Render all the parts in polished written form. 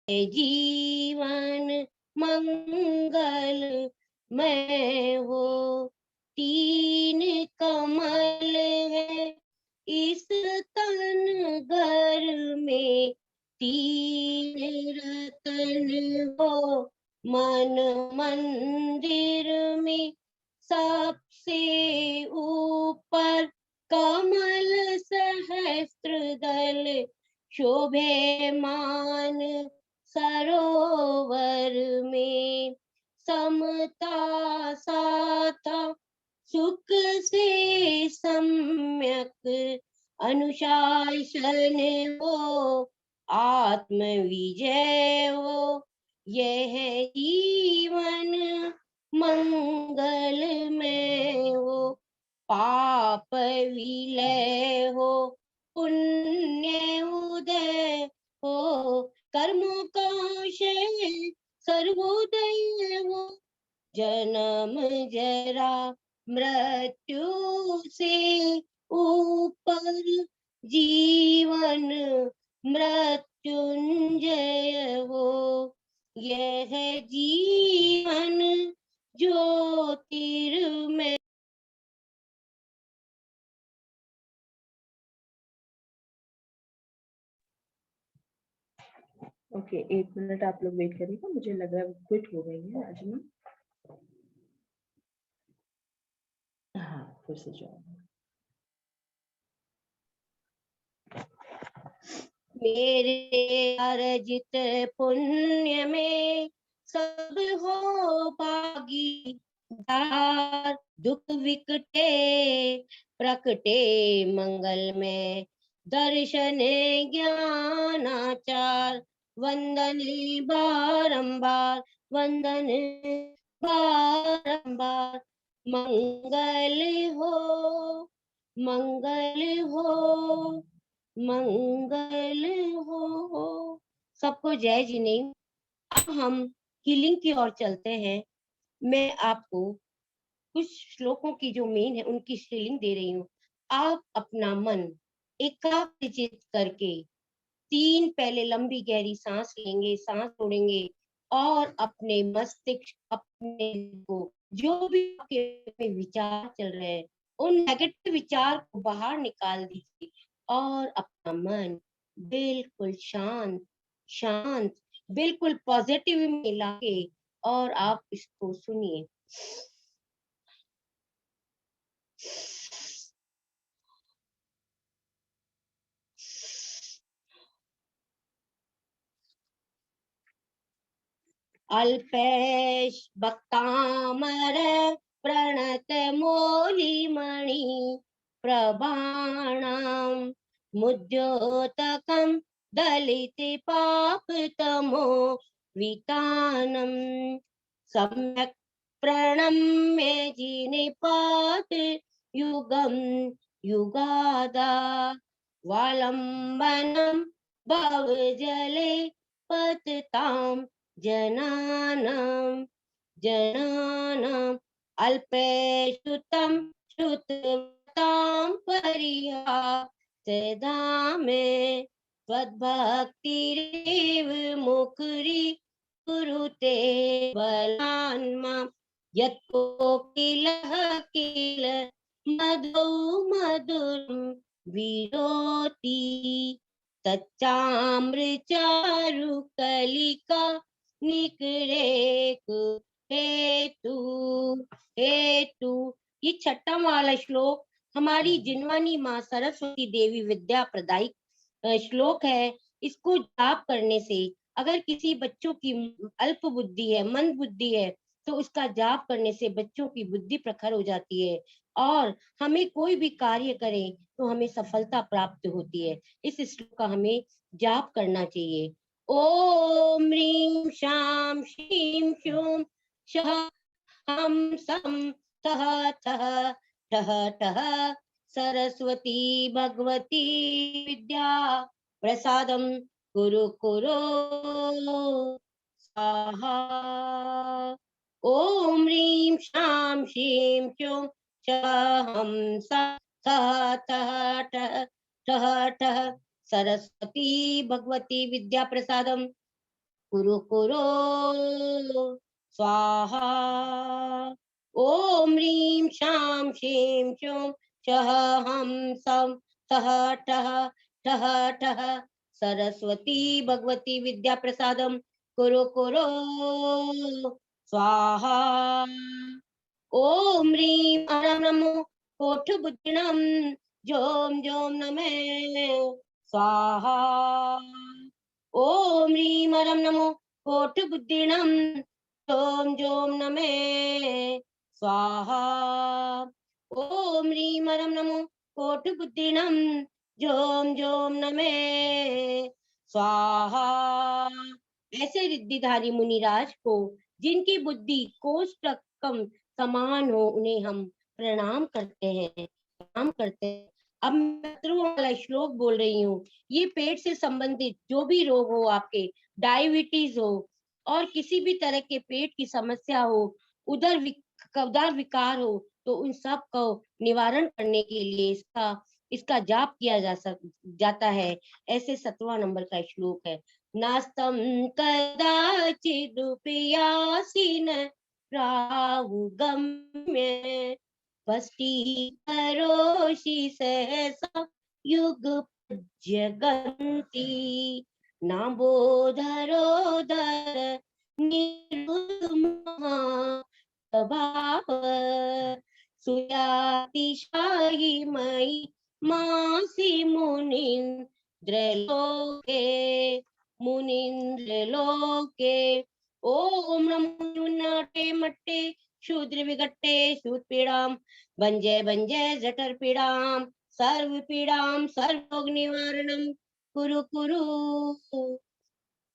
जीवन मंगल मैं हो। तीन कमल है इस तन घर में, तीन रतन हो मन मंदिर में। सबसे ऊपर कमल सहस्त्र दल, शोभेमान सरोवर में। समता साथा सुख से सम्यक, अनुशासन हो आत्म विजय हो। यह जीवन मंगल में हो। पाप विलय हो पुण्य उदय हो, कर्मों का क्षय सर्वोदय हो। जन्म जरा मृत्यु से ऊपर, जीवन मृत्युंजय हो। यह जीवन ज्योतिर्मय। ओके, 1 मिनट आप लोग वेट करिएगा, मुझे लग रहा है क्विट हो गई है आज में। हाँ, फिर से जाओ। मेरे अर्जित पुण्य में सब हो भागीदार, दुख विकटे प्रकटे मंगल में, दर्शन ज्ञानाचार। वंदन बारंबार, वंदन बारंबार। मंगल हो, मंगल हो, मंगल हो। सबको जय जिनेन्द्र। अब हम हीलिंग की ओर चलते हैं। मैं आपको कुछ श्लोकों की जो मेन है उनकी हीलिंग दे रही हूँ। आप अपना मन एकाग्रचित करके 3 पहले लंबी गहरी सांस लेंगे, सांस छोड़ेंगे और अपने मस्तिष्क, अपने को जो भी आपके विचार चल रहे हैं उन नेगेटिव विचार को बाहर निकाल दीजिए और अपना मन बिल्कुल शांत शांत, बिल्कुल पॉजिटिव में लाके और आप इसको सुनिए। अल्पेश भक्तामर प्रणत मौलिमणि, प्रभाणाम मुद्योतकम दलित पापतमो वितानम। सम्यक प्रणम्य जिनिपात युगम युगादा, वालंबनम भवजले पतताम जनानां जनानां। अल्पेषुतं श्रुतवतां परिहासदा मे, त्वद्भक्तिरेव मुकुरी कुरुते बलान्मां। यत्कोकिलः किल मधु मधुरं विरोति, तच्चामृचारुकलिका निकरे हेतु हेतु। ये 6वां वाला श्लोक हमारी जिनवानी माँ सरस्वती देवी विद्या प्रदायिक श्लोक है। इसको जाप करने से अगर किसी बच्चों की अल्प बुद्धि है, मंद बुद्धि है, तो उसका जाप करने से बच्चों की बुद्धि प्रखर हो जाती है और हमें कोई भी कार्य करें तो हमें सफलता प्राप्त होती है। इस श्लोक का हमें जाप करना चाहिए। ओम ह्रीं शां श्रीं शूं शः हम सम तः तः ठः ठः, सरस्वती भगवती विद्या प्रसादम कुरु कुरु स्वाहा। ओम ह्रीं शां श्रीं शूं शः हम तः तः ठः ठः, सरस्वती भगवती विद्या प्रसादम कुरु कुरु स्वाहा। ओम ह्रीं शां शीं शूं शः हं सं सः ठः ठः ठः सरस्वती भगवती विद्या प्रसादम कुरु कुरु स्वाहा। ओम ह्रीं अरं नमो कोठबुद्धिणं जोम जोम नमे स्वाहा। ओम ह्रीं अरं नमो कोठबुद्धिणं जोम जोम नमे स्वाहा। ओम ह्रीं अरं नमो कोठबुद्धिणं जोम जोम नमे स्वाहा। ऐसे रिद्धिधारी मुनिराज को जिनकी बुद्धि कोष तक कम समान हो उन्हें हम प्रणाम करते हैं, प्रणाम करते हैं। अब मैं शत्रुओं वाला श्लोक बोल रही हूँ। ये पेट से संबंधित जो भी रोग हो, आपके डायबिटीज हो और किसी भी तरह के पेट की समस्या हो, उदर विकार हो, तो उन सब को निवारण करने के लिए इसका जाप किया जाता है। ऐसे 7वां नंबर का श्लोक है। नास्तं कदाचिदुपयासीन राहुगम्य वष्टीकरोषि सहसा युगपज्यगन्ति नाम्बोधरोदर निर्महाभाव सुयातिशायि मयि मासि मुनीन्द्रलोके। ओम नमो नाटे मट्टे शूद्र विगट्टे शूद्रपीड़ां भंजे भंजे जठर पीड़ां सर्व पीड़ां सर्वरोग निवारणं कुरु कुरु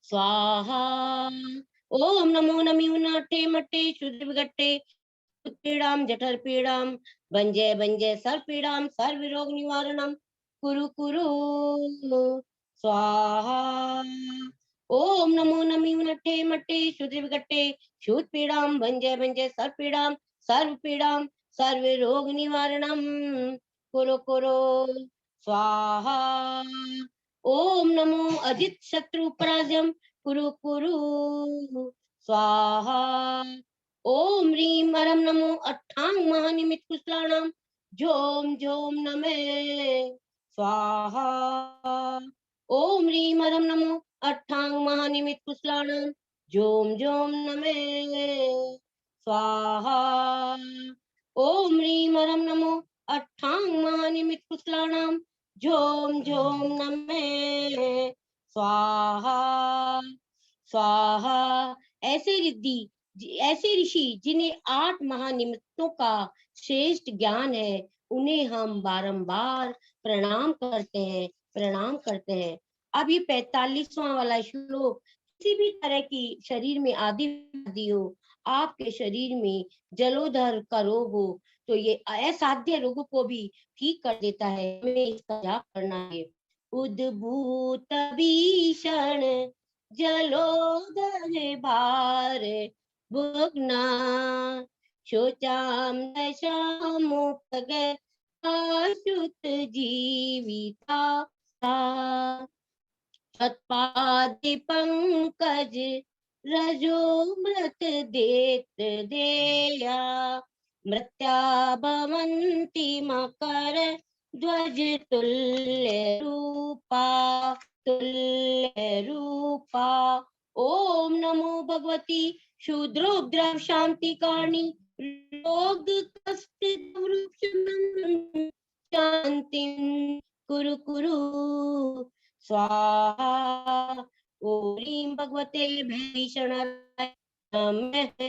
स्वाहा। ओम नमो नाटे मट्टे शूद्र विगट्टे पीड़ां जठर पीड़ां भंजे भंजे सर्व पीड़ां सर्व रोग निवारणं कुरु कुरु स्वाहा। ओम नमो नट्टे मट्टे शूद्र विगट्टे शूद्र पीड़ां भंजे भंजे सर्व पीड़ां सर्व रोग निवारणं कुरु कुरु स्वाहा। ओम नमो अजित शत्रु पराजयं कुरु कुरु स्वाहा। ओम ह्रीं अरं नमो अट्ठांग महानिमित कुशलाणां जोम जोम नमे स्वाहा। ओम ह्रीं अरं नमो अट्ठांग महानिमित कुशलाणां जोम जोम नमे स्वाहा। ओम ह्रीं अरं नमो अट्ठांग महानिमित कुशलाणां जोम जोम नमे स्वाहा स्वाहा। ऐसे ऋषि जिन्हें 8 महानिमित्तों का श्रेष्ठ ज्ञान है, उन्हें हम बारंबार प्रणाम करते हैं। अब ये 45वां वाला श्लोक, किसी भी तरह की शरीर में आदि व्याधि हो, आपके शरीर में जलोदर का रोग हो, तो ये असाध्य रोगों को भी ठीक कर देता है। हमें इसका जाप करना है। उद्भूत भीषण जलोदर भार भुग्ना शोचाम दशामुपग आशुत जीविता तत्पादि पंकज रजो मृत देत देया मृत्या भवन्ति मकर ध्वज तुल्य रूपा। ओम नमो भगवती शूद्रोपद्रव शांति कारणी रोग कष्ट शांति कुरु कुरु स्वाहा। ओम ह्रीं भगवते भीषणाय नमः।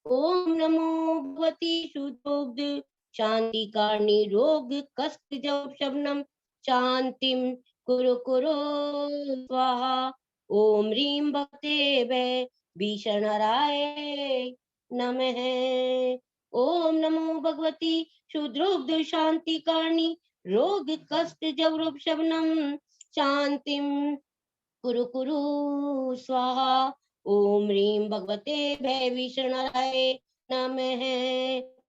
ओम नमो भगवती शूद्रोपद्रव शांति कारणी रोग कष्ट शमनम शांतिम कुरु कुरु स्वाहा। ओम ह्रीं भगवते भीषणाय नमः। ओम नमो भगवती शूद्रोपद्रव शांति कारणी रोग कष्ट जवरूप शमनम शांतिम कुरु कुरु स्वाहा। ओम ह्रीं भगवते भीषणाय नमः।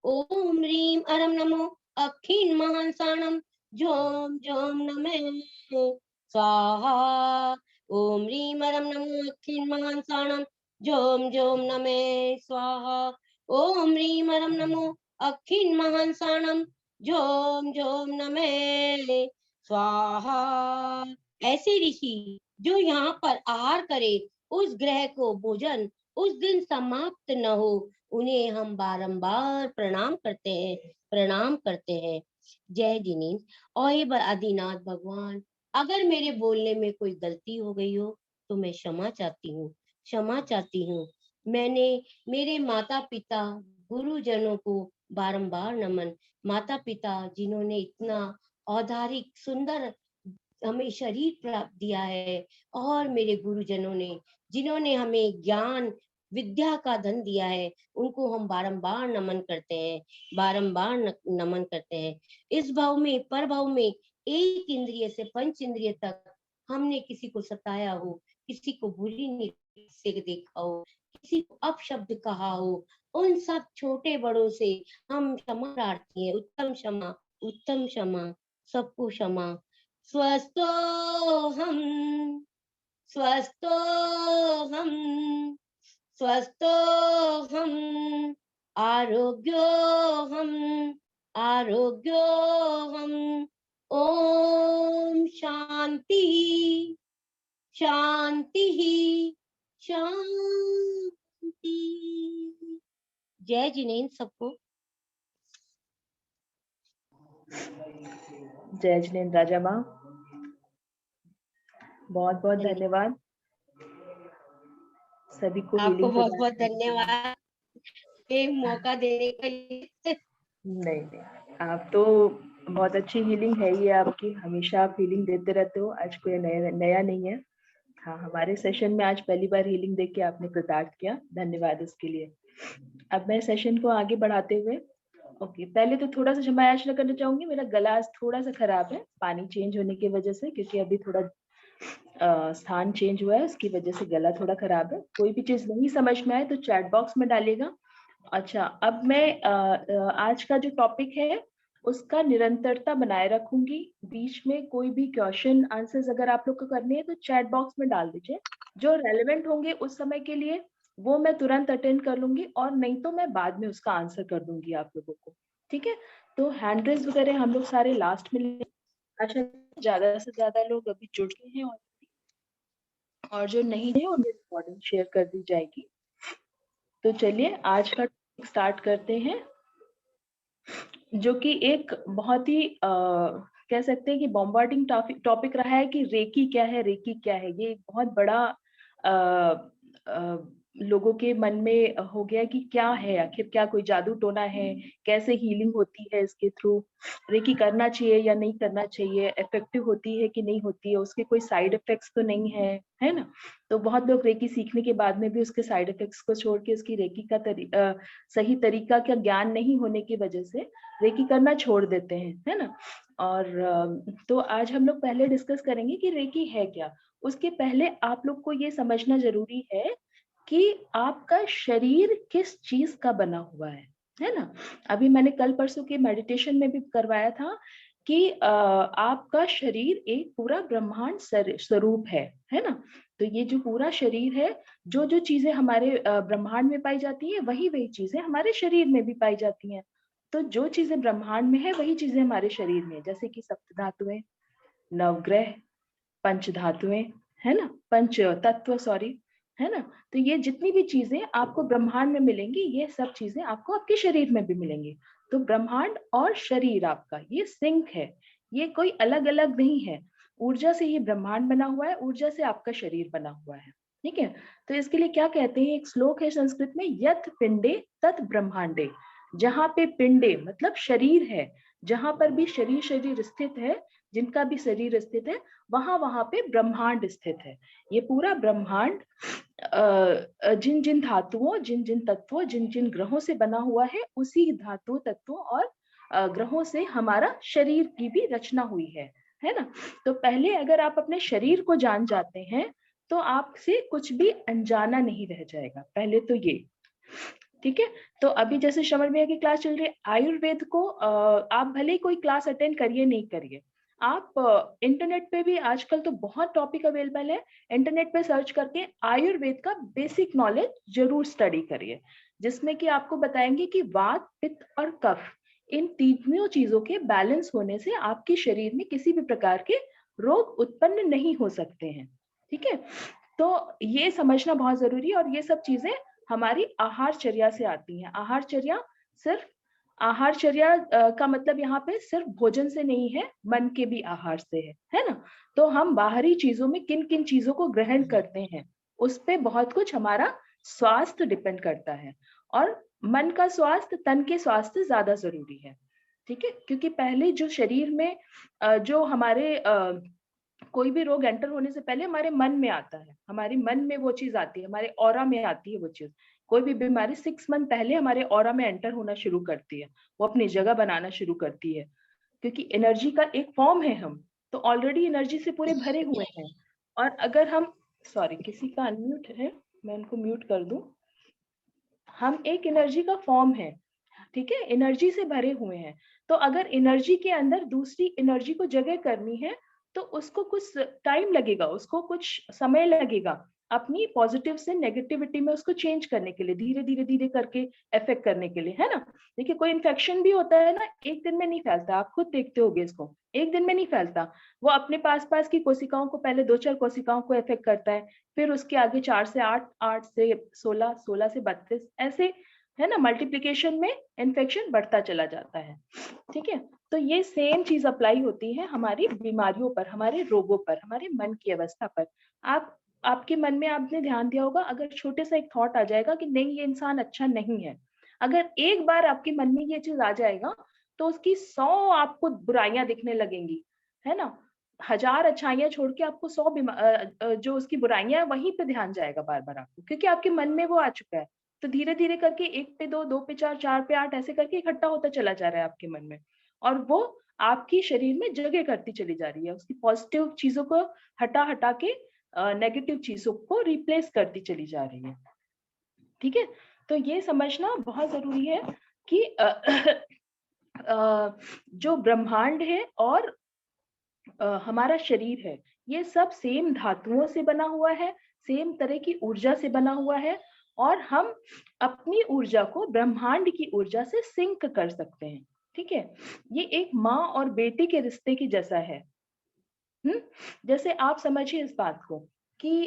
ओम ह्रीं अरं नमो अखिन महांसाणं जोम जोम नमः स्वाहा। ओम ह्रीं परं नमो अखिल महांसाणं जोम जोम नमे स्वाहा। ओम ह्रीं परं नमो अखिल महांसाणं जोम जोम नमे स्वाहा। ऐसे ऋषि जो यहाँ पर आहार करे, उस ग्रह को भोजन उस दिन समाप्त न हो, उन्हें हम बारंबार प्रणाम करते हैं, प्रणाम करते हैं। जय जिनेन्द्र। और हे आदिनाथ भगवान, अगर मेरे बोलने में कोई गलती हो गई हो तो मैं क्षमा चाहती हूँ, क्षमा चाहती हूँ। मैंने मेरे माता पिता गुरुजनों को बारंबार नमन। माता पिता जिन्होंने इतना औदारिक सुंदर हमें शरीर प्राप्त दिया है, और मेरे गुरुजनों ने जिन्होंने हमें ज्ञान विद्या का धन दिया है, उनको हम बारंबार नमन करते हैं, बारंबार नमन करते हैं। इस भाव में पर भाव में एक इंद्रिय से पंच इंद्रिय तक हमने किसी को सताया हो, किसी को बुरी नीति से देखा हो, किसी को अपशब्द कहा हो, उन सब छोटे बड़ों से हम क्षमा प्रार्थी हैं। उत्तम क्षमा, उत्तम क्षमा, सबको क्षमा। स्वस्थो हम, स्वस्थो हम, स्वस्थो हम, आरोग्यो हम, आरोग्यो हम। ओम शांति, शांति, शांति। जय जिनेन्द्र सबको। जय जिनेन्द्र राजा माँ, बहुत बहुत धन्यवाद सभी को आपको हीलिंग बहुत बहुत प्रदान। धन्यवाद ये मौका देने के लिए। नहीं, आप तो बहुत अच्छी हीलिंग है ये आपकी, हमेशा आप हीलिंग देते रहते हो, आज कोई नया नहीं है। हाँ, हमारे सेशन में आज पहली बार हीलिंग देख के आपने कृतार्थ किया, धन्यवाद इसके लिए। अब मैं सेशन को आगे बढ़ाते हुए ओके, पहले तो थोड़ा सा क्षमा याचना करना चाहूंगी, मेरा गला आज थोड़ा सा खराब है पानी चेंज होने की वजह से, क्योंकि अभी थोड़ा स्थान चेंज हुआ है, उसकी वजह से गला थोड़ा खराब है। कोई भी चीज नहीं समझ में आए तो चैट बॉक्स में डालिएगा। अच्छा, अब मैं आज का जो टॉपिक है उसका निरंतरता बनाए रखूंगी। बीच में कोई भी क्वेश्चन आंसर्स अगर आप लोग को करने हैं तो चैट बॉक्स में डाल दीजिए, जो रेलेवेंट होंगे उस समय के लिए वो मैं तुरंत अटेंड कर लूंगी, और नहीं तो मैं बाद में उसका आंसर कर दूंगी आप लोगों को। ठीक है, तो हैंड रेज वगैरह हम लोग सारे लास्ट में लेंगे। आशा ज्यादा से ज्यादा लोग अभी जुड़ गए हैं, और जो नहीं है उन्हें रिकॉर्डिंग शेयर कर दी जाएगी। तो चलिए आज का स्टार्ट करते हैं, जो कि एक बहुत ही कह सकते हैं कि बॉम्बार्डिंग टॉपिक रहा है कि रेकी क्या है, रेकी क्या है। ये एक बहुत बड़ा लोगों के मन में हो गया कि क्या है आखिर, क्या कोई जादू टोना है, कैसे हीलिंग होती है इसके थ्रू, रेकी करना चाहिए या नहीं करना चाहिए, इफेक्टिव होती है कि नहीं होती है, उसके कोई साइड इफेक्ट्स तो नहीं है ना। तो बहुत लोग रेकी सीखने के बाद में भी उसके साइड इफेक्ट्स को छोड़ के, उसकी रेकी का सही तरीका का ज्ञान नहीं होने की वजह से रेकी करना छोड़ देते हैं, है ना। और तो आज हम लोग पहले डिस्कस करेंगे कि रेकी है क्या। उसके पहले आप लोग को ये समझना जरूरी है कि आपका शरीर किस चीज का बना हुआ है ना। अभी मैंने कल परसों के मेडिटेशन में भी करवाया था कि आपका शरीर एक पूरा ब्रह्मांड स्वरूप है ना। तो ये जो पूरा शरीर है, जो जो चीजें हमारे ब्रह्मांड में पाई जाती है, वही वही चीजें हमारे शरीर में भी पाई जाती हैं। तो जो चीजें ब्रह्मांड में है वही चीजें हमारे शरीर में है, जैसे कि सप्त धातुएं, नवग्रह, पंच धातुएं, है ना, पंच तत्व सॉरी, है ना। तो ये जितनी भी चीजें आपको ब्रह्मांड में मिलेंगी, ये सब चीजें आपको आपके शरीर में भी मिलेंगी। तो ब्रह्मांड और शरीर आपका ये सिंक है, ये कोई अलग अलग नहीं है। ऊर्जा से ये ब्रह्मांड बना हुआ है, ऊर्जा से आपका शरीर बना हुआ है। ठीक है, तो इसके लिए क्या कहते हैं, एक श्लोक है संस्कृत में, यत पिंडे तत् ब्रह्मांडे। जहां पे पिंडे मतलब शरीर है, जहां पर भी शरीर शरीर स्थित है, जिनका भी शरीर स्थित है, वहां वहां पे ब्रह्मांड स्थित है। ये पूरा ब्रह्मांड जिन जिन धातुओं, जिन जिन तत्वों, जिन जिन ग्रहों से बना हुआ है, उसी धातु तत्वों और ग्रहों से हमारा शरीर की भी रचना हुई है ना। तो पहले अगर आप अपने शरीर को जान जाते हैं तो आपसे कुछ भी अनजाना नहीं रह जाएगा, पहले तो ये। ठीक है, तो अभी जैसे श्रवण भैया की क्लास चल रही है, आयुर्वेद को आप भले ही कोई क्लास अटेंड करिए नहीं करिए, आप इंटरनेट पे भी आजकल तो बहुत टॉपिक अवेलेबल है, इंटरनेट पे सर्च करके आयुर्वेद का बेसिक नॉलेज जरूर स्टडी करिए, जिसमें कि आपको बताएंगे कि वात, पित्त और कफ, इन तीनों चीजों के बैलेंस होने से आपके शरीर में किसी भी प्रकार के रोग उत्पन्न नहीं हो सकते हैं। ठीक है, तो ये समझना बहुत जरूरी है। और ये सब चीजें हमारी आहारचर्या से आती हैं। आहारचर्या का मतलब यहाँ पे सिर्फ भोजन से नहीं है, मन के भी आहार से है ना। तो हम बाहरी चीजों में किन किन चीजों को ग्रहण करते हैं, उस पे बहुत कुछ हमारा स्वास्थ्य डिपेंड करता है। और मन का स्वास्थ्य तन के स्वास्थ्य ज्यादा जरूरी है। ठीक है, क्योंकि पहले जो शरीर में जो हमारे कोई भी रोग एंटर होने से पहले हमारे मन में आता है, हमारे मन में वो चीज आती है, हमारे ऑरा में आती है वो चीज। कोई भी बीमारी 6 मंथ पहले हमारे ऑरा में एंटर होना शुरू करती है, वो अपनी जगह बनाना शुरू करती है, क्योंकि एनर्जी का एक फॉर्म है हम, तो ऑलरेडी एनर्जी से पूरे भरे हुए हैं। और अगर हम, सॉरी किसी का अनम्यूट है, मैं उनको म्यूट कर दूं। हम एक एनर्जी का फॉर्म है, ठीक है, एनर्जी से भरे हुए हैं। तो अगर एनर्जी के अंदर दूसरी एनर्जी को जगह करनी है तो उसको कुछ टाइम लगेगा, उसको कुछ समय लगेगा अपनी पॉजिटिव से नेगेटिविटी में उसको चेंज करने के लिए, धीरे धीरे धीरे करके इफेक्ट करने के लिए, है ना। देखिए कोई इन्फेक्शन भी होता है ना, एक दिन में नहीं फैलता, आप खुद देखते होगे इसको, एक दिन में नहीं फैलता। वो अपने पास पास की कोशिकाओं को, पहले 2-4 कोशिकाओं को इफेक्ट करता है, फिर उसके आगे 4 से 8, 8 से 16, 16 से 32, ऐसे, है ना, मल्टीप्लिकेशन में इन्फेक्शन बढ़ता चला जाता है। ठीक है, तो ये सेम चीज अप्लाई होती है हमारी बीमारियों पर, हमारे रोगों पर, हमारे मन की अवस्था पर। आपके मन में आपने ध्यान दिया होगा, अगर छोटे सा एक थॉट आ जाएगा कि नहीं ये इंसान अच्छा नहीं है, अगर एक बार आपके मन में ये चीज आ जाएगा तो उसकी 100 आपको बुराइयां दिखने लगेंगी, है ना। 1000 अच्छाइयां छोड़ के आपको 100 जो उसकी बुराइयां है वहीं पे ध्यान जाएगा बार बार आपको, क्योंकि आपके मन में वो आ चुका है। तो धीरे धीरे करके 1 पे 2, 2 पे 4, 4 पे 8 ऐसे करके इकट्ठा होता चला जा रहा है आपके मन में, और वो आपकी शरीर में जगह करती चली जा रही है, उसकी पॉजिटिव चीजों को हटा हटा के नेगेटिव चीजों को रिप्लेस करती चली जा रही है। ठीक है, तो ये समझना बहुत जरूरी है कि जो ब्रह्मांड है और हमारा शरीर है, ये सब सेम धातुओं से बना हुआ है, सेम तरह की ऊर्जा से बना हुआ है, और हम अपनी ऊर्जा को ब्रह्मांड की ऊर्जा से सिंक कर सकते हैं। ठीक है, ये एक माँ और बेटे के रिश्ते की जैसा है। जैसे आप समझिए इस बात को कि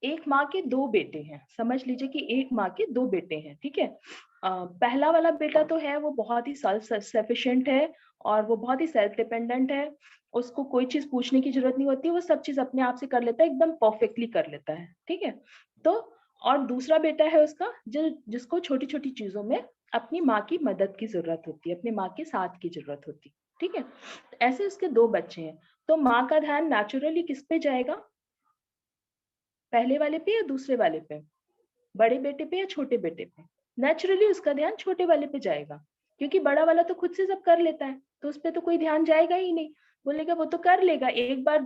एक माँ के 2 बेटे हैं, समझ लीजिए कि एक माँ के 2 बेटे हैं। ठीक है, पहला वाला बेटा तो है वो बहुत ही सेल्फ सफिशिएंट है, और वो बहुत ही सेल्फ डिपेंडेंट है, उसको कोई चीज पूछने की जरूरत नहीं होती, वो सब चीज अपने आप से कर लेता है, एकदम परफेक्टली कर लेता है। ठीक है, तो और दूसरा बेटा है उसका जिसको छोटी छोटी चीजों में अपनी माँ की मदद की जरूरत होती है, अपनी माँ के साथ की जरूरत होती है। ठीक है, ऐसे उसके 2 बच्चे हैं, तो माँ का ध्यान नेचुरली किस पे जाएगा, पहले वाले पे या दूसरे वाले पे, बड़े बेटे पे या छोटे बेटे पे? नेचुरली उसका ध्यान छोटे वाले पे जाएगा, क्योंकि बड़ा वाला तो खुद से सब कर लेता है, तो उस पे तो कोई ध्यान जाएगा ही नहीं। बोलेगा वो तो कर लेगा, एक बार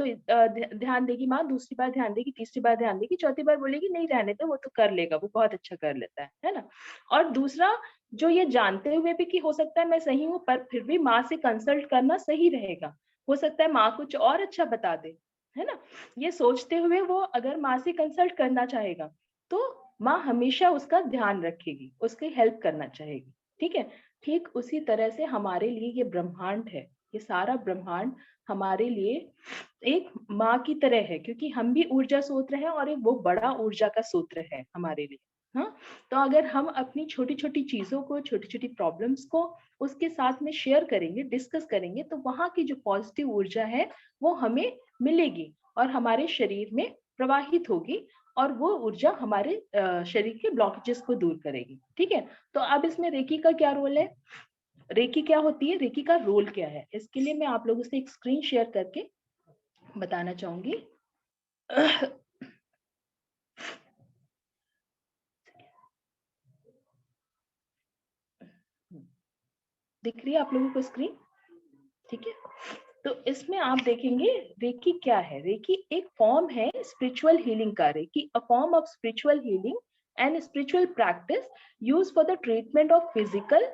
ध्यान देगी माँ, दूसरी बार ध्यान देगी, तीसरी बार ध्यान देगी, चौथी बार बोलेगी नहीं रहने दो, वो तो कर लेगा, वो बहुत अच्छा कर लेता है ना। और दूसरा जो ये जानते हुए भी कि हो सकता है मैं सही हूँ, पर फिर भी माँ से कंसल्ट करना सही रहेगा, हो सकता है माँ कुछ और अच्छा बता दे, है ना, ये सोचते हुए वो अगर माँ से कंसल्ट करना चाहेगा तो माँ हमेशा उसका ध्यान रखेगी, उसकी हेल्प करना चाहेगी। ठीक है, ठीक उसी तरह से हमारे लिए ये ब्रह्मांड है, ये सारा ब्रह्मांड हमारे लिए एक माँ की तरह है, क्योंकि हम भी ऊर्जा सूत्र हैं और एक वो बड़ा ऊर्जा का सूत्र है हमारे लिए। हाँ, तो अगर हम अपनी छोटी छोटी चीजों को, छोटी छोटी प्रॉब्लम्स को उसके साथ में शेयर करेंगे, डिस्कस करेंगे, तो वहां की जो पॉजिटिव ऊर्जा है वो हमें मिलेगी और हमारे शरीर में प्रवाहित होगी, और वो ऊर्जा हमारे शरीर के ब्लॉकेजेस को दूर करेगी। ठीक है, तो अब इसमें रेकी का क्या रोल है, रेकी क्या होती है, रेकी का रोल क्या है, इसके लिए मैं आप लोगों से एक स्क्रीन शेयर करके बताना चाहूंगी। दिख रही है आप लोगों को स्क्रीन? ठीक है, तो इसमें आप देखेंगे रेकी क्या है। रेकी एक फॉर्म है स्पिरिचुअल हीलिंग का, reiki a form of spiritual healing and spiritual practice used for the treatment of physical,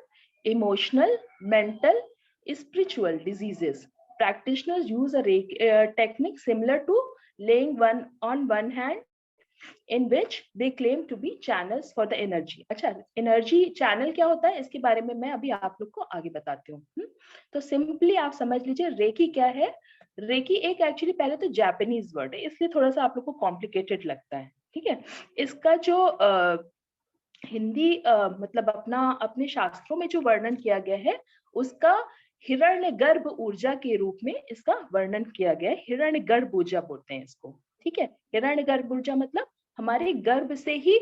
emotional, mental spiritual diseases. Practitioners use a technique similar to laying one on one hand, in which they claim to be channels for the energy. अच्छा, energy channel क्या होता है इसके बारे में मैं अभी आप लोग को आगे बताती हूँ। तो सिंपली आप समझ लीजिए रेकी क्या है। रेकी एक एक्चुअली पहले तो जापानीज वर्ड है, इसलिए थोड़ा सा आप लोग को कॉम्प्लिकेटेड लगता है, ठीक है। इसका जो हिंदी मतलब अपने शास्त्रों में जो वर्णन किया गया है उसका हिरण्यगर्भ ऊर्जा के रूप में इसका वर्णन किया गया है। हिरण्यगर्भ ऊर्जा बोलते हैं इसको, ठीक है। हिरण्यगर्भ ऊर्जा मतलब हमारे गर्भ से ही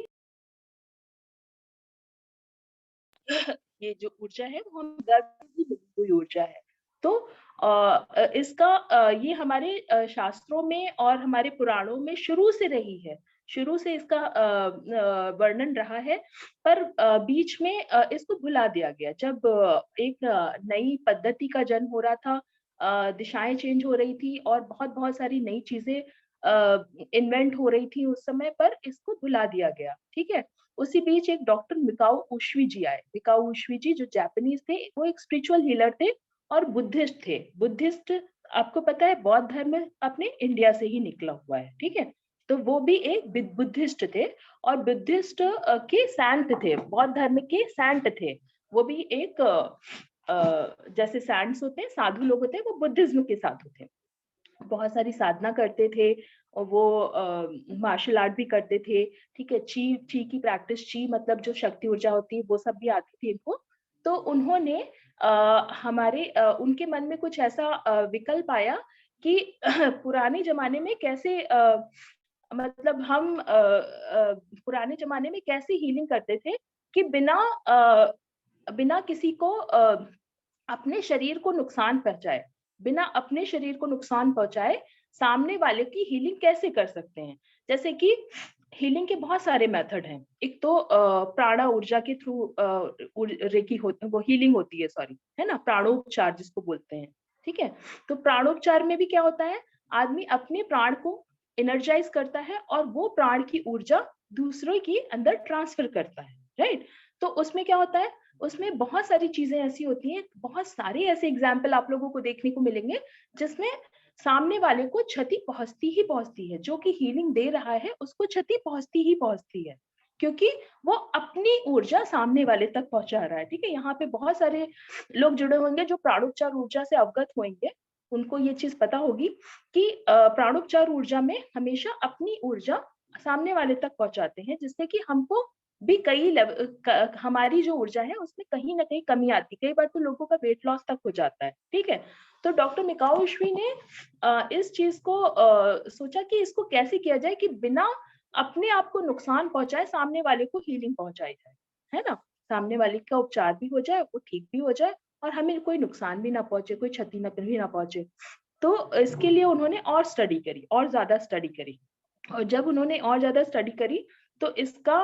ये जो ऊर्जा है वो हम गर्भ से ही मिली हुई ऊर्जा है। तो इसका ये हमारे शास्त्रों में और हमारे पुराणों में शुरू से रही है, शुरू से इसका वर्णन रहा है। पर बीच में इसको भुला दिया गया जब एक नई पद्धति का जन्म हो रहा था, दिशाएं चेंज हो रही थी और बहुत बहुत सारी नई चीजें इन्वेंट हो रही थी उस समय, पर इसको भुला दिया गया, ठीक है। उसी बीच एक डॉक्टर मिकाओ उशवी जी आए। मिकाओ उशवी जी जो जापानीज थे, वो एक स्पिरिचुअल हीलर थे और बुद्धिस्ट थे। बुद्धिस्ट आपको पता है बौद्ध धर्म अपने इंडिया से ही निकला हुआ है, ठीक है। तो वो भी एक बुद्धिस्ट थे और बुद्धिस्ट के सैंट थे, बौद्ध धर्म के सैंट थे। वो भी एक जैसे सैंट्स होते हैं, साधु लोग होते हैं, वो बुद्धिज्म के साधु थे। बहुत सारी साधना करते थे और वो मार्शल आर्ट भी करते थे, ठीक है। ची की प्रैक्टिस, ची मतलब जो शक्ति ऊर्जा होती है वो सब भी आती थी इनको। तो उन्होंने उनके मन में कुछ ऐसा विकल्प आया कि पुराने जमाने में कैसे मतलब हम पुराने जमाने में कैसे हीलिंग करते थे कि बिना किसी को अपने शरीर को नुकसान पहुंचाए, बिना अपने शरीर को नुकसान पहुंचाए सामने वाले की हीलिंग कैसे कर सकते हैं। जैसे कि हीलिंग के बहुत सारे मेथड हैं। एक तो प्राणा ऊर्जा के थ्रू रेकी वो हीलिंग होती है, सॉरी, है ना, प्राणोपचार जिसको बोलते हैं, ठीक है। तो प्राणोपचार में भी क्या होता है, आदमी अपने प्राण को एनर्जाइज करता है और वो प्राण की ऊर्जा दूसरों के अंदर ट्रांसफर करता है, राइट। तो उसमें क्या होता है, उसमें बहुत सारी चीजें ऐसी होती हैं, बहुत सारे ऐसे एग्जाम्पल आप लोगों को देखने को मिलेंगे जिसमें सामने वाले को क्षति पहुंचती है, जो कि हीलिंग दे रहा है उसको क्षति पहुंचती है, क्योंकि वो अपनी ऊर्जा सामने वाले तक पहुंचा रहा है, ठीक है। यहाँ पे बहुत सारे लोग जुड़े होंगे जो प्राणोपचार ऊर्जा से अवगत होंगे, उनको ये चीज पता होगी कि प्राणोपचार ऊर्जा में हमेशा अपनी ऊर्जा सामने वाले तक पहुंचाते हैं, जिससे कि हमको भी कई हमारी जो ऊर्जा है उसमें कहीं ना कहीं कमी आती है। कई बार तो लोगों का वेट लॉस तक हो जाता है, ठीक है। तो डॉक्टर मिकाओ उशवी ने इस चीज को सोचा कि इसको कैसे किया जाए कि बिना अपने आप को नुकसान पहुंचाए सामने वाले को हीलिंग पहुंचाई जाए, है ना। सामने वाले का उपचार भी हो जाए, वो ठीक भी हो जाए और हमें कोई नुकसान भी ना पहुंचे, कोई क्षति भी ना पहुंचे। तो इसके लिए उन्होंने और स्टडी करी, और ज्यादा स्टडी करी। और जब उन्होंने और ज्यादा स्टडी करी तो इसका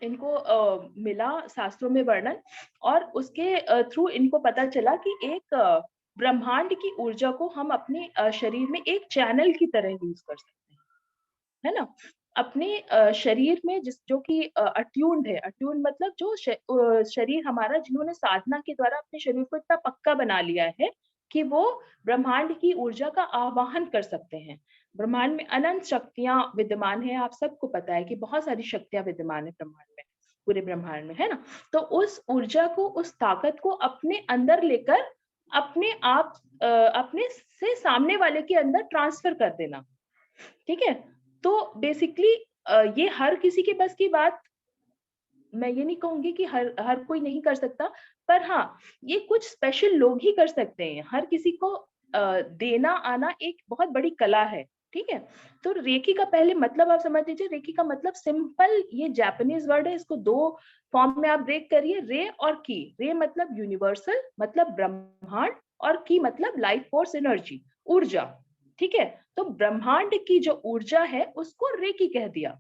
इनको मिला शास्त्रों में वर्णन, और उसके थ्रू इनको पता चला कि एक ब्रह्मांड की ऊर्जा को हम अपने शरीर में एक चैनल की तरह यूज कर सकते हैं, है ना। अपने शरीर में जो कि अट्यून्ड है, अट्यून्ड मतलब जो शरीर हमारा, जिन्होंने साधना के द्वारा अपने शरीर को इतना पक्का बना लिया है कि वो ब्रह्मांड की ऊर्जा का आवाहन कर सकते हैं। ब्रह्मांड में अनंत शक्तियां विद्यमान है, आप सबको पता है कि बहुत सारी शक्तियां विद्यमान है ब्रह्मांड में, पूरे ब्रह्मांड में, है ना। तो उस ऊर्जा को, उस ताकत को अपने अंदर लेकर अपने से सामने वाले के अंदर ट्रांसफर कर देना, ठीक है। तो बेसिकली ये हर किसी के बस की बात, मैं ये नहीं कहूंगी कि हर कोई नहीं कर सकता, पर हाँ, ये कुछ स्पेशल लोग ही कर सकते हैं। हर किसी को देना आना एक बहुत बड़ी कला है, ठीक है। तो रेकी का पहले मतलब आप समझ लीजिए। रेकी का मतलब सिंपल, ये जापानीज वर्ड है, इसको दो फॉर्म में आप ब्रेक करिए, रे और की। रे मतलब यूनिवर्सल, मतलब ब्रह्मांड, और की मतलब लाइफ फोर्स, एनर्जी, ऊर्जा, ठीक है। तो ब्रह्मांड की जो ऊर्जा है उसको रेकी कह दिया,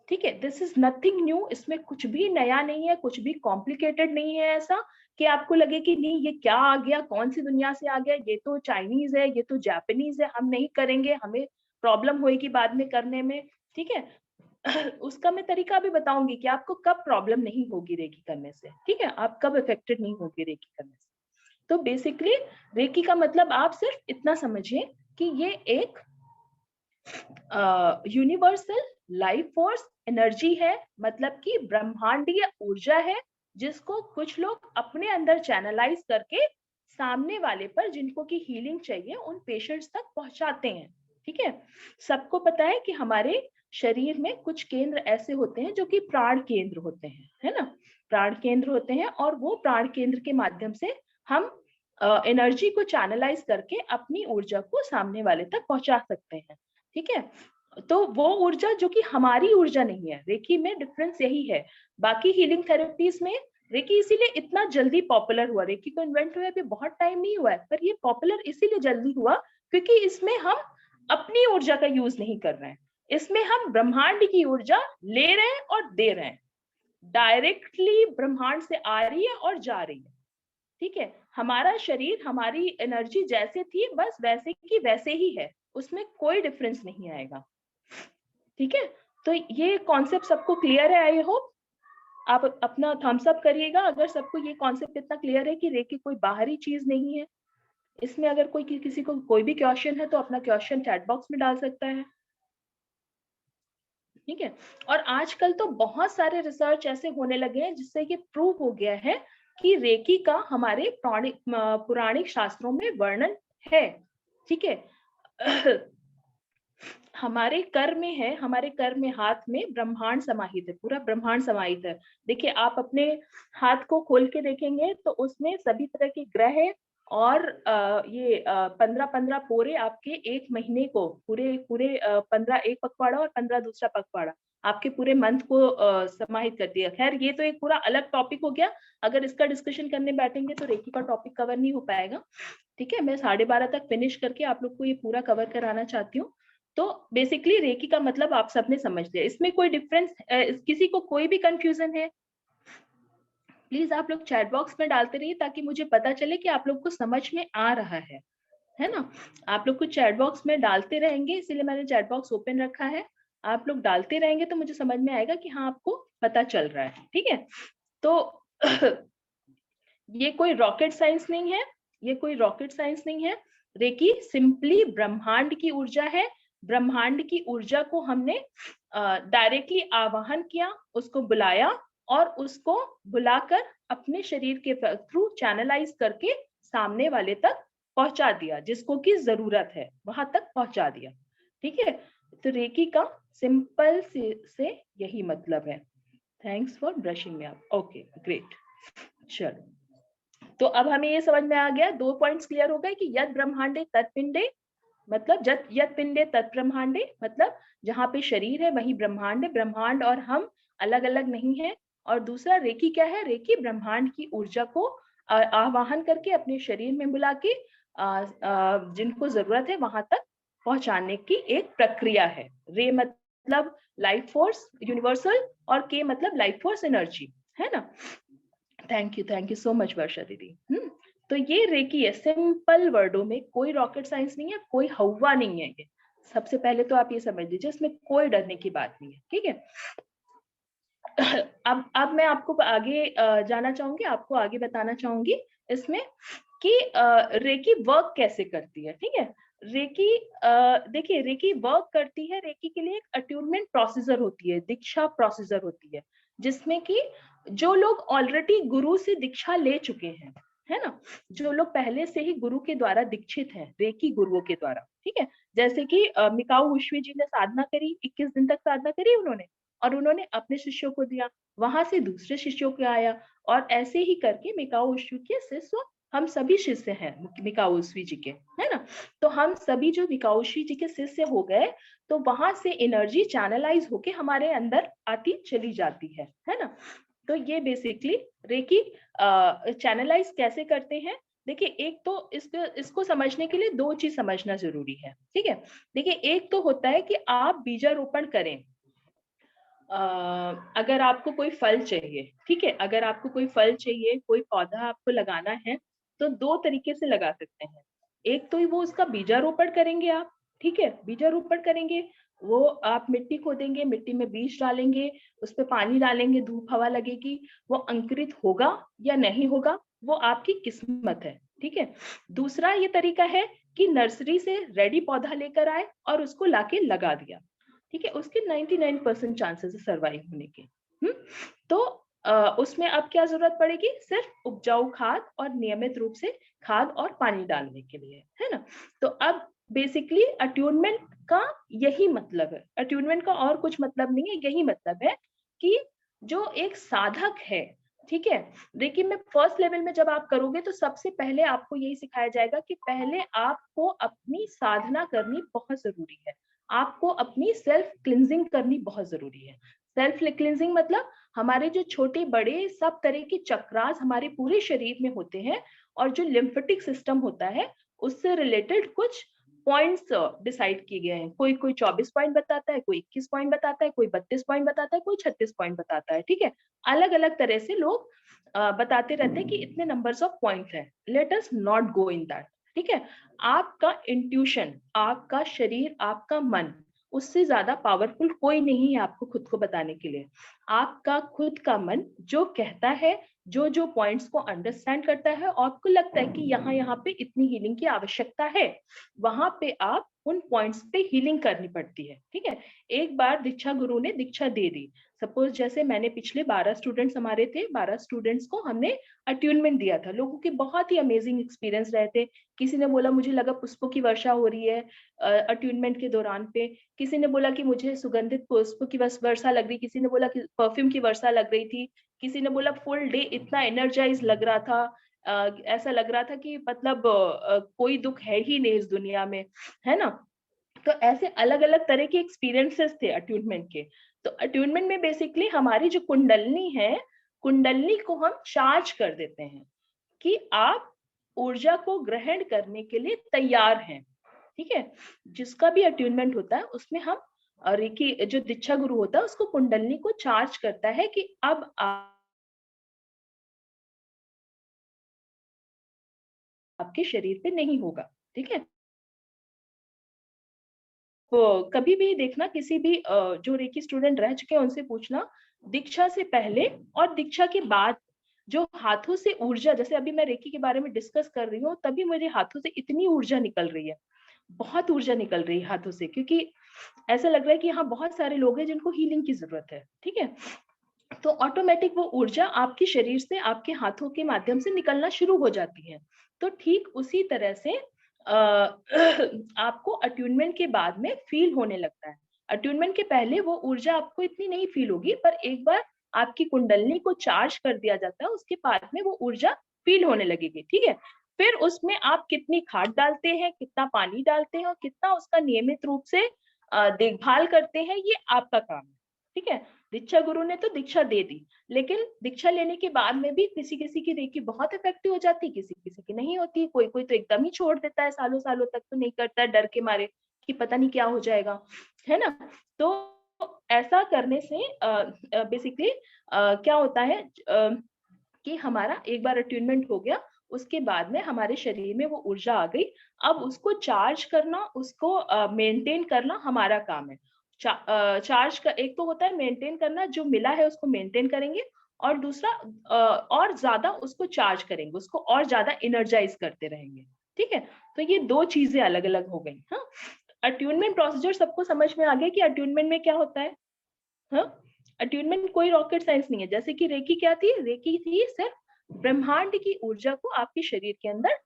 ठीक है। दिस इज नथिंग न्यू, इसमें कुछ भी नया नहीं है, कुछ भी कॉम्प्लिकेटेड नहीं है ऐसा कि आपको लगे कि नहीं ये क्या आ गया, कौन सी दुनिया से आ गया, ये तो चाइनीज है, ये तो जापानीज है, हम नहीं करेंगे, हमें प्रॉब्लम होएगी बाद में करने में, ठीक है। उसका मैं तरीका भी बताऊंगी कि आपको कब प्रॉब्लम नहीं होगी रेकी करने से, ठीक है, आप कब इफेक्टेड नहीं होगी रेकी करने से। तो बेसिकली रेकी का मतलब आप सिर्फ इतना समझिए कि ये एक यूनिवर्सल लाइफ फोर्स एनर्जी है, मतलब कि ब्रह्मांडीय ऊर्जा है, जिसको कुछ लोग अपने अंदर चैनलाइज करके सामने वाले पर, जिनको की हीलिंग चाहिए, उन पेशेंट्स तक पहुंचाते हैं। ठीक है, सबको पता है कि हमारे शरीर में कुछ केंद्र ऐसे होते हैं जो कि प्राण केंद्र होते हैं, है ना, प्राण केंद्र होते हैं, और वो प्राण केंद्र के माध्यम से हम एनर्जी को चैनलाइज करके अपनी ऊर्जा को सामने वाले तक पहुंचा सकते हैं। ठीक है, तो वो ऊर्जा जो कि हमारी ऊर्जा नहीं है, रेकी में डिफरेंस यही है। बाकी हीलिंग थेरेपीज में रेकी इसीलिए इतना जल्दी पॉपुलर हुआ, रेकी को इन्वेंट हुए अभी बहुत टाइम नहीं हुआ है, पर ये पॉपुलर इसीलिए जल्दी हुआ क्योंकि इसमें हम अपनी ऊर्जा का यूज नहीं कर रहे हैं, इसमें हम ब्रह्मांड की ऊर्जा ले रहे हैं और दे रहे हैं, डायरेक्टली ब्रह्मांड से आ रही है और जा रही है। ठीक है, हमारा शरीर, हमारी एनर्जी जैसे थी बस वैसे की वैसे ही है, उसमें कोई डिफरेंस नहीं आएगा। ठीक है, तो ये कॉन्सेप्ट सबको क्लियर है, आई होप। आप अपना थम्स अप करिएगा अगर सबको ये कॉन्सेप्ट इतना क्लियर है कि रेकी कोई बाहरी चीज नहीं है। इसमें अगर कोई किसी को कोई भी क्वेश्चन है तो अपना क्वेश्चन चैट बॉक्स में डाल सकता है। ठीक है, और आजकल तो बहुत सारे रिसर्च ऐसे होने लगे हैं जिससे ये प्रूव हो गया है कि रेकी का हमारे पुराणिक शास्त्रों में वर्णन है। ठीक है, हमारे कर में है, हमारे कर में हाथ में ब्रह्मांड समाहित है, पूरा ब्रह्मांड समाहित है। देखिए, आप अपने हाथ को खोल के देखेंगे तो उसमें सभी तरह के ग्रह और ये 15-15 पोरे आपके एक महीने को, पूरे पूरे 15 एक पखवाड़ा और 15 दूसरा पखवाड़ा आपके पूरे मंथ को समाहित करती है। खैर, ये तो एक पूरा अलग टॉपिक हो गया, अगर इसका डिस्कशन करने बैठेंगे तो रेकी का टॉपिक कवर नहीं हो पाएगा। ठीक है, मैं 12:30 तक फिनिश करके आप लोग को ये पूरा कवर कराना चाहती हूँ। तो बेसिकली रेकी का मतलब आप सबने समझ लिया, इसमें कोई डिफरेंस, किसी को कोई भी कंफ्यूजन है प्लीज आप लोग चैट बॉक्स में डालते रहिए ताकि मुझे पता चले कि आप लोग को समझ में आ रहा है ना। आप लोग को चैट बॉक्स में डालते रहेंगे, इसीलिए मैंने चैट बॉक्स ओपन रखा है, आप लोग डालते रहेंगे तो मुझे समझ में आएगा कि हाँ आपको पता चल रहा है। ठीक है, तो ये कोई रॉकेट साइंस नहीं है, ये कोई रॉकेट साइंस नहीं है, रेकी सिंपली ब्रह्मांड की ऊर्जा है। ब्रह्मांड की ऊर्जा को हमने डायरेक्टली आवाहन किया, उसको बुलाया और उसको बुलाकर अपने शरीर के थ्रू चैनलाइज करके सामने वाले तक पहुंचा दिया, जिसको की जरूरत है वहां तक पहुंचा दिया। ठीक है, तो रेकी का सिंपल से यही मतलब है। Thanks for brushing me up. Okay great, चलो, तो अब हमें ये समझ में आ गया, 2 पॉइंट्स क्लियर हो गए कि यद ब्रह्मांडे तत्पिंडे, मतलब यद पिंडे तत् ब्रह्मांडे, मतलब जहाँ पे शरीर है वही ब्रह्मांड है, ब्रह्मांड और हम अलग अलग नहीं है। और दूसरा रेकी क्या है, रेकी ब्रह्मांड की ऊर्जा को आवाहन करके अपने शरीर में बुला के जिनको जरूरत है वहां तक पहुंचाने की एक प्रक्रिया है। रे मतलब लाइफ फोर्स यूनिवर्सल, और के मतलब लाइफ फोर्स एनर्जी, है ना। थैंक यू सो मच वर्षा दीदी। तो ये रेकी है, सिंपल वर्डों में, कोई रॉकेट साइंस नहीं है, कोई हवा नहीं है ये, सबसे पहले तो आप ये समझ लीजिए, इसमें कोई डरने की बात नहीं है। ठीक है, अब मैं आपको आगे जाना चाहूंगी, आपको आगे बताना चाहूंगी इसमें कि रेकी वर्क कैसे करती है। ठीक है, रेकी देखिए, रेकी वर्क करती है, रेकी के लिए एक अट्यूनमेंट प्रोसीजर होती है, दीक्षा प्रोसीजर होती है, जिसमें कि जो लोग ऑलरेडी गुरु से दीक्षा ले चुके हैं, है ना, जो लोग पहले से ही गुरु के द्वारा दीक्षित हैं, रेकी गुरुओं के द्वारा। ठीक है, जैसे कि मिकाओ उशवी जी ने साधना करी, 21 दिन तक साधना करी उन्होंने, और उन्होंने अपने शिष्यों को दिया, वहां से दूसरे शिष्यों को आया, और ऐसे ही करके मिकाओ उशवी के शिष्य, हम सभी शिष्य हैं मिकाओ उशवी जी के, है ना। तो हम सभी जो मिकाओ उशवी जी के शिष्य हो गए, तो वहां से एनर्जी चैनलाइज होके हमारे अंदर आती चली जाती है ना। तो ये बेसिकली रेकी चैनलाइज कैसे करते हैं। देखिए, एक तो इसको समझने के लिए 2 चीज समझना जरूरी है। ठीक है, देखिए, एक तो होता है कि आप बीजारोपण करें, अगर आपको कोई फल चाहिए, ठीक है, अगर आपको कोई फल चाहिए, कोई पौधा आपको लगाना है, तो 2 तरीके से लगा सकते हैं। एक तो वो उसका बीजारोपण करेंगे आप, ठीक है, बीजारोपण करेंगे, वो आप मिट्टी खोदेंगे, मिट्टी में बीज डालेंगे, उस पे पानी डालेंगे, धूप हवा लगेगी, वो अंकुरित होगा या नहीं होगा, वो आपकी किस्मत है, ठीक है। दूसरा ये तरीका है कि नर्सरी से रेडी पौधा लेकर आए और उसको लाके लगा दिया, ठीक है, उसके 99% चांसेस है सर्वाइव होने के। तो उसमें अब क्या जरूरत पड़ेगी, सिर्फ उपजाऊ खाद और नियमित रूप से खाद और पानी डालने के लिए, है ना। तो अब बेसिकली अट्यूनमेंट का यही मतलब है, अट्यूनमेंट का और कुछ मतलब नहीं है, यही मतलब है कि जो एक साधक है, ठीक है। देखिए, मैं फर्स्ट लेवल में जब आप करोगे तो सबसे पहले आपको यही सिखाया जाएगा कि पहले आपको अपनी साधना करनी बहुत जरूरी है, आपको अपनी सेल्फ क्लिंजिंग करनी बहुत जरूरी है। सेल्फ क्लिंजिंग मतलब हमारे जो छोटे बड़े सब तरह के चक्रास हमारे पूरे शरीर में होते हैं, और जो लिम्फेटिक सिस्टम होता है उससे रिलेटेड कुछ पॉइंट्स डिसाइड किए गए हैं। कोई कोई 24 पॉइंट बताता है, कोई 21 पॉइंट बताता है, कोई 32 पॉइंट बताता है, कोई 36 पॉइंट बताता है, ठीक है। अलग अलग तरह से लोग बताते रहते हैं कि इतने नंबर्स ऑफ पॉइंट्स हैं। Let us not go in that, ठीक है। आपका इंट्यूशन, आपका शरीर, आपका मन, उससे ज्यादा पावरफुल कोई नहीं है आपको खुद को बताने के लिए। आपका खुद का मन जो कहता है, जो जो पॉइंट्स को अंडरस्टैंड करता है और आपको लगता है कि यहाँ यहाँ पे इतनी हीलिंग की आवश्यकता है, वहां पे आप उन पॉइंट्स पे हीलिंग करनी पड़ती है, ठीक है। एक बार दीक्षा गुरु ने दीक्षा दे दी, सपोज जैसे मैंने पिछले 12 स्टूडेंट्स हमारे थे, 12 स्टूडेंट्स को हमने अट्यूनमेंट दिया था। लोगों के बहुत ही अमेजिंग एक्सपीरियंस रहे थे। किसी ने बोला मुझे लगा पुष्पों की वर्षा हो रही है अट्यूनमेंट के दौरान पे, किसी ने बोला कि मुझे सुगंधित पुष्प की वर्षा लग रही, किसी ने बोला कि परफ्यूम की वर्षा लग रही थी, किसी ने बोला फुल डे इतना एनर्जाइज लग रहा था, ऐसा लग रहा था कि मतलब कोई दुख है ही नहीं इस दुनिया में, है ना। तो ऐसे अलग अलग तरह के एक्सपीरियंसेस थे अट्यूनमेंट के। तो अट्यूनमेंट में बेसिकली हमारी जो कुंडलनी है, कुंडलनी को हम चार्ज कर देते हैं कि आप ऊर्जा को ग्रहण करने के लिए तैयार हैं, ठीक है। जिसका भी अट्यूनमेंट होता है उसमें हम रेकी जो दीक्षा गुरु होता है उसको कुंडलनी को चार्ज करता है कि अब आपके शरीर पे नहीं होगा, ठीक है। तो कभी भी देखना, किसी भी जो रेकी स्टूडेंट रह चुके हैं उनसे पूछना, दीक्षा से पहले और दीक्षा के बाद जो हाथों से ऊर्जा, जैसे अभी मैं रेकी के बारे में डिस्कस कर रही हूँ, तभी मेरे हाथों से इतनी ऊर्जा निकल रही है, बहुत ऊर्जा निकल रही है हाथों से, क्योंकि ऐसा लग रहा है कि यहाँ बहुत सारे लोग हैं जिनको हीलिंग की जरूरत है, ठीक है। तो ऑटोमेटिक वो ऊर्जा आपके शरीर से, आपके हाथों के माध्यम से निकलना शुरू हो जाती है। तो ठीक उसी तरह से आपको अट्यूनमेंट के बाद में फील होने लगता है। अट्यूनमेंट के पहले वो ऊर्जा आपको इतनी नहीं फील होगी, पर एक बार आपकी कुंडलनी को चार्ज कर दिया जाता है उसके बाद में वो ऊर्जा फील होने लगेगी, ठीक है। फिर उसमें आप कितनी खाद डालते हैं, कितना पानी डालते हैं और कितना उसका नियमित रूप से देखभाल करते हैं, ये आपका काम है, ठीक है। दीक्षा गुरु ने तो दीक्षा दे दी, लेकिन दीक्षा लेने के बाद में भी किसी किसी की रेकी बहुत इफेक्टिव हो जाती है, किसी किसी की नहीं होती, कोई कोई तो एकदम ही छोड़ देता है, सालों सालों तक तो नहीं करता है डर के मारे कि पता नहीं क्या हो जाएगा, है ना। तो ऐसा करने से बेसिकली क्या होता है कि हमारा एक बार अट्यूनमेंट हो गया, उसके बाद में हमारे शरीर में वो ऊर्जा आ गई। अब उसको चार्ज करना, उसको मेंटेन करना हमारा काम है। चार्ज का एक तो होता है मेंटेन करना, जो मिला है उसको मेंटेन करेंगे, और दूसरा और ज्यादा उसको चार्ज करेंगे, उसको और ज्यादा एनर्जाइज करते रहेंगे, ठीक है। तो ये दो चीजें अलग अलग हो गई। हाँ, अट्यूनमेंट प्रोसीजर सबको समझ में आ गया कि अट्यूनमेंट में क्या होता है। हाँ, अट्यूनमेंट कोई रॉकेट साइंस नहीं है। जैसे कि रेकी क्या थी, रेकी थी सिर्फ ब्रह्मांड की ऊर्जा को आपके शरीर के अंदर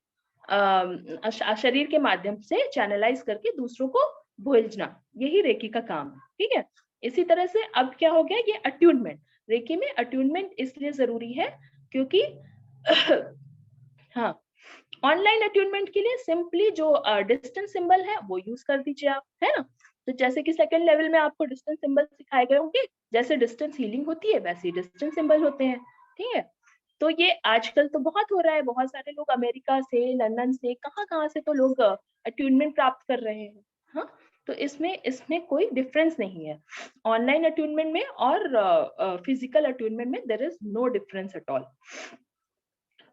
शरीर के माध्यम से चैनलाइज करके दूसरों को भेजना, यही रेकी का काम है, ठीक है। इसी तरह से अब क्या हो गया, ये अट्यूनमेंट, रेकी में अट्यूनमेंट इसलिए जरूरी है क्योंकि हाँ, ऑनलाइन अट्यूनमेंट के लिए सिंपली जो डिस्टेंस सिंबल है वो यूज कर दीजिए आप, है ना। तो जैसे कि सेकंड लेवल में आपको डिस्टेंस सिंबल सिखाए गए होंगे, जैसे डिस्टेंस हीलिंग होती है वैसे ही डिस्टेंस सिंबल होते हैं, ठीक है। तो ये आजकल तो बहुत हो रहा है, बहुत सारे लोग अमेरिका से, लंदन से, कहाँ कहाँ से तो लोग अट्यूनमेंट प्राप्त कर रहे हैं। हाँ, तो इसमें इसमें कोई डिफरेंस नहीं है ऑनलाइन अट्यूनमेंट में और फिजिकल अट्यूनमेंट में, there is no difference at all,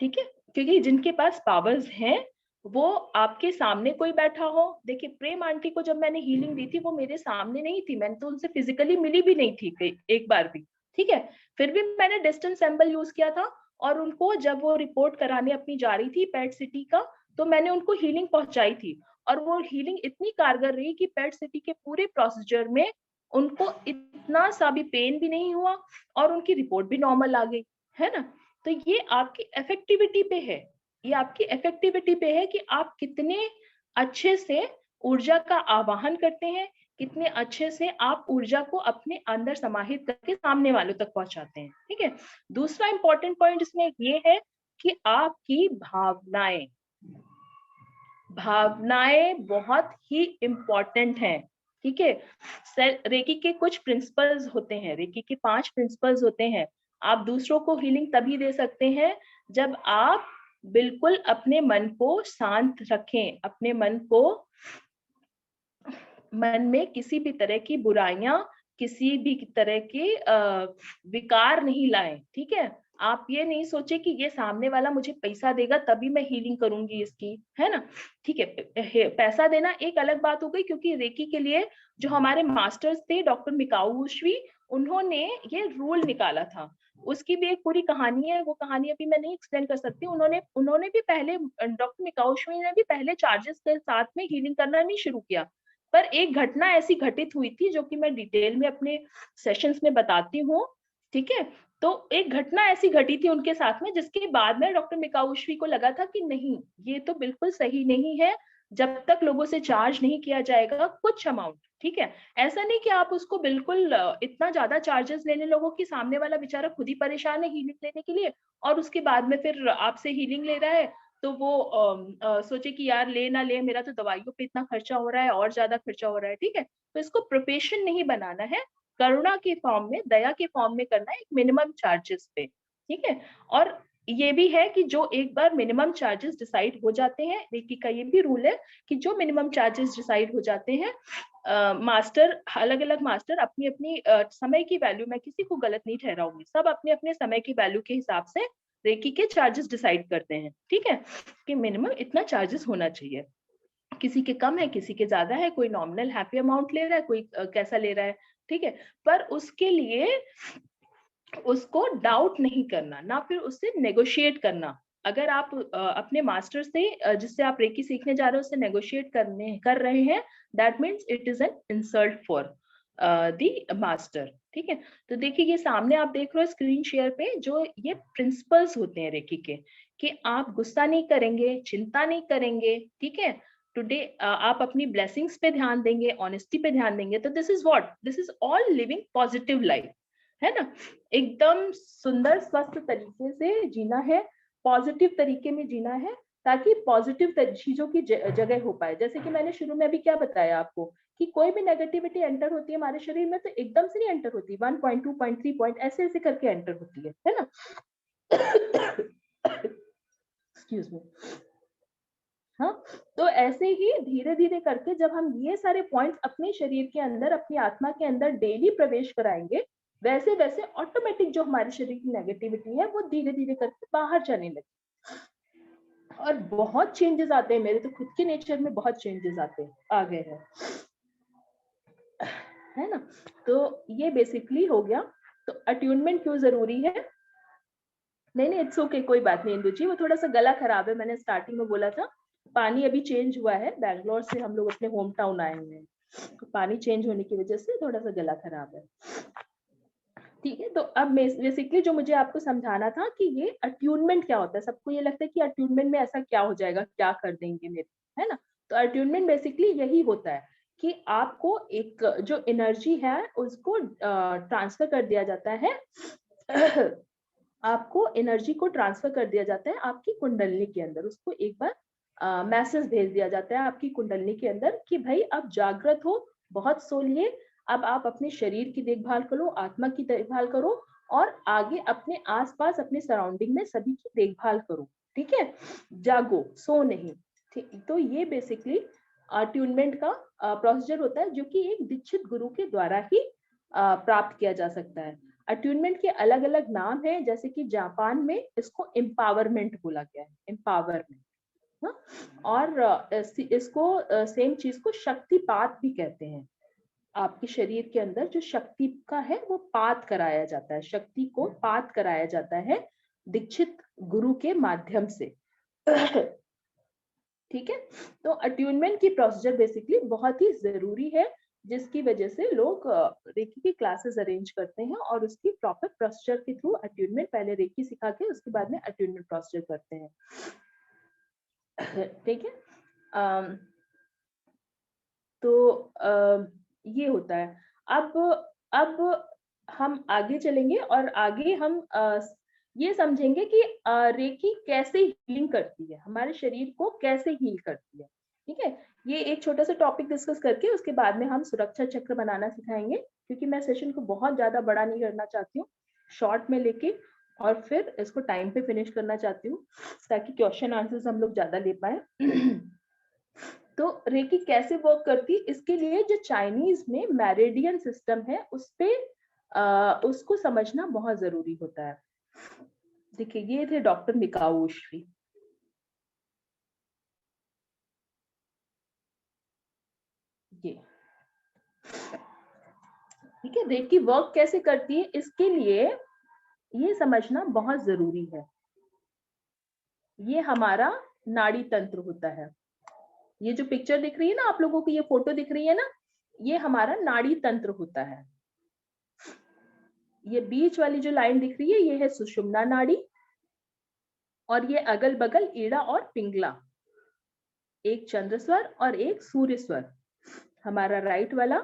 ठीक है। क्योंकि जिनके पास पावर्स हैं वो आपके सामने कोई बैठा हो। देखिए प्रेम आंटी को जब मैंने हीलिंग दी थी वो मेरे सामने नहीं थी, मैंने तो उनसे फिजिकली मिली भी नहीं थी एक बार भी, ठीक है। फिर भी मैंने डिस्टेंस सैंपल यूज किया था, और उनको जब वो रिपोर्ट कराने अपनी जा रही थी पेट सिटी का, तो मैंने उनको हीलिंग पहुंचाई थी। और वो हीलिंग इतनी कारगर रही कि पेट सिटी के पूरे प्रोसीजर में उनको इतना सा भी पेन भी नहीं हुआ, और उनकी रिपोर्ट भी नॉर्मल आ गई, है ना। तो ये आपकी इफेक्टिविटी पे है, ये आपकी इफेक्टिविटी पे है कि आप कितने अच्छे से ऊर्जा का आवाहन करते हैं, कितने अच्छे से आप ऊर्जा को अपने अंदर समाहित करके सामने वालों तक पहुंचाते हैं, ठीक है। दूसरा इंपॉर्टेंट पॉइंट इसमें ये है कि आपकी भावनाएं, भावनाएं बहुत ही इम्पोर्टेंट हैं, ठीक है। रेकी के कुछ प्रिंसिपल्स होते हैं, रेकी के 5 प्रिंसिपल्स होते हैं। आप दूसरों को हीलिंग तभी दे सकते हैं जब आप बिल्कुल अपने मन को शांत रखें, अपने मन में किसी भी तरह की बुराइयां, किसी भी तरह के विकार नहीं लाएं, ठीक है। आप ये नहीं सोचे कि ये सामने वाला मुझे पैसा देगा तभी मैं हीलिंग करूंगी इसकी, है ना, ठीक है। पैसा देना एक अलग बात हो गई, क्योंकि रेकी के लिए जो हमारे मास्टर्स थे डॉक्टर मिकाऊ उशवी, उन्होंने ये रूल निकाला था। उसकी भी एक पूरी कहानी है, वो कहानी अभी मैं नहीं एक्सप्लेन कर सकती। उन्होंने उन्होंने भी पहले, डॉक्टर मिकाऊ उशवी ने भी पहले चार्जेस के साथ में हीलिंग करना नहीं शुरू किया। पर एक घटना ऐसी घटित हुई थी जो कि मैं डिटेल में अपने सेशंस में बताती हूँ, ठीक है। तो एक घटना ऐसी घटी थी उनके साथ में, जिसके बाद में डॉक्टर मिकाउश्री को लगा था कि नहीं, ये तो बिल्कुल सही नहीं है, जब तक लोगों से चार्ज नहीं किया जाएगा कुछ अमाउंट, ठीक है। ऐसा नहीं कि आप उसको बिल्कुल इतना ज्यादा चार्जेस लेने लोगों की सामने वाला बेचारा खुद ही परेशान है हीलिंग लेने के लिए, और उसके बाद में फिर आपसे हीलिंग ले रहा है, तो वो सोचे कि यार ले ना ले, मेरा तो दवाइयों पे इतना खर्चा हो रहा है और ज्यादा खर्चा हो रहा है, ठीक है। तो इसको प्रोफेशन नहीं बनाना है, करुणा के फॉर्म में, दया के फॉर्म में करना है, एक मिनिमम चार्जेस पे, ठीक है। और ये भी है कि जो एक बार मिनिमम चार्जेस डिसाइड हो जाते हैं, रेकी का ये भी रूल है कि जो मिनिमम चार्जेस डिसाइड हो जाते हैं, मास्टर, अलग अलग मास्टर अपनी अपनी समय की वैल्यू, मैं किसी को गलत नहीं ठहराऊंगी, सब अपने अपने समय की वैल्यू के हिसाब से रेकी के चार्जेस डिसाइड करते हैं, ठीक है, कि मिनिमम इतना चार्जेस होना चाहिए। किसी के कम है, किसी के ज्यादा है, कोई नॉमिनल हैप्पी अमाउंट ले रहा है, कोई कैसा ले रहा है, ठीक है। पर उसके लिए उसको डाउट नहीं करना, ना फिर उससे नेगोशिएट करना। अगर आप अपने मास्टर से, जिससे आप रेकी सीखने जा रहे हो, उससे नेगोशिएट कर रहे हैं, that means it is an insult for the master, ठीक है। तो देखिए ये सामने आप देख रहे हो स्क्रीन शेयर पे, जो ये प्रिंसिपल्स होते हैं रेकी के, कि आप गुस्सा नहीं करेंगे, चिंता नहीं करेंगे, ठीक है। टुडे आप अपनी ब्लेसिंग्स पे ध्यान देंगे, ऑनेस्टी पे ध्यान देंगे। तो this is what, this is all living positive life, है ना। एकदम सुंदर स्वस्थ तरीके से जीना है, पॉजिटिव तरीके में जीना है, ताकि पॉजिटिव चीजों की जगह हो पाए। जैसे कि मैंने शुरू में अभी क्या बताया आपको, कि कोई भी नेगेटिविटी एंटर होती है हमारे शरीर में तो एकदम से नहीं एंटर होती, 1 पॉइंट 2 पॉइंट 3 पॉइंट ऐसे ऐसे करके एंटर होती है ना। Excuse me. हाँ, तो ऐसे ही धीरे धीरे करके जब हम ये सारे पॉइंट्स अपने शरीर के अंदर, अपनी आत्मा के अंदर डेली प्रवेश कराएंगे, वैसे वैसे ऑटोमेटिक जो हमारे शरीर की नेगेटिविटी है वो धीरे धीरे करके बाहर जाने लगे, और बहुत चेंजेस आते हैं। मेरे तो खुद के नेचर में बहुत चेंजेस आ गए हैं, है ना। तो ये बेसिकली हो गया। तो अट्यूनमेंट क्यों जरूरी है? नहीं, इट्स ओके, कोई बात नहीं इंदु जी, वो थोड़ा सा गला खराब है, मैंने स्टार्टिंग में बोला था। पानी अभी चेंज हुआ है, बैंगलोर से हम लोग अपने होम टाउन आए हुए हैं, तो पानी चेंज होने की वजह से थोड़ा सा गला खराब है, ठीक है। तो अब बेसिकली जो मुझे आपको समझाना था कि ये अट्यूनमेंट क्या होता है। सबको ये लगता है कि अट्यूनमेंट में ऐसा क्या हो जाएगा, क्या कर देंगे मेरे, है ना। तो अट्यूनमेंट बेसिकली यही होता है कि आपको एक जो एनर्जी है उसको ट्रांसफर कर दिया जाता है। आपको एनर्जी को ट्रांसफर कर दिया जाता है आपकी कुंडलनी के अंदर। उसको एक बार मैसेज भेज दिया जाता है आपकी कुंडलनी के अंदर कि भाई अब जागृत हो, बहुत सो लिए, अब आप अपने शरीर की देखभाल करो, आत्मा की देखभाल करो, और आगे अपने आसपास, अपने सराउंडिंग में सभी की देखभाल करो, ठीक है। जागो, सो नहीं, ठीक। तो ये बेसिकली अट्यूनमेंट का प्रोसीजर होता है, जो कि एक दीक्षित गुरु के द्वारा ही प्राप्त किया जा सकता है। अट्यूनमेंट के अलग अलग नाम हैं, जैसे कि जापान में इसको एम्पावरमेंट बोला गया है, एम्पावरमेंट, हाँ, और इसको सेम चीज को शक्तिपात भी कहते हैं। आपके शरीर के अंदर जो शक्ति का है वो पात कराया जाता है, शक्ति को पात कराया जाता है दीक्षित गुरु के माध्यम से। ठीक है, तो अट्यूनमेंट की प्रोसीजर बेसिकली बहुत ही जरूरी है, जिसकी वजह से लोग रेकी की क्लासेस अरेंज करते हैं और उसकी प्रॉपर प्रोसीजर के थ्रू अट्यूनमेंट, पहले रेकी सिखा के उसके बाद में अट्यूनमेंट प्रोसीजर करते हैं। ठीक है, तो ये होता है। अब हम आगे चलेंगे और आगे हम ये समझेंगे कि रेकी कैसे हीलिंग करती है, हमारे शरीर को कैसे हील करती है। ठीक है, ये एक छोटा सा टॉपिक डिस्कस करके उसके बाद में हम सुरक्षा चक्र बनाना सिखाएंगे, क्योंकि मैं सेशन को बहुत ज्यादा बड़ा नहीं करना चाहती हूँ, शॉर्ट में लेके और फिर इसको टाइम पे फिनिश करना चाहती हूँ, ताकि क्वेश्चन आंसर्स हम लोग ज्यादा ले पाए। तो रेकी कैसे वर्क करती है, इसके लिए जो चाइनीज में मेरिडियन सिस्टम है उस पे उसको समझना बहुत जरूरी होता है। देखिए, ये थे डॉक्टर मिकाओ उशवी। ये ठीक है, रेकी वर्क कैसे करती है इसके लिए ये समझना बहुत जरूरी है। ये हमारा नाड़ी तंत्र होता है। ये जो पिक्चर दिख रही है ना आप लोगों को, ये फोटो दिख रही है ना, ये हमारा नाड़ी तंत्र होता है। ये बीच वाली जो लाइन दिख रही है ये है सुषुम्ना नाड़ी, और ये अगल बगल ईड़ा और पिंगला, एक चंद्र स्वर और एक सूर्य स्वर, हमारा राइट वाला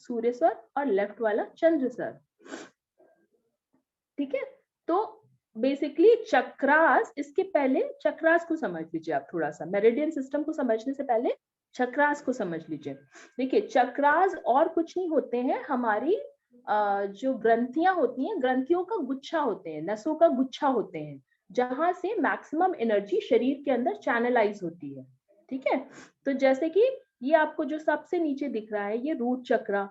सूर्य स्वर और लेफ्ट वाला चंद्र स्वर। ठीक है, तो बेसिकली चक्रास, इसके पहले चक्रास को समझ लीजिए आप, थोड़ा सा मेरिडियन सिस्टम को समझने से पहले चक्रास को समझ लीजिए। देखिए, चक्रास और कुछ नहीं होते हैं, हमारी जो ग्रंथियां होती हैं, ग्रंथियों का गुच्छा होते हैं, नसों का गुच्छा होते हैं, जहां से मैक्सिमम एनर्जी शरीर के अंदर चैनलाइज होती है। ठीक है, तो जैसे कि ये आपको जो सबसे नीचे दिख रहा है, ये रूट चक्रा,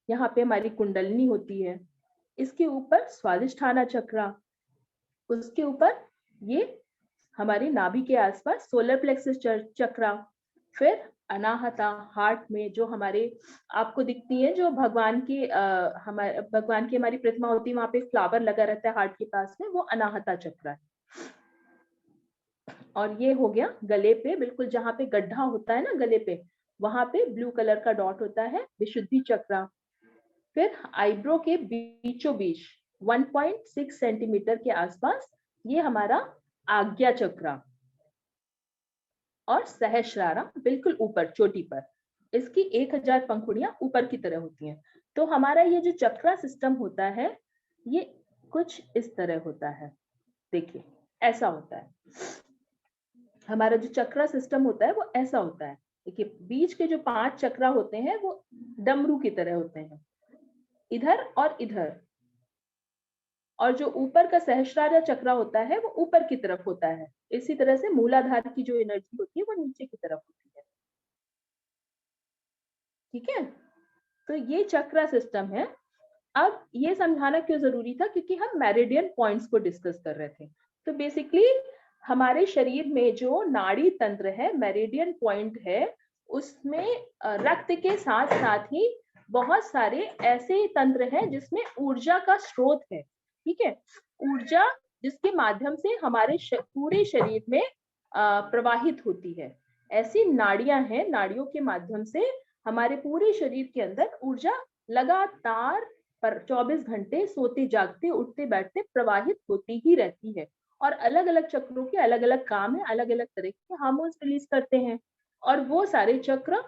यहाँ पे हमारी कुंडलिनी होती है, इसके ऊपर स्वादिष्ठाना चक्रा, उसके ऊपर ये हमारी नाभि के आसपास सोलर प्लेक्सस चक्रा, फिर अनाहता हार्ट में जो हमारे आपको दिखती है, जो भगवान की हमारे भगवान की हमारी प्रतिमा होती है, वहां पे फ्लावर लगा रहता है हार्ट के पास में, वो अनाहता चक्र है। और ये हो गया गले पे, बिल्कुल जहां पे गड्ढा होता है ना गले पे, वहां पे ब्लू कलर का डॉट होता है, विशुद्धि चक्र। फिर आईब्रो के बीचों बीच 1.6 सेंटीमीटर के आसपास ये हमारा आज्ञा चक्र, और सहस्रारा बिल्कुल ऊपर चोटी पर, इसकी 1000 पंखुड़ियां ऊपर की तरह होती हैं। तो हमारा ये जो चक्रा सिस्टम होता है ये कुछ इस तरह होता है। देखिए, ऐसा होता है हमारा जो चक्रा सिस्टम होता है, वो ऐसा होता है। देखिए, बीच के जो 5 चक्रा होते हैं वो डमरू की तरह होते हैं, इधर और इधर, और जो ऊपर का सहस्रारा चक्र होता है वो ऊपर की तरफ होता है। इसी तरह से मूलाधार की जो एनर्जी होती है वो नीचे की तरफ होती है। ठीक है, तो ये चक्रा सिस्टम है। अब ये समझाना क्यों जरूरी था, क्योंकि हम मेरिडियन पॉइंट्स को डिस्कस कर रहे थे। तो बेसिकली हमारे शरीर में जो नाड़ी तंत्र है, मेरिडियन पॉइंट है, उसमें रक्त के साथ साथ ही बहुत सारे ऐसे तंत्र हैं जिसमें ऊर्जा का स्रोत है। ठीक है, ऊर्जा जिसके माध्यम से हमारे पूरे शरीर में प्रवाहित होती है, ऐसी नाड़ियां हैं, नाड़ियों के माध्यम से हमारे पूरे शरीर के अंदर ऊर्जा लगातार पर 24 घंटे सोते जागते उठते बैठते प्रवाहित होती ही रहती है। और अलग अलग चक्रों के अलग अलग काम है, अलग अलग तरह के हार्मोन्स रिलीज करते हैं, और वो सारे चक्र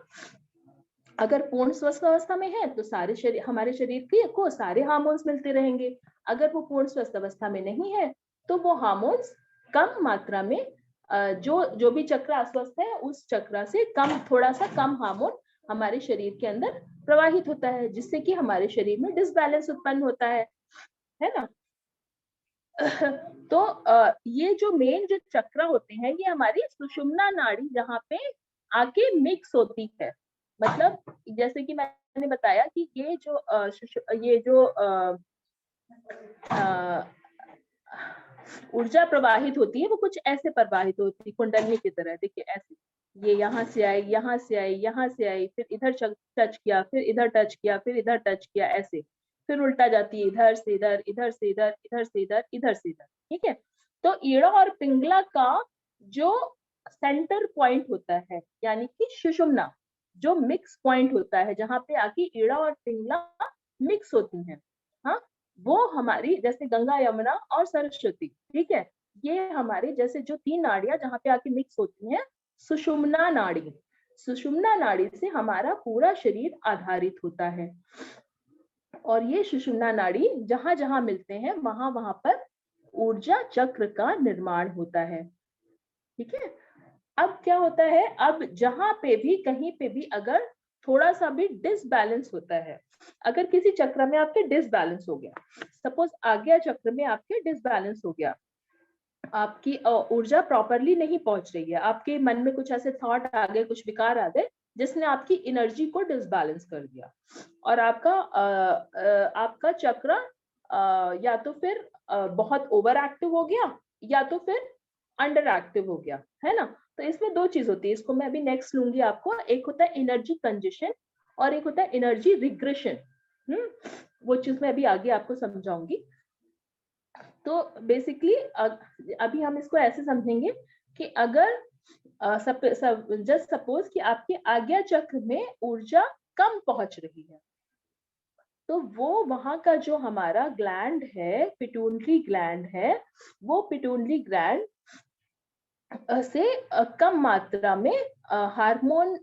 अगर पूर्ण स्वस्थ अवस्था में है तो सारे शरीर, हमारे शरीर के को सारे हार्मोन्स मिलते रहेंगे। अगर वो पूर्ण स्वस्थ अवस्था में नहीं है तो वो हार्मोन्स कम मात्रा में, जो भी चक्र अस्वस्थ है उस चक्र से कम, थोड़ा सा कम हार्मोन हमारे शरीर के अंदर प्रवाहित होता है, जिससे कि हमारे शरीर में डिसबैलेंस उत्पन्न होता है ना। तो ये जो मेन जो चक्र होते हैं ये हमारी सुषुम्ना नाड़ी जहाँ पे आके मिक्स होती है। मतलब जैसे कि मैंने बताया कि ये जो ऊर्जा प्रवाहित होती है वो कुछ ऐसे प्रवाहित होती है, कुंडली की तरह। देखिए ऐसे, ये यहाँ से आई, यहाँ से आई, यहाँ से आई, फिर इधर टच किया, फिर इधर टच किया, फिर इधर टच किया, ऐसे फिर उल्टा जाती है, इधर से इधर, इधर से इधर, इधर से इधर, इधर से इधर। ठीक है, तो ईड़ा और पिंगला का जो सेंटर पॉइंट होता है, यानी कि सुषुम्ना, जो मिक्स पॉइंट होता है, जहाँ पे आके ईड़ा और पिंगला मिक्स होती हैं, हाँ, वो हमारी जैसे गंगा, यमुना और सरस्वती, ठीक है, ये हमारे जैसे जो 3 नाड़ियां जहाँ पे आके मिक्स होती हैं, सुषुम्ना नाड़ी। सुषुम्ना नाड़ी से हमारा पूरा शरीर आधारित होता है, और ये सुषुम्ना नाड़ी जहां जहां मिलते हैं वहां वहां पर ऊर्जा चक्र का निर्माण होता है। ठीक है, अब क्या होता है, अब जहां पे भी कहीं पे भी अगर थोड़ा सा भी डिसबैलेंस होता है, अगर किसी चक्र में आपके डिसबैलेंस हो गया, सपोज आज्ञा चक्र में आपके डिसबैलेंस हो गया, आपकी ऊर्जा प्रॉपरली नहीं पहुंच रही है, आपके मन में कुछ ऐसे थॉट आ गए, कुछ विकार आ गए जिसने आपकी एनर्जी को डिसबैलेंस कर दिया, और आपका चक्र या तो फिर बहुत ओवर एक्टिव हो गया, या तो फिर अंडर एक्टिव हो गया, है ना। तो इसमें 2 चीज होती है, इसको मैं अभी नेक्स्ट लूंगी आपको। एक होता है एनर्जी कंजेशन और एक होता है एनर्जी रिग्रेशन। वो चीज मैं अभी आगे आपको समझाऊंगी। तो बेसिकली अभी हम इसको ऐसे समझेंगे कि अगर जस्ट सपोज कि आपके आज्ञा चक्र में ऊर्जा कम पहुंच रही है, तो वो वहां का जो हमारा ग्लैंड है, पिट्यूटरी ग्लैंड है, वो पिट्यूटरी ग्लैंड से कम मात्रा में हार्मोन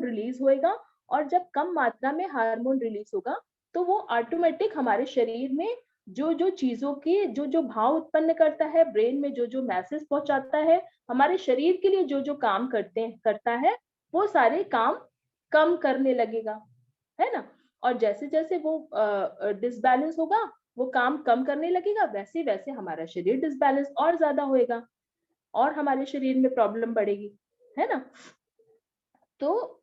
रिलीज होएगा, और जब कम मात्रा में हार्मोन रिलीज होगा तो वो ऑटोमेटिक हमारे शरीर में जो जो चीजों की जो जो भाव उत्पन्न करता है, ब्रेन में जो जो मैसेज पहुंचाता है, हमारे शरीर के लिए जो जो काम करता है, वो सारे काम कम करने लगेगा, है ना। और जैसे जैसे वो डिसबैलेंस होगा, वो काम कम करने लगेगा, वैसे वैसे हमारा शरीर डिसबैलेंस और ज्यादा होएगा और हमारे शरीर में प्रॉब्लम बढ़ेगी, है ना। तो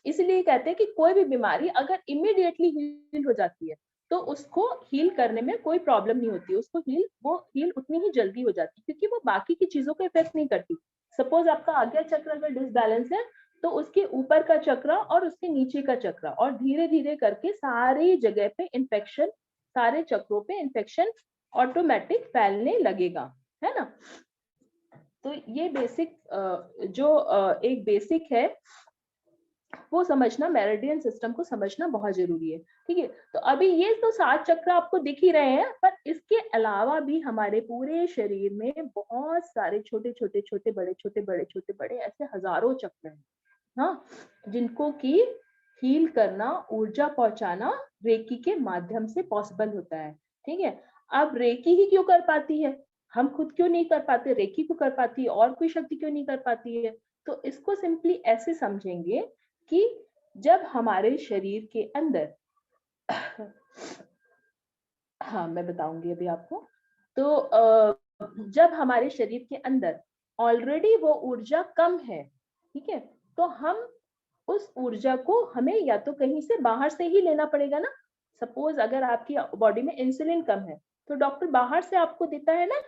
इसलिए कहते हैं कि कोई भी बीमारी अगर इमीडिएटली हील हो जाती है तो उसको हील करने में कोई प्रॉब्लम नहीं होती, उसको वो हील उतनी ही जल्दी हो जाती है, क्योंकि वो बाकी की चीजों को इफेक्ट नहीं करती। सपोज आपका आज्ञा चक्र अगर डिसबैलेंस है तो उसके ऊपर का चक्र और उसके नीचे का चक्र, और धीरे धीरे करके सारी जगह पे इंफेक्शन, सारे चक्रों पे इंफेक्शन ऑटोमेटिक फैलने लगेगा, है ना। तो ये बेसिक एक बेसिक है वो समझना, मेरिडियन सिस्टम को समझना बहुत जरूरी है। ठीक है, तो अभी ये तो 7 चक्र आपको दिख ही रहे हैं, पर इसके अलावा भी हमारे पूरे शरीर में बहुत सारे छोटे छोटे छोटे बड़े, छोटे बड़े, छोटे बड़े, ऐसे हजारों चक्र हैं, हाँ, जिनको की हील करना, ऊर्जा पहुंचाना रेकी के माध्यम से पॉसिबल होता है। ठीक है, अब रेकी ही क्यों कर पाती है, हम खुद क्यों नहीं कर पाते, रेकी क्यों कर पाती है, और कोई शक्ति क्यों नहीं कर पाती है। तो इसको सिंपली ऐसे समझेंगे कि जब हमारे शरीर के अंदर हाँ मैं बताऊंगी अभी आपको। तो जब हमारे शरीर के अंदर ऑलरेडी वो ऊर्जा कम है, ठीक है, तो हम उस ऊर्जा को हमें या तो कहीं से बाहर से ही लेना पड़ेगा ना। सपोज अगर आपकी बॉडी में इंसुलिन कम है तो डॉक्टर बाहर से आपको देता है ना,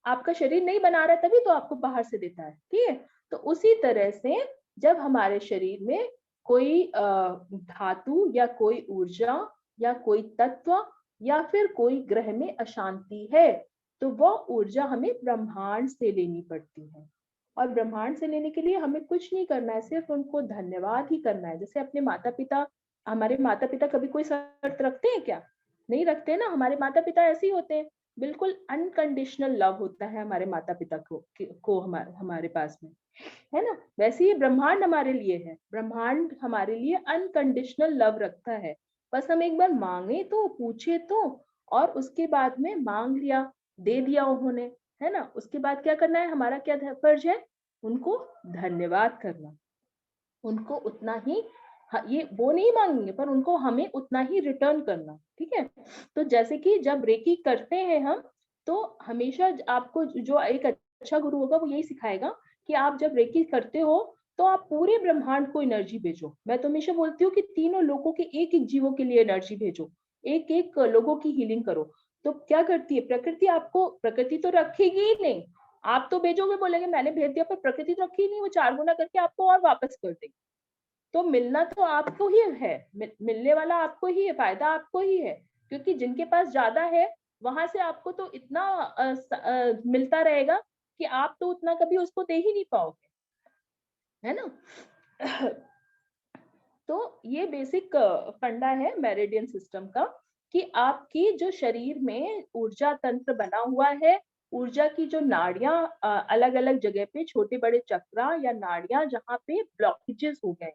आपका शरीर नहीं बना रहा है तभी तो आपको बाहर से देता है। ठीक है, तो उसी तरह से जब हमारे शरीर में कोई धातु या कोई ऊर्जा या कोई तत्व या फिर कोई ग्रह में अशांति है, तो वह ऊर्जा हमें ब्रह्मांड से लेनी पड़ती है। और ब्रह्मांड से लेने के लिए हमें कुछ नहीं करना है, सिर्फ उनको धन्यवाद ही करना है। जैसे अपने माता पिता, हमारे माता पिता कभी कोई शर्त रखते हैं क्या, नहीं रखते ना। हमारे माता पिता ऐसे ही होते हैं, बिल्कुल अनकंडीशनल लव होता है हमारे माता पिता को हमारे पास में, है ना। वैसे ही ब्रह्मांड हमारे लिए है, ब्रह्मांड हमारे लिए अनकंडीशनल लव रखता है। बस हम एक बार मांगे तो, पूछे तो, और उसके बाद में मांग लिया, दे दिया उन्होंने, है ना। उसके बाद क्या करना है, हमारा क्या फर्ज है, उनको धन्यवाद करना, उनको उतना ही, ये वो नहीं मांगेंगे पर उनको हमें उतना ही रिटर्न करना। ठीक है, तो जैसे कि जब रेकी करते हैं हम, तो हमेशा आपको जो एक अच्छा गुरु होगा वो यही सिखाएगा कि आप जब रेकी करते हो तो आप पूरे ब्रह्मांड को एनर्जी भेजो। मैं तो हमेशा बोलती हूँ कि तीनों लोगों के एक एक जीवों के लिए एनर्जी भेजो, एक एक लोगों की हीलिंग करो। तो क्या करती है प्रकृति, आपको प्रकृति तो रखेगी ही नहीं, आप तो भेजोगे, बोलेंगे मैंने भेज दिया, पर प्रकृति तो रखी ही नहीं, वो 4 गुना करके आपको और वापस कर देगी। तो मिलना तो आपको ही है, मिलने वाला आपको ही है, फायदा आपको ही है, क्योंकि जिनके पास ज्यादा है वहां से आपको तो इतना मिलता रहेगा कि आप तो उतना कभी उसको दे ही नहीं पाओगे, है ना। तो ये बेसिक फंडा है मेरिडियन सिस्टम का, कि आपकी जो शरीर में ऊर्जा तंत्र बना हुआ है, ऊर्जा की जो नाड़ियां अलग अलग जगह पे, छोटे बड़े चक्रा या नाड़ियां जहाँ पे ब्लॉकेजेस हो गए,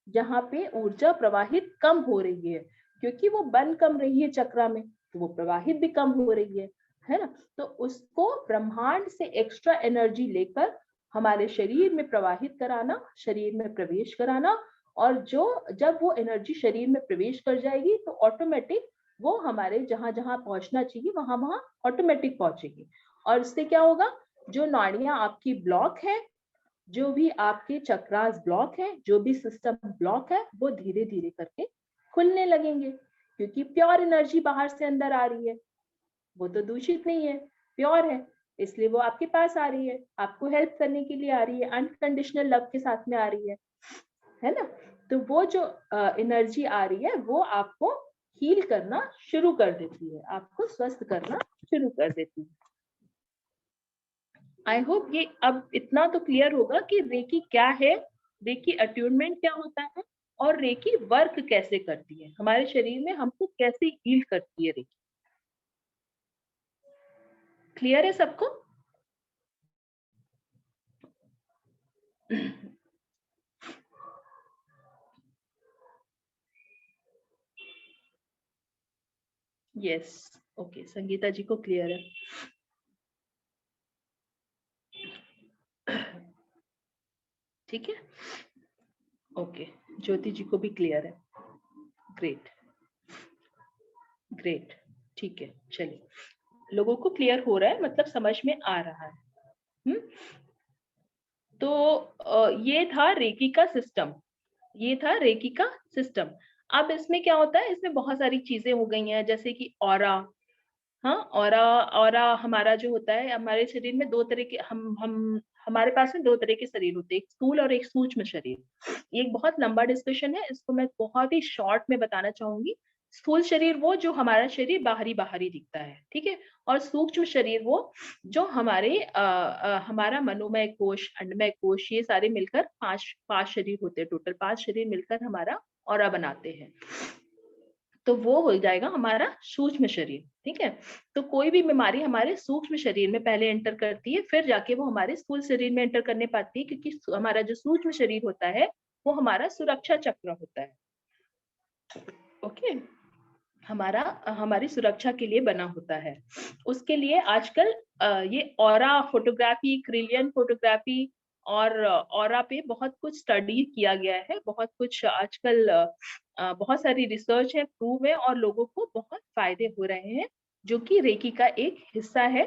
जहाँ पे ऊर्जा प्रवाहित कम हो रही है, क्योंकि वो बन कम रही है चक्रा में, तो वो प्रवाहित भी कम हो रही है ना। तो उसको ब्रह्मांड से एक्स्ट्रा एनर्जी लेकर हमारे शरीर में प्रवाहित कराना, शरीर में प्रवेश कराना, और जो जब वो एनर्जी शरीर में प्रवेश कर जाएगी तो ऑटोमेटिक वो हमारे जहां जहां पहुंचना चाहिए वहां वहां ऑटोमेटिक पहुंचेगी। और इससे क्या होगा, जो नाड़ियां आपकी ब्लॉक है, जो भी आपके चक्रास ब्लॉक है, जो भी सिस्टम ब्लॉक है, वो धीरे धीरे करके खुलने लगेंगे, क्योंकि प्योर एनर्जी बाहर से अंदर आ रही है, वो तो दूषित नहीं है, प्योर है, इसलिए वो आपके पास आ रही है, आपको हेल्प करने के लिए आ रही है, अनकंडीशनल लव के साथ में आ रही है ना। तो वो जो एनर्जी आ रही है वो आपको हील करना शुरू कर देती है, आपको स्वस्थ करना शुरू कर देती है। आई होप ये अब इतना तो क्लियर होगा कि रेकी क्या है, रेकी अट्यूनमेंट क्या होता है, और रेकी वर्क कैसे करती है हमारे शरीर में, हमको कैसे हील करती है रेकी। क्लियर है सबको? यस, ओके, संगीता जी को क्लियर है। ठीक है, ओके, ज्योति जी को भी क्लियर है, ग्रेट ग्रेट, ठीक है, चलिए, लोगों को क्लियर हो रहा है, मतलब समझ में आ रहा है। तो ये था रेकी का सिस्टम, ये था रेकी का सिस्टम। अब इसमें क्या होता है, इसमें बहुत सारी चीजें हो गई हैं, जैसे कि ऑरा, हाँ, ऑरा, ऑरा हमारा जो होता है, हमारे शरीर में दो तरह के, हम हमारे पास में दो तरह के शरीर होते हैं, एक स्थूल और एक सूक्ष्म शरीर। ये एक बहुत लंबा डिस्कशन है, इसको मैं बहुत ही शॉर्ट में बताना चाहूंगी। स्थूल शरीर वो जो हमारा शरीर बाहरी बाहरी दिखता है, ठीक है, और सूक्ष्म शरीर वो जो हमारे हमारा मनोमय कोश, अन्नमय कोश, ये सारे मिलकर पांच शरीर होते हैं, टोटल 5 शरीर मिलकर हमारा ऑरा बनाते हैं। तो वो हो जाएगा हमारा सूक्ष्म शरीर, ठीक है। तो कोई भी बीमारी हमारे सूक्ष्म शरीर में पहले एंटर करती है, फिर जाके वो हमारे स्थूल शरीर में एंटर करने पाती है, क्योंकि हमारा जो सूक्ष्म शरीर होता है वो हमारा सुरक्षा चक्र होता है। ओके, हमारा हमारी सुरक्षा के लिए बना होता है। उसके लिए आजकल ये ऑरा फोटोग्राफी, क्रिलियन फोटोग्राफी और ऑरा पे बहुत कुछ स्टडी किया गया है, बहुत कुछ आजकल बहुत सारी रिसर्च है, प्रूव है, और लोगों को बहुत फायदे हो रहे हैं, जो कि रेकी का एक हिस्सा है।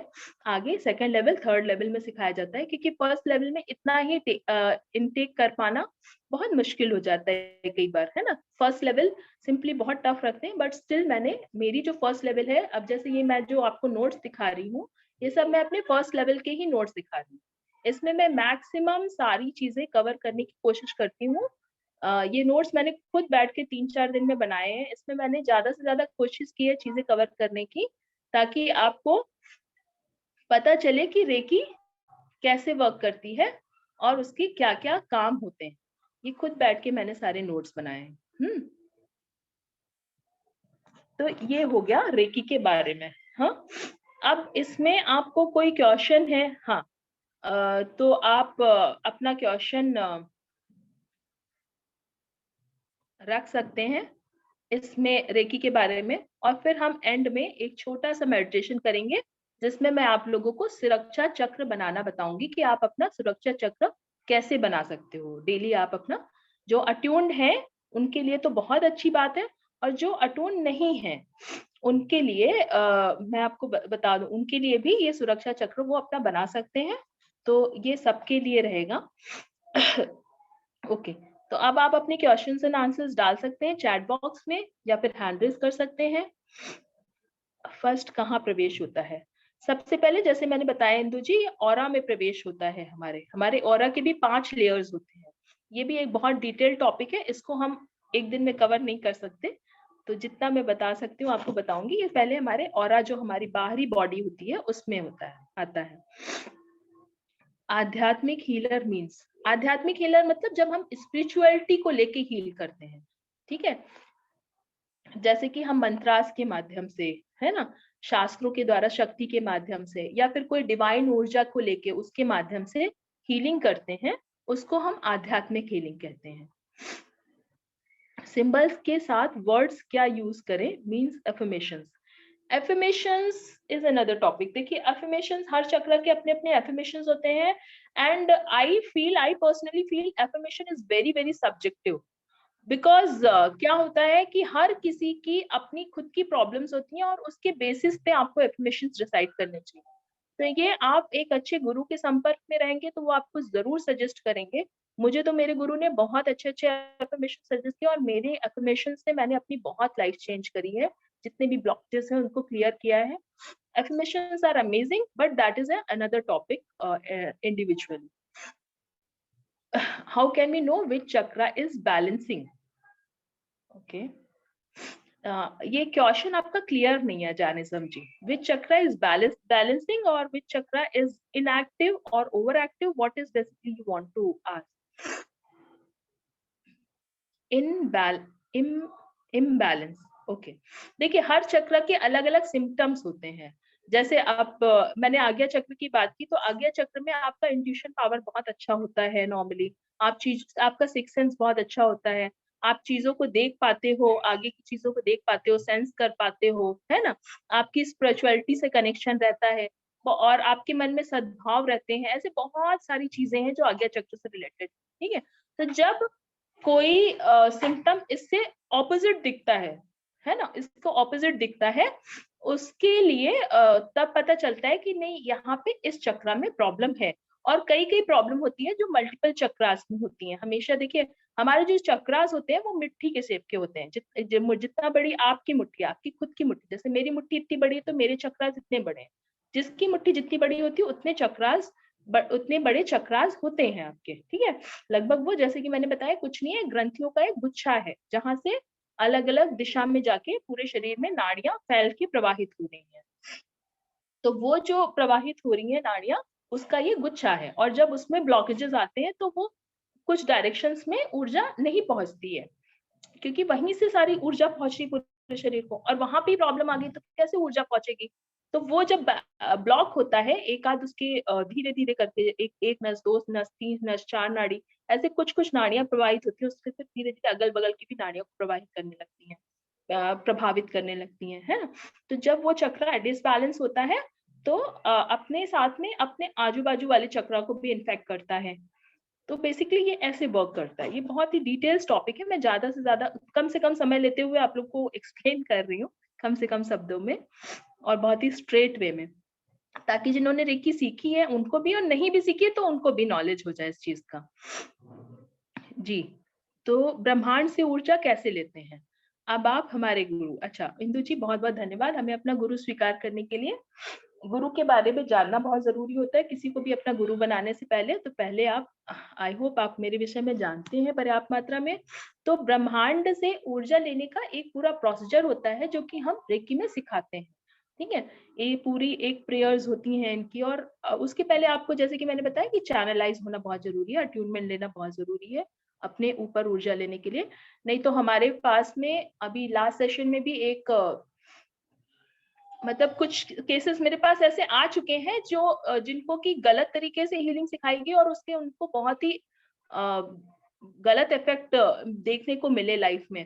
आगे सेकंड लेवल, थर्ड लेवल में सिखाया जाता है, क्योंकि फर्स्ट लेवल में इतना ही इनटेक कर पाना बहुत मुश्किल हो जाता है कई बार, है ना। फर्स्ट लेवल सिंपली बहुत टफ रखते हैं, बट स्टिल मैंने मेरी जो फर्स्ट लेवल है, अब जैसे ये मैं जो आपको नोट्स दिखा रही हूँ, ये सब मैं अपने फर्स्ट लेवल के ही नोट्स दिखा रही हूँ। इसमें मैं मैक्सिमम सारी चीजें कवर करने की कोशिश करती हूँ। ये नोट्स मैंने खुद बैठ के 3-4 दिन में बनाए हैं। इसमें मैंने ज्यादा से ज्यादा कोशिश की है चीजें कवर करने की, ताकि आपको पता चले कि रेकी कैसे वर्क करती है और उसके क्या क्या काम होते हैं। ये खुद बैठ के मैंने सारे नोट्स बनाए हैं। तो ये हो गया रेकी के बारे में। हाँ, अब इसमें आपको कोई क्वेश्चन है? हाँ, तो आप अपना क्वेश्चन रख सकते हैं इसमें रेकी के बारे में, और फिर हम एंड में एक छोटा सा मेडिटेशन करेंगे, जिसमें मैं आप लोगों को सुरक्षा चक्र बनाना बताऊंगी कि आप अपना सुरक्षा चक्र कैसे बना सकते हो डेली। आप अपना, जो अट्यून्ड है उनके लिए तो बहुत अच्छी बात है, और जो अट्यून्ड नहीं है उनके लिए मैं आपको बता दूं, उनके लिए भी ये सुरक्षा चक्र वो अपना बना सकते हैं। तो ये सबके लिए रहेगा। ओके, तो अब आप अपने क्वेश्चंस एंड आंसर्स डाल सकते हैं चैट बॉक्स में, या फिर हैंड रेज कर सकते हैं। फर्स्ट कहाँ प्रवेश होता है? सबसे पहले जैसे मैंने बताया इंदु जी, ऑरा में प्रवेश होता है। हमारे ऑरा के भी 5 लेयर्स होते हैं। ये भी एक बहुत डिटेल टॉपिक है, इसको हम एक दिन में कवर नहीं कर सकते, तो जितना मैं बता सकती हूँ आपको बताऊंगी। ये पहले हमारे ऑरा जो हमारी बाहरी बॉडी होती है उसमें आता है। आध्यात्मिक हीलर मीन्स, आध्यात्मिक हीलर मतलब जब हम स्पिरिचुअलिटी को लेके हील करते हैं, ठीक है, जैसे कि हम मंत्रास के माध्यम से, है ना, शास्त्रों के द्वारा शक्ति के माध्यम से, या फिर कोई डिवाइन ऊर्जा को लेके उसके माध्यम से हीलिंग करते हैं, उसको हम आध्यात्मिक हीलिंग कहते हैं। सिंबल्स के साथ वर्ड्स क्या यूज करें means affirmations. Affirmations is another topic. देखिए एफर्मेशंस, हर चक्र के अपने अपने एफर्मेशंस होते हैं, and I personally feel affirmation is very very subjective, because क्या होता है कि हर किसी की अपनी खुद की प्रॉब्लम्स होती हैं और उसके बेसिस पे आपको एफर्मेशंस डिसाइड करने चाहिए। तो ये आप एक अच्छे गुरु के संपर्क में रहेंगे तो वो आपको जरूर सजेस्ट करेंगे। मुझे तो मेरे गुरु ने बहुत अच्छे अच्छे एफर्मेशन सजेस्ट किए और मेरे एफर्मेशन से मैंने अपनी बहुत लाइफ चेंज करी है, जितने भी ब्लॉकेजेस हैं उनको क्लियर किया है। Affirmations are amazing, but that is another topic individually. How can we know which chakra is balancing? Okay. ये क्वेश्चन आपका क्लियर नहीं है जाने समझी। विच चक्रा इज बैलेंसिंग और विच चक्रा इज इनएक्टिव और over active, what is basically you want to ask. Imbalance, okay. देखिए हर चक्र के अलग अलग सिम्टम्स होते हैं। जैसे आप मैंने आज्ञा चक्र की बात की, तो आज्ञा चक्र में आपका इंट्यूशन पावर बहुत अच्छा होता है। नॉर्मली आपका सिक्स सेंस बहुत अच्छा होता है, आप चीजों को देख पाते हो, आगे की चीजों को देख पाते हो, सेंस कर पाते हो, है ना, आपकी स्पिरिचुअलिटी से कनेक्शन रहता है और आपके मन में सद्भाव रहते हैं। ऐसे बहुत सारी चीजें हैं जो आज्ञा चक्र से रिलेटेड, ठीक है। तो जब कोई सिम्टम इससे ऑपोजिट दिखता है ना, इसको ऑपोजिट दिखता है, उसके लिए तब पता चलता है कि नहीं यहाँ पे इस चक्रा में प्रॉब्लम है। और कई कई प्रॉब्लम होती है जो मल्टीपल चक्रास में होती है। हमेशा देखिए हमारे जो चक्रास होते हैं वो मिट्टी के शेप के होते हैं। जितना बड़ी आपकी मुट्ठी, आपकी खुद की मुट्ठी, जैसे मेरी मुट्ठी इतनी बड़ी है तो मेरे चक्रास इतने बड़े हैं। जिसकी मुट्ठी जितनी बड़ी होती है उतने बड़े चक्रास होते हैं आपके, ठीक है। लगभग वो, जैसे कि मैंने बताया, कुछ नहीं है, ग्रंथियों का एक गुच्छा है जहां से अलग अलग दिशा में जाके पूरे शरीर में नाड़ियां फैल के प्रवाहित हो रही हैं। तो वो जो प्रवाहित हो रही है नाड़ियां, उसका ये गुच्छा है। और जब उसमें ब्लॉकेजेस आते हैं तो वो कुछ डायरेक्शंस में ऊर्जा नहीं पहुंचती है, क्योंकि वहीं से सारी ऊर्जा पहुंच रही पूरे शरीर को, और वहां पे प्रॉब्लम आ गई तो कैसे ऊर्जा पहुंचेगी। तो वो जब ब्लॉक होता है, एक आध उसके धीरे धीरे करके एक नस, दो नस, तीन नस, चार नाड़ी, ऐसे कुछ कुछ नाड़ियां प्रवाहित होती है, उसके फिर धीरे धीरे अगल बगल की भी नाड़ियां को प्रवाहित करने लगती हैं, प्रभावित करने लगती हैं, है ना। तो जब वो चक्र डिसबैलेंस होता है तो अपने साथ में अपने आजू बाजू वाले चक्र को भी इन्फेक्ट करता है। तो बेसिकली ये ऐसे वर्क करता है। ये बहुत ही डिटेल्स टॉपिक है, मैं ज्यादा से ज्यादा कम से कम समय लेते हुए आप लोग को एक्सप्लेन कर रही हूँ, कम से कम शब्दों में और बहुत ही स्ट्रेट वे में, ताकि जिन्होंने रेकी सीखी है उनको भी और नहीं भी सीखी है तो उनको भी नॉलेज हो जाए इस चीज का। जी, तो ब्रह्मांड से ऊर्जा कैसे लेते हैं? अब आप हमारे गुरु, अच्छा इंदु जी बहुत बहुत धन्यवाद हमें अपना गुरु स्वीकार करने के लिए। गुरु के बारे में जानना बहुत जरूरी होता है किसी को भी अपना गुरु बनाने से पहले। तो पहले आप, आई होप आप मेरे विषय में जानते हैं पर्याप्त मात्रा में। तो ब्रह्मांड से ऊर्जा लेने का एक पूरा प्रोसीजर होता है जो कि हम रेकी में सिखाते हैं, ठीक है। ये पूरी एक प्रेयर्स होती हैं इनकी, और उसके पहले आपको, जैसे कि मैंने बताया, कि चैनलाइज होना बहुत जरूरी है, अट्यूनमेंट लेना बहुत जरूरी है अपने ऊपर ऊर्जा लेने के लिए। नहीं तो हमारे पास में अभी लास्ट सेशन में भी एक मतलब कुछ केसेस मेरे पास ऐसे आ चुके हैं जो जिनको की गलत तरीके से हीलिंग सिखाई गई और उसके उनको बहुत ही गलत इफेक्ट देखने को मिले लाइफ में।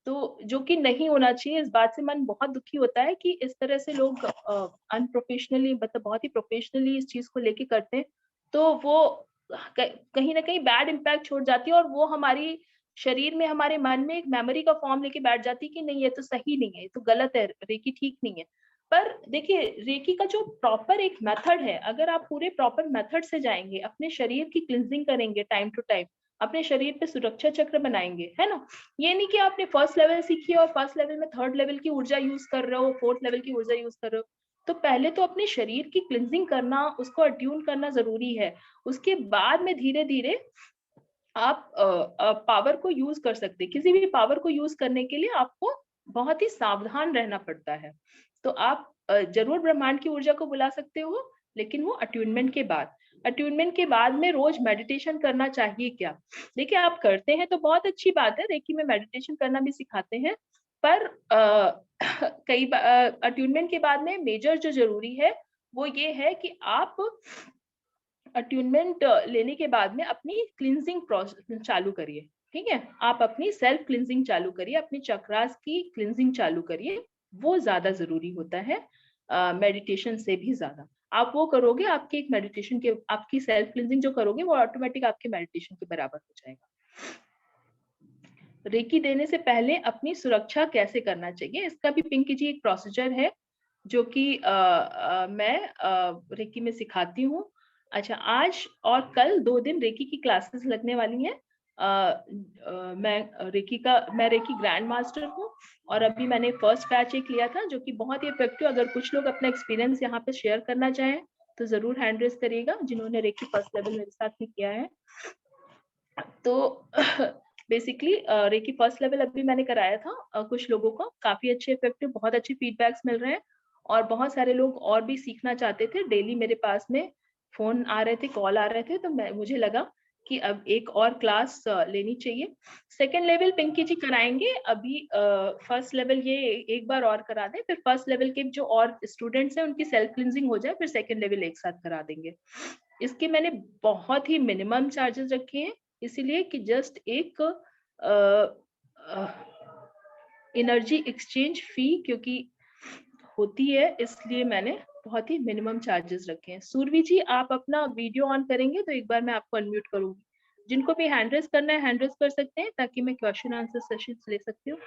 तो जो कि नहीं होना चाहिए। इस बात से मन बहुत दुखी होता है कि इस तरह से लोग अनप्रोफेशनली, मतलब बहुत ही प्रोफेशनली इस चीज को लेके करते हैं, तो वो कहीं ना कहीं बैड इम्पैक्ट छोड़ जाती है और वो हमारी शरीर में, हमारे मन में एक मेमोरी का फॉर्म लेके बैठ जाती है कि नहीं ये तो सही नहीं है, ये तो गलत है, रेकी ठीक नहीं है। पर देखिए रेकी का जो प्रॉपर एक मेथड है, अगर आप पूरे प्रॉपर मेथड से जाएंगे, अपने शरीर की क्लिंजिंग करेंगे टाइम टू टाइम, अपने शरीर पे सुरक्षा चक्र बनाएंगे, है ना। ये नहीं कि आपने फर्स्ट लेवल सीखी और फर्स्ट लेवल में थर्ड लेवल की ऊर्जा यूज कर रहे हो, फोर्थ लेवल की ऊर्जा यूज कर रहे हो। तो पहले तो अपने शरीर की क्लिनजिंग करना, उसको अट्यून करना जरूरी है। उसके बाद में धीरे धीरे आप पावर को यूज कर सकते हैं। किसी भी पावर को यूज करने के लिए आपको बहुत ही सावधान रहना पड़ता है। तो आप जरूर ब्रह्मांड की ऊर्जा को बुला सकते हो, लेकिन वो अट्यूनमेंट के बाद। अट्यूनमेंट के बाद में रोज मेडिटेशन करना चाहिए क्या? देखिए, आप करते हैं तो बहुत अच्छी बात है, रेकी में मेडिटेशन करना भी सिखाते हैं। पर कई अट्यूनमेंट के बाद में मेजर जो जरूरी है वो ये है कि आप अट्यूनमेंट लेने के बाद में अपनी क्लिनजिंग प्रोसेस चालू करिए। ठीक है, आप अपनी सेल्फ क्लिनजिंग चालू करिए, अपनी चक्रास की क्लिनजिंग चालू करिए। वो ज्यादा जरूरी होता है मेडिटेशन से भी ज्यादा। आप वो करोगे, आपकी एक मेडिटेशन के, आपकी सेल्फ क्लिनजिंग जो करोगे वो ऑटोमेटिक आपके मेडिटेशन के बराबर हो जाएगा। रेकी देने से पहले अपनी सुरक्षा कैसे करना चाहिए, इसका भी पिंकी जी एक प्रोसीजर है जो कि मैं रेकी में सिखाती हूँ। अच्छा, आज और कल 2 दिन रेकी की क्लासेस लगने वाली हैं। मैं रेकी ग्रैंड मास्टर हूँ और अभी मैंने फर्स्ट बैच एक लिया था जो कि बहुत ही इफेक्टिव। अगर कुछ लोग अपना एक्सपीरियंस यहाँ पे शेयर करना चाहें तो जरूर हैंड रेज करिएगा, जिन्होंने रेकी फर्स्ट लेवल मेरे साथ ही किया है। तो बेसिकली रेकी फर्स्ट लेवल अभी मैंने कराया था कुछ लोगों को, काफी अच्छे इफेक्टिव, बहुत अच्छे फीडबैक्स मिल रहे हैं और बहुत सारे लोग और भी सीखना चाहते थे। डेली मेरे पास में फोन आ रहे थे, कॉल आ रहे थे, तो मुझे लगा कि अब एक और क्लास लेनी चाहिए। सेकेंड लेवल पिंकी जी कराएंगे अभी। फर्स्ट लेवल ये एक बार और करा दें, फिर फर्स्ट लेवल के जो और स्टूडेंट्स हैं उनकी सेल्फ क्लिनजिंग हो जाए, फिर सेकेंड लेवल एक साथ करा देंगे। इसके मैंने बहुत ही मिनिमम चार्जेस रखे हैं, इसीलिए कि जस्ट एक एनर्जी एक्सचेंज फी क्योंकि होती है, इसलिए मैंने बहुत ही मिनिमम चार्जेस रखे हैं। सूरवी जी, आप अपना वीडियो ऑन करेंगे तो एक बार मैं आपको अनम्यूट करूंगी। जिनको भी हैंड रेज करना है हैंड रेज कर सकते हैं, ताकि मैं क्वेश्चन आंसर सेशन ले सकती हूँ।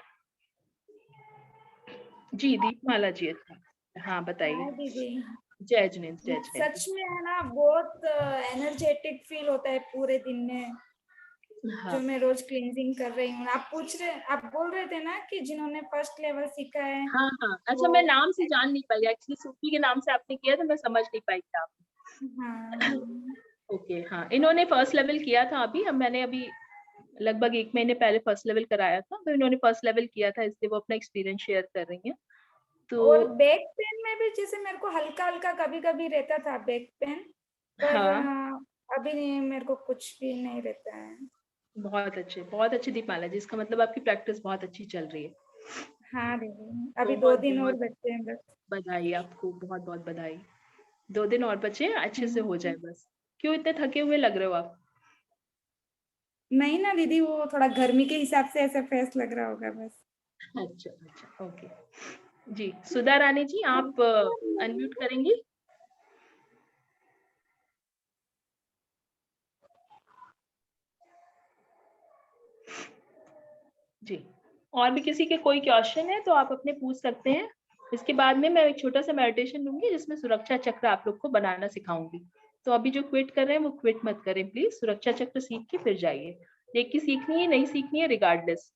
जी दीपमाला जी, अच्छा हाँ बताइए। दीदी, जय जिनेन्द्र, जय जिनेन्द्र। सच में है ना, बहुत एनर्जेटिक फील होता है पूरे दिन में। हाँ। जो मैं रोज क्लींजिंग कर रही हूँ। आप बोल रहे थे ना कि जिन्होंने फर्स्ट लेवल सीखा है। हाँ हाँ, अच्छा मैं नाम से जान नहीं पाई एक्चुअली, सूफी के नाम से आपने किया तो मैं समझ नहीं पाई थी आप। हाँ ओके हाँ, इन्होंने फर्स्ट लेवल किया था अभी, मैंने अभी लगभग 1 महीने पहले फर्स्ट लेवल कराया था, तो इन्होंने फर्स्ट लेवल किया था, इसलिए वो अपना एक्सपीरियंस शेयर कर रही हैं। तो और बैक पेन में भी जैसे मेरे को हल्का हल्का कभी कभी रहता था बैक पेन, पर हाँ, अभी नहीं, मेरे को कुछ भी नहीं रहता है। बहुत अच्छे दीपाला जी, इसका मतलब आपकी प्रैक्टिस बहुत अच्छी चल रही है। हाँ दीदी, अभी 2 बहुत दिन और बहुत बचते हैं बस। बधाई आपको, बहुत बहुत बधाई। 2 दिन और बचे, अच्छे से हो जाए बस। क्यों इतने थके हुए लग रहे हो आप? नहीं ना दीदी, वो थोड़ा गर्मी के हिसाब से ऐसा फेस लग रहा होगा बस। अच्छा अच्छा, ओके जी। सुधा रानी जी, आप अनम्यूट करेंगी? जी, और भी किसी के कोई क्वेश्चन है तो आप अपने पूछ सकते हैं। इसके बाद में मैं एक छोटा सा मेडिटेशन लूंगी जिसमें सुरक्षा चक्र आप लोग को बनाना सिखाऊंगी। तो अभी जो क्विट कर रहे हैं वो क्विट मत करें प्लीज, सुरक्षा चक्र सीख के फिर जाइए। लेकिन सीखनी है नहीं सीखनी है रिगार्डलेस।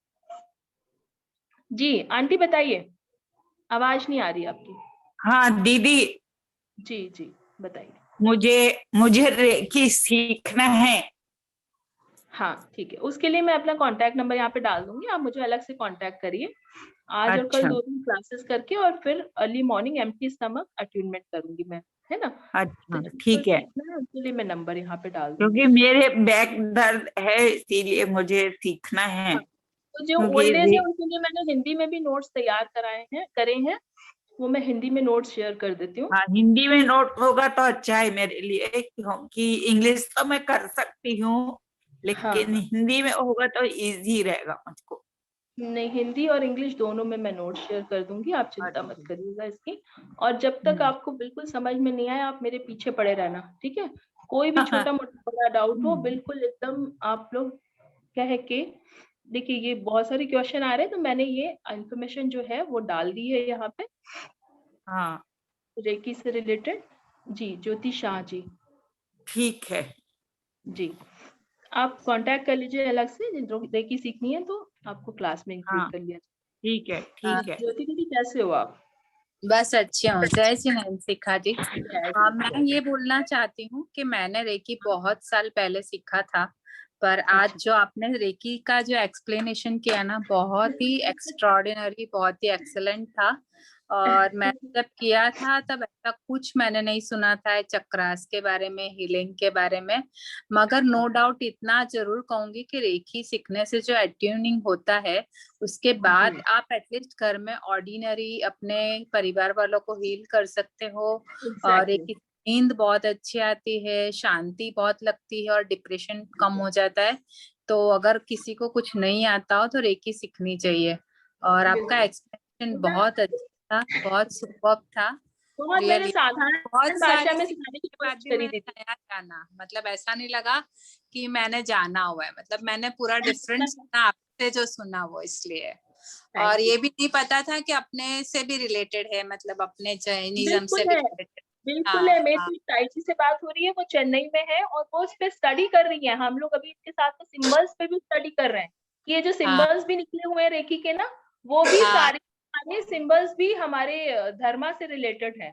जी आंटी बताइए, आवाज नहीं आ रही आपकी। हाँ दीदी, जी जी बताइए। मुझे मुझे रेकी सीखना है। हाँ ठीक है, उसके लिए मैं अपना कांटेक्ट नंबर यहाँ पे डाल दूंगी, आप मुझे अलग से कांटेक्ट करिए। आज और कल अच्छा 2 दिन क्लासेस करके और फिर early morning empty stomach attunement करूंगी मैं, है ना। तो अच्छा जिसको ठीक है, सीखना है उसके लिए मैं नंबर यहाँ पे डाल क्योंकि दूंगी। मेरे बैक दर्द है, इसीलिए मुझे सीखना है। हाँ, तो जो क्योंकि ओल्ड एज है उनके लिए मैंने हिंदी में भी नोट्स तैयार करे हैं, वो मैं हिंदी में नोट्स शेयर कर देती हूँ। हाँ, हिंदी में नोट होगा तो अच्छा है मेरे लिए, क्योंकि इंग्लिश तो मैं कर सकती हूँ, हाँ लेकिन हाँ, हिंदी में होगा तो इजी रहेगा मुझको। नहीं हिंदी और इंग्लिश दोनों में मैं नोट शेयर कर दूंगी, आप चिंता मत अच्छा। करिएगा इसकी। और जब तक आपको बिल्कुल समझ में नहीं आए आप मेरे पीछे पड़े रहना, ठीक है। कोई भी छोटा मोटा बड़ा डाउट हो बिल्कुल एकदम आप लोग कह के, देखिए ये बहुत सारे क्वेश्चन आ रहे हैं तो मैंने ये इंफॉर्मेशन जो है वो डाल दी है यहाँ पे हाँ रेकी से रिलेटेड। जी ज्योति शाह जी। ठीक है। जी आप कांटेक्ट कर लीजिए अलग से, जिनको रेकी सीखनी है तो आपको क्लास में इंक्लूड हाँ कर लिया ठीक है जाए। ठीक है। ज्योति दीदी कैसे हो आप? बस अच्छी हूँ। जय श्री नैन्सिका जी। जय मैं श्री ये बोलना चाहती हूँ कि मैंने रेकी बहुत साल पहले सीखा था, पर आज जो आपने रेकी का जो एक्सप्लेनेशन किया ना, बहुत ही एक्स्ट्रॉर्डिनरी, बहुत ही एक्सेलेंट था। और मैं जब किया था तब ऐसा कुछ मैंने नहीं सुना था चक्रास के बारे में, हीलिंग के बारे में। मगर नो डाउट इतना जरूर कहूंगी कि रेकी सीखने से जो अट्यूनिंग होता है, उसके बाद आप एटलीस्ट घर में ऑर्डिनरी अपने परिवार वालों को हील कर सकते हो। और एक नींद बहुत अच्छी आती है, शांति बहुत लगती है और डिप्रेशन कम हो जाता है। तो अगर किसी को कुछ नहीं आता हो तो रेकी सीखनी चाहिए। और आपका एक्सप्लेनेशन बहुत अच्छा था, बहुत सुपर्ब था। बहुत मैंने रियली साधारण बहुत भाषा सारी में सीखने सिखाने की के बाद कोशिश भी करी मैं थी। नया जाना, मतलब ऐसा नहीं लगा कि मैंने जाना हुआ है, मतलब मैंने पूरा डिफरेंट सुना आपसे जो सुना वो, इसलिए। और ये भी नहीं पता था कि अपने से भी रिलेटेड है, मतलब अपने जैनिज्म से भी रिलेटेड। बिल्कुल है। मेरी तो ताई जी से बात हो रही है, वो चेन्नई में है और वो उस पे स्टडी कर रही है। हम लोग अभी इसके साथ में सिंबल्स पे भी स्टडी कर रहे हैं कि ये जो सिंबल्स भी निकले हुए हैं रेकी के ना, वो भी सारे सिंबल्स भी हमारे धर्मा से रिलेटेड है।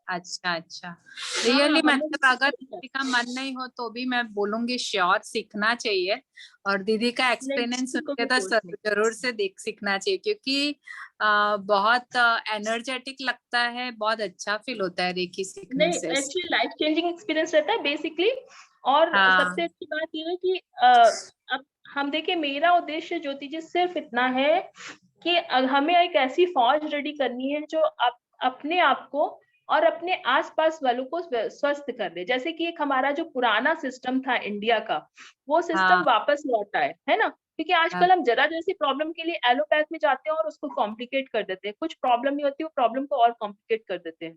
अच्छा अच्छा, रियली मतलब अगर किसी का मन नहीं हो तो भी मैं बोलूंगी श्योर सीखना चाहिए। और दीदी का एक्सप्लेनेशन सुन के तो जरूर से सीखना चाहिए, क्योंकि बहुत एनर्जेटिक लगता है, बहुत अच्छा फील होता है रेकी सीखने से। एक्चुअली लाइफ चेंजिंग एक्सपीरियंस रहता है बेसिकली। और सबसे अच्छी बात ये है कि अब हम देखें, मेरा उद्देश्य ज्योति जी सिर्फ इतना है कि हमें एक ऐसी फौज रेडी करनी है जो अपने आप को और अपने आसपास वालों को स्वस्थ कर दे। जैसे कि एक हमारा जो पुराना सिस्टम था इंडिया का, वो सिस्टम वापस लौटा है ना? क्योंकि आजकल हम जरा जैसी प्रॉब्लम के लिए एलोपैथ में जाते हैं और उसको कॉम्प्लिकेट कर देते हैं। कुछ प्रॉब्लम नहीं होती, वो प्रॉब्लम को और कॉम्प्लिकेट कर देते हैं।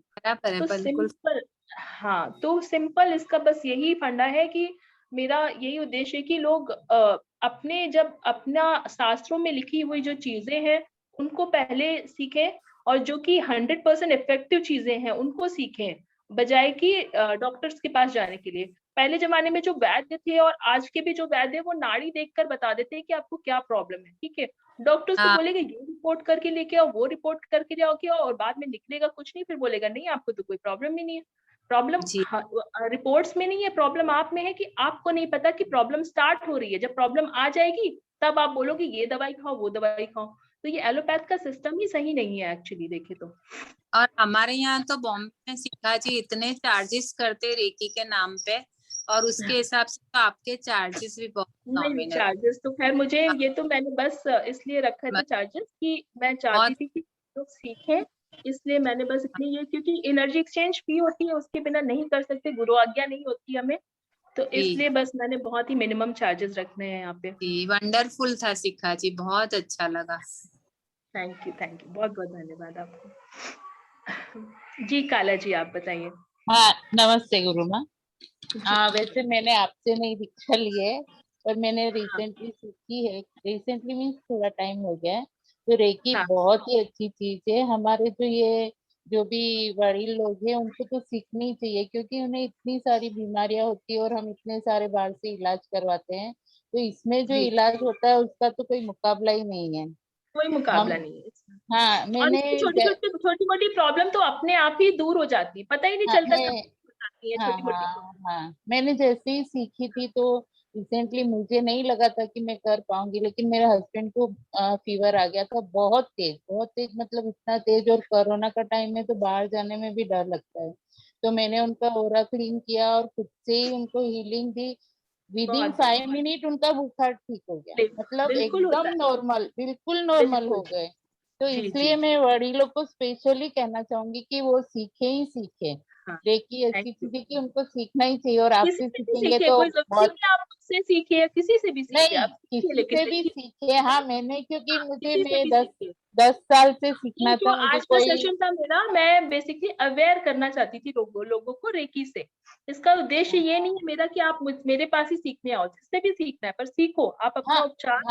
तो सिंपल, हाँ, तो सिंपल इसका बस यही फंडा है कि मेरा यही उद्देश्य है कि लोग अपने जब अपना शास्त्रों में लिखी हुई जो चीजें हैं उनको पहले सीखें, और जो कि 100% इफेक्टिव चीजें हैं उनको सीखें, बजाय कि डॉक्टर्स के पास जाने के लिए। पहले जमाने में जो वैद्य थे और आज के भी जो वैद्य है, वो नाड़ी देखकर बता देते हैं कि आपको क्या प्रॉब्लम है। ठीक है, डॉक्टर्स तो बोलेगा ये रिपोर्ट करके लेके आओ, वो रिपोर्ट करके जाओ के आओ, और बाद में निकलेगा कुछ नहीं, फिर बोलेगा नहीं आपको तो कोई प्रॉब्लम ही नहीं है। प्रॉब्लम रिपोर्ट्स में नहीं है, प्रॉब्लम आप में है कि आपको नहीं पता कि प्रॉब्लम स्टार्ट हो रही है। जब प्रॉब्लम आ जाएगी तब आप बोलोगे ये दवाई खाओ, वो दवाई खाओ। तो ये एलोपैथ का सिस्टम ही सही नहीं है एक्चुअली देखे तो। और हमारे यहाँ तो बॉम्बे में शिखा जी इतने चार्जेस करते रेकी के नाम पे, और उसके हिसाब से तो आपके चार्जेस भी बहुत नहीं, चार्जेस तो खैर मुझे ये तो मैंने बस इसलिए रखा था चार्जेस कि मैं चाहती थी कि लोग सीखें, इसलिए मैंने बस इतनी ये, क्योंकि एनर्जी एक्सचेंज फी होती है, उसके बिना नहीं कर सकते, गुरु आज्ञा नहीं होती हमें, तो इसलिए बस मैंने बहुत ही मिनिमम चार्जेस रखने हैं यहाँ पे। वंडरफुल था शिखा जी, बहुत अच्छा लगा। थैंक यू, बहुत बहुत धन्यवाद आपको। जी काला जी, आप बताइए। हाँ, नमस्ते गुरु माँ। वैसे मैंने आपसे नहीं दीक्षा ली है, पर मैंने रिसेंटली सीखी है। रिसेंटली मीन्स थोड़ा टाइम हो गया है। तो रेकी बहुत ही अच्छी चीज है। हमारे जो भी बड़े लोग हैं उनको तो सीखनी चाहिए, क्योंकि उन्हें इतनी सारी बीमारियां होती है और हम इतने सारे बाहर से इलाज करवाते हैं। तो इसमें जो इलाज होता है उसका तो कोई मुकाबला ही नहीं है। कोई मुकाबला नहीं है। हाँ, मैंने छोटी मोटी प्रॉब्लम तो अपने आप ही दूर हो जाती है, पता ही नहीं चलता छोटी मोटी। हाँ, मैंने जैसे ही सीखी थी तो रिसेंटली मुझे नहीं लगा था कि मैं कर पाऊंगी, लेकिन मेरे हस्बैंड को फीवर आ गया था, बहुत तेज, मतलब इतना तेज। और कोरोना का टाइम में तो बाहर जाने में भी डर लगता है। तो मैंने उनका ओरा क्लीन किया और खुद से ही उनको हीलिंग दी। विदिन 5 मिनट उनका बुखार ठीक हो गया, मतलब एकदम नॉर्मल, बिल्कुल नॉर्मल हो गए। तो इसलिए मैं वडीलों को स्पेशली कहना चाहूंगी कि वो सीखे। रेकी ऐसी चीज है कि उनको सीखना ही चाहिए, और आपसे सीखेंगे तो बहुत। आप मुझसे सीखिए, किसी से भी सीखिए, नहीं, आप किसी से भी सीखे। हाँ, मैं क्योंकि 10 साल से सीखना था मुझे। आज का सेशन था मेरा, मैं बेसिकली अवेयर करना चाहती थी लोगों को रेकी से। इसका उद्देश्य ये नहीं है मेरा कि आप मेरे पास ही सीखने आओ, जिससे भी सीखना है, पर सीखो आप अपना उपचार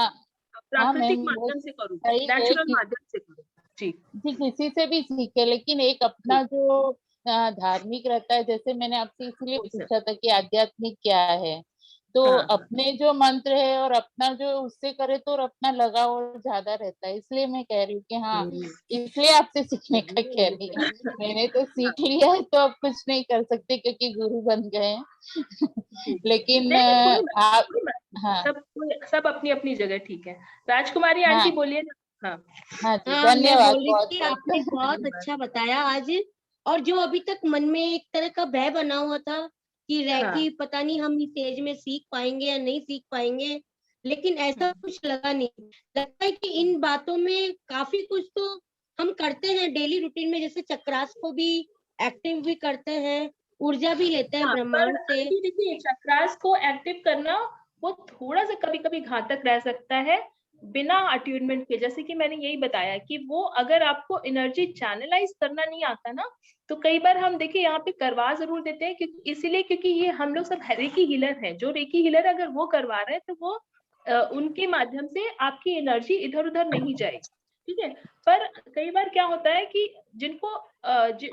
प्राकृतिक माध्यम से करो, नेचुरल माध्यम से करो। जी, किसी से भी सीखे, लेकिन एक अपना जो धार्मिक रहता है। जैसे मैंने आपसे इसलिए पूछा था कि आध्यात्मिक क्या है, तो हाँ, हाँ। अपने जो मंत्र है और अपना जो उससे करे तो और अपना लगाव और ज्यादा रहता है, इसलिए मैं कह रही हूँ कि हाँ, इसलिए आपसे सीखने का कह रही हूँ। मैंने तो सीख लिया है तो अब कुछ नहीं कर सकते क्योंकि गुरु बन गए हैं। लेकिन नहीं, नहीं, कोई बात आप, कोई बात नहीं। हाँ सब अपनी अपनी जगह ठीक है। राजकुमारी हाँ आंटी बोलिए ना। हाँ, हाँ जी, हाँ, मैं धन्यवाद बोल रही बहुत थी बहुत आपने बहुत धन्यवाद। अच्छा बताया आज। और जो अभी तक मन में एक तरह का भय बना हुआ था कि हाँ, रैकी पता नहीं हम इस एज में सीख पाएंगे या नहीं सीख पाएंगे, लेकिन ऐसा कुछ लगा नहीं। लगता है कि इन बातों में काफी कुछ तो हम करते हैं डेली रूटीन में, जैसे चक्रास को भी एक्टिव भी करते हैं, ऊर्जा भी लेते हैं हाँ, पर ब्रह्मांड से। आंटी देखिए, चक्रास को एक्टिव करना वो थोड़ा सा कभी कभी घातक रह सकता है बिना अट्यूनमेंट के। जैसे कि मैंने यही बताया कि वो अगर आपको एनर्जी चैनलाइज करना नहीं आता ना, तो कई बार हम देखिए यहाँ पे करवा जरूर देते हैं, क्योंकि इसीलिए क्योंकि ये हम लोग सब रेकी हीलर हैं। जो रेकी हीलर अगर वो करवा रहे हैं तो वो उनके माध्यम से आपकी एनर्जी इधर उधर नहीं जाएगी, ठीक है। पर कई बार क्या होता है कि जिनको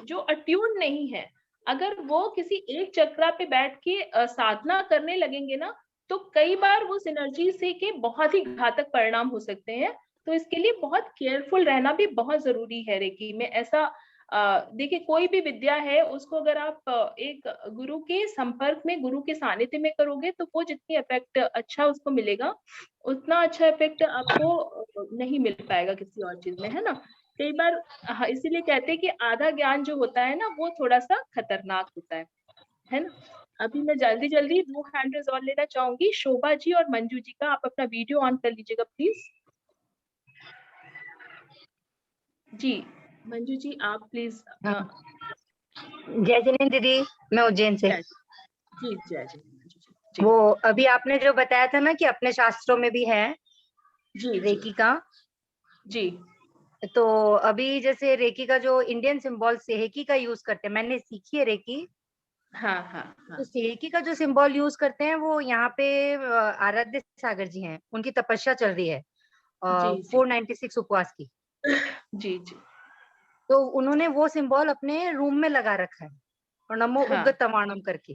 जो अट्यून नहीं है, अगर वो किसी एक चक्रा पे बैठ के साधना करने लगेंगे ना, तो कई बार उस एनर्जी से के बहुत ही घातक परिणाम हो सकते हैं। तो इसके लिए बहुत केयरफुल रहना भी बहुत जरूरी है रेकी में। ऐसा देखिए, कोई भी विद्या है उसको अगर आप एक गुरु के संपर्क में, गुरु के सानिध्य में करोगे, तो वो जितनी इफेक्ट अच्छा उसको मिलेगा, उतना अच्छा इफेक्ट आपको नहीं मिल पाएगा किसी और चीज में, है ना। कई बार इसीलिए कहते हैं कि आधा ज्ञान जो होता है ना, वो थोड़ा सा खतरनाक होता है ना। अभी मैं जल्दी जल्दी 2 हैंड रेज और लेना चाहूंगी, शोभा जी और मंजू जी का। आप अपना वीडियो ऑन कर लीजिएगा प्लीज। जी, मंजू जी आप प्लीज। जय जिनेन्द्र दीदी, मैं उज्जैन से। जी, जय जी मंजू जी। वो अभी आपने जो बताया था ना कि अपने शास्त्रों में भी है जी रेकी का, जी तो अभी जैसे रेकी का जो इंडियन सिंबल सेहेकी का यूज करते हैं, मैंने सीखी है रेकी। हाँ हाँ हाँ तो सेहेकी का जो सिंबल यूज करते हैं वो यहाँ पे आराध्य सागर जी हैं, उनकी तपस्या चल रही है जी 496 उपवास की। जी जी। तो उन्होंने वो सिंबल अपने रूम में लगा रखा है, और नमो हाँ उग्गत तमाणम करके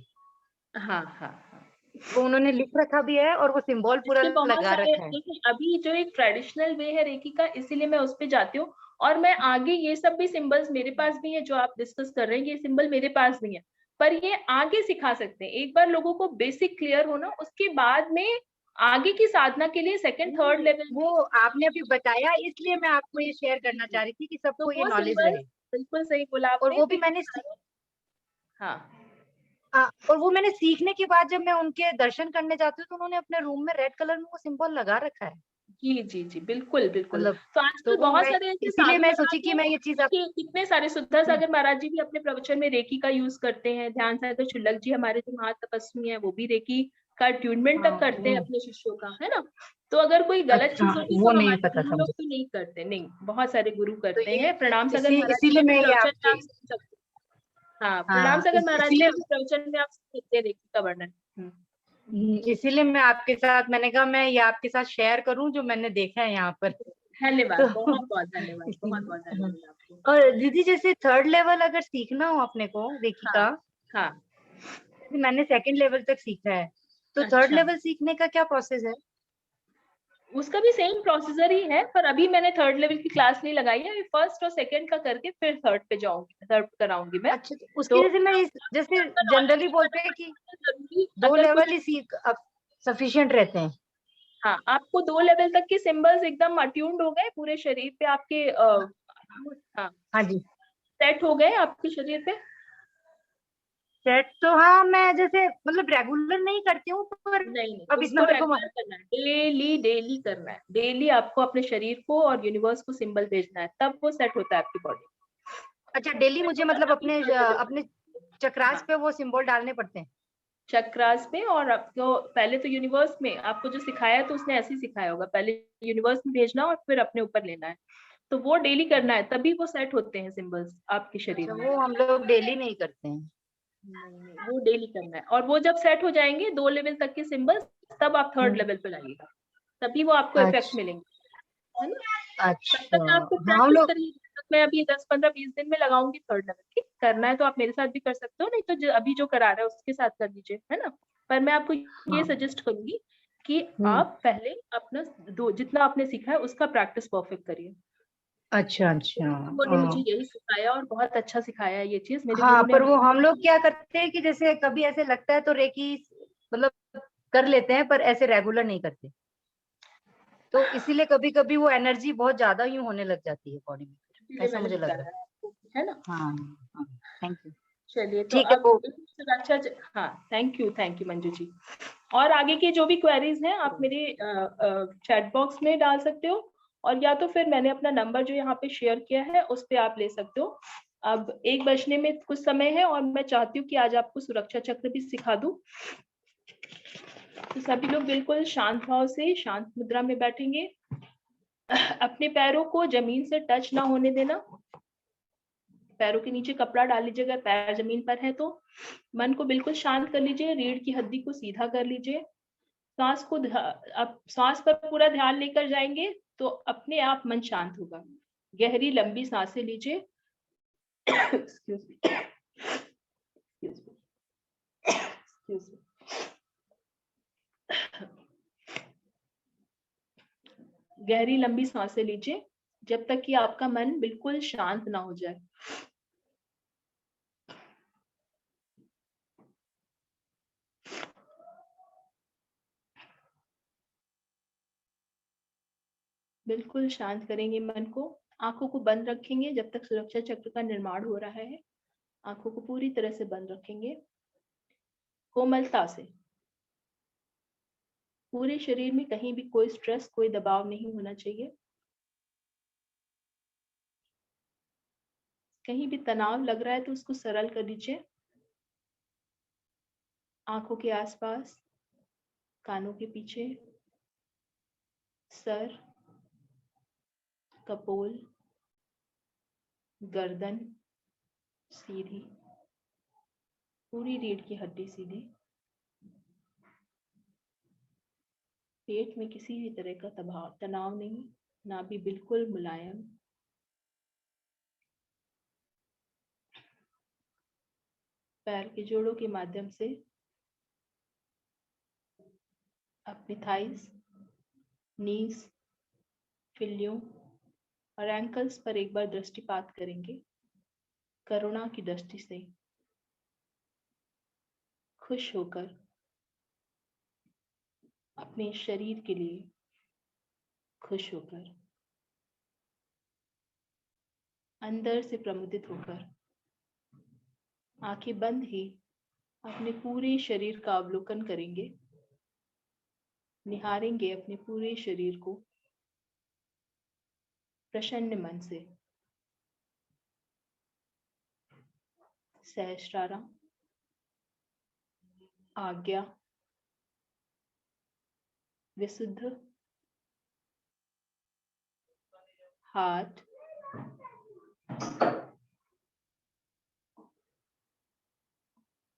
हाँ हाँ हाँ। वो उन्होंने लिख रखा भी है, और वो सिंबल पूरा इसके बहुत लगा सारे रखा है। देखिए, अभी जो एक ट्रेडिशनल वे है रेकी का, इसीलिए मैं उस पे जाती हूँ। और मैं आगे ये सब भी सिंबल्स मेरे पास भी है जो आप डिस्कस कर रहे हैं, ये सिंबल मेरे पास भी है। पर ये आगे सिखा सकते हैं, एक बार लोगों को बेसिक क्लियर होना, उसके बाद में आगे की साधना के लिए सेकंड थर्ड लेवल। वो आपने अभी बताया, इसलिए मैं आपको ये शेयर करना चाह रही थी कि तो सबको ये वो नॉलेज सिंबल रहे। बिल्कुल सही बोला और आपने। वो तो भी ये मैंने हाँ और वो मैंने सीखने के बाद जब मैं उनके दर्शन करने जाती हूँ, तो उन्होंने अपने रूम में रेड कलर में वो सिंबल लगा रखा है। जी जी जी, बिल्कुल बिल्कुल। मतलब तो तो आजकल वो बहुत मैं सारे ऐसे इसीलिए साधु मैं महाराज सोची कि हैं, मैं ये चीज देखिए कितने सारे सुद्धा सागर महाराज जी भी अपने प्रवचन में रेकी का यूज करते हैं। ध्यान सागर शुल्लक जी हमारे जो महातपस्वी हैं, वो भी रेकी का ट्यूनमेंट तक करते हैं अपने शिष्यों का, है ना। तो अगर कोई गलत अच्छा, चीज होगी वो तो नहीं हमारे पता गुरु था लोग मुझे। तो नहीं करते, नहीं, बहुत सारे गुरु तो करते ये हैं। प्रणाम सागर महाराज जी इसीलिए के भी मैं ये प्रवचन में आपसे आप सुन सकते हैं। हाँ, प्रणाम हाँ सागर महाराज जी इसीलिए के भी प्रवचन में आप सुन सकते हैं रेकी का वर्णन। इसीलिए मैं आपके साथ, मैंने कहा मैं ये आपके साथ शेयर करूं जो मैंने देखा है यहाँ पर। धन्यवाद, तो बहुत बहुत धन्यवाद, बहुत बहुत हाँ। धन्यवाद आपको। और दीदी, जैसे थर्ड लेवल अगर सीखना हो अपने को रेकी हाँ का, हाँ। जैसे मैंने सेकंड लेवल तक सीखा है, तो थर्ड अच्छा, लेवल सीखने का क्या प्रोसेस है? उसका भी सेम प्रोसीजर ही है, पर अभी मैंने थर्ड लेवल की क्लास नहीं लगाई है। फर्स्ट और सेकंड का करके फिर थर्ड पे जाऊंगी, थर्ड कराऊंगी मैं। अच्छा, तो उसकी तो जैसे मैं जैसे जनरली बोलते हैं कि जरूरी 2 अगर लेवल कुछ, ही सीख सफिशिएंट रहते हैं। हाँ, आपको 2 लेवल तक के सिंबल्स एकदम अट्यून्ड हो गए पूरे शरीर पे आपके, हाँ, हाँ जी, सेट हो गए आपके शरीर पे। सेट तो हाँ, मैं जैसे मतलब रेगुलर नहीं करती हूँ, पर नहीं नहीं, अब इतना उसको मेरे को रेगुलर करना है, डेली डेली करना है। डेली आपको अपने शरीर को और यूनिवर्स को सिंबल भेजना है, तब वो सेट होता है आपकी बॉडी। अच्छा, डेली मुझे मतलब अपने अपने चक्रास हाँ, पे वो सिंबल डालने पड़ते हैं? चक्रास में। और आपको पहले तो यूनिवर्स में आपको जो सिखाया, तो उसने ऐसे ही सिखाया होगा, पहले यूनिवर्स में भेजना और फिर अपने ऊपर लेना है। तो वो डेली करना है, तभी वो सेट होते हैं सिंबल्स आपके शरीर अच्छा, में। वो हम लोग डेली नहीं करते हैं। नहीं, वो डेली करना है। और वो जब सेट हो जाएंगे 2 लेवल तक के सिंबल्स, तब आप थर्ड लेवल पे लाइएगा, तभी वो आपको इफेक्ट अच्छा मिलेंगे, है ना। तब अच्छा, तक आपको हाँ हम प्रैक्टिस लोग करिए। तब तक मैं अभी 10-15-20 दिन में लगाऊंगी थर्ड लेवल। ठीक, करना है तो आप मेरे साथ भी कर सकते हो, नहीं तो अभी जो करा रहे हैं उसके साथ कर लीजिए, है ना। पर मैं आपको ये हाँ। सजेस्ट करूंगी कि हम्म। आप पहले अपना जितना आपने सीखा है उसका प्रैक्टिस परफेक्ट करिए। अच्छा अच्छा। गुरु ने मुझे हाँ यही सिखाया और बहुत अच्छा सिखाया है ये चीज। मेरे हाँ, गुरु ने पर अभी वो हम लोग क्या करते हैं कि जैसे कभी ऐसे लगता है तो रेकी मतलब कर लेते हैं, पर ऐसे रेगुलर नहीं करते, तो इसीलिए कभी कभी वो एनर्जी बहुत ज्यादा यूं होने लग जाती है बॉडी में, इसीलिए ऐसा मैंने मुझे लग रहा बताया आपको, है ना। है। हाँ हाँ, थैंक यू। चलिए तो ठीक है, अब वो सुरक्षा हाँ, थैंक यू मंजू जी। और आगे की जो भी क्वेरीज हैं आप मेरे चैट बॉक्स में डाल सकते हो, और या तो फिर मैंने अपना नंबर जो यहाँ पे शेयर किया है उस पे आप ले सकते हो। अब 1 बजने में कुछ समय है और मैं चाहती हूँ कि आज आपको सुरक्षा चक्र भी सिखा दूं। तो सभी लोग बिल्कुल शांत भाव से शांत मुद्रा में बैठेंगे। अपने पैरों को जमीन से टच ना होने देना। पैरों के नीचे कपड़ा डाल लीजिए अगर पैर जमीन पर है तो। मन को बिल्कुल शांत कर लीजिए, रीढ़ की हड्डी को सीधा कर लीजिए। सांस को आप सांस पर पूरा ध्यान लेकर जाएंगे तो अपने आप मन शांत होगा। गहरी लंबी सांसें लीजिए। Excuse me, excuse me, excuse me. गहरी लंबी सांसें लीजिए जब तक कि आपका मन बिल्कुल शांत ना हो जाए। बिल्कुल शांत करेंगे मन को। आंखों को बंद रखेंगे जब तक सुरक्षा चक्र का निर्माण हो रहा है। आंखों को पूरी तरह से बंद रखेंगे। कोमलता से पूरे शरीर में कहीं भी कोई स्ट्रेस, कोई दबाव नहीं होना चाहिए। कहीं भी तनाव लग रहा है तो उसको सरल कर लीजिए। आंखों के आसपास, कानों के पीछे, सर, कपोल, गर्दन सीधी, पूरी रीढ़ की हड्डी सीधी। पेट में किसी भी तरह का तनाव नहीं, ना भी बिल्कुल मुलायम। पैर के जोड़ों के माध्यम से अपनी थाइस, नीज, फिल्लियों और एंकल्स पर एक बार दृष्टिपात करेंगे। करुणा की दृष्टि से, खुश होकर, अपने शरीर के लिए खुश होकर, अंदर से प्रमुदित होकर, आंखें बंद ही अपने पूरे शरीर का अवलोकन करेंगे। निहारेंगे अपने पूरे शरीर को प्रसन्न मन से। सहस्त्रारा, आज्ञा, विशुद्ध, हार्ट,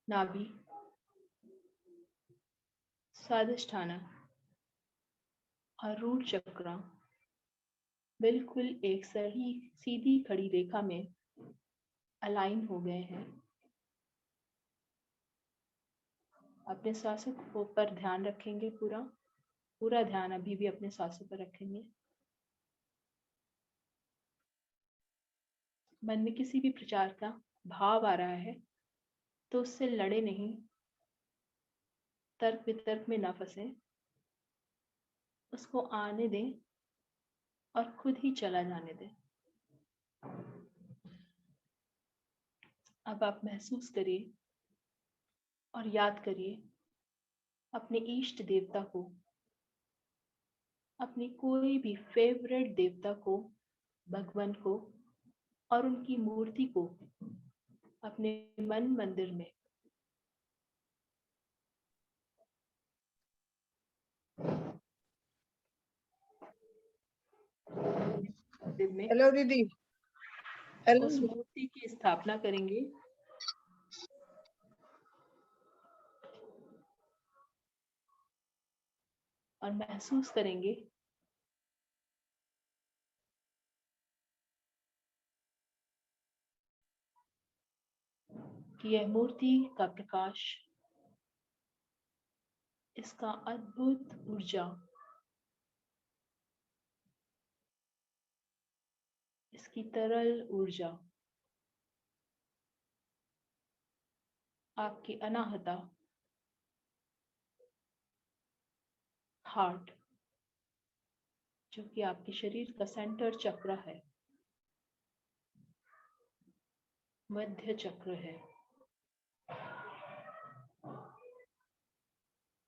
नाभि, स्वादिष्ठाना और रूट चक्र बिल्कुल एक सही सीधी खड़ी रेखा में अलाइन हो गए हैं। अपने सांसों पर ध्यान रखेंगे। पूरा ध्यान अभी भी अपने सांसों पर रखेंगे। मन में किसी भी प्रकार का भाव आ रहा है तो उससे लड़े नहीं, तर्क वितर्क में ना फंसे, उसको आने दें और खुद ही चला जाने दें। अब आप महसूस करिए और याद करिए अपने इष्ट देवता को, अपनी कोई भी फेवरेट देवता को, भगवान को और उनकी मूर्ति को अपने मन मंदिर में हेलो दीदी। हेलो। उस मूर्ति की स्थापना करेंगे। और महसूस करेंगे कि यह मूर्ति का प्रकाश इसका अद्भुत ऊर्जा, इसकी तरल ऊर्जा आपकी अनाहता, हार्ट, जो कि आपके शरीर का सेंटर चक्र है, मध्य चक्र है,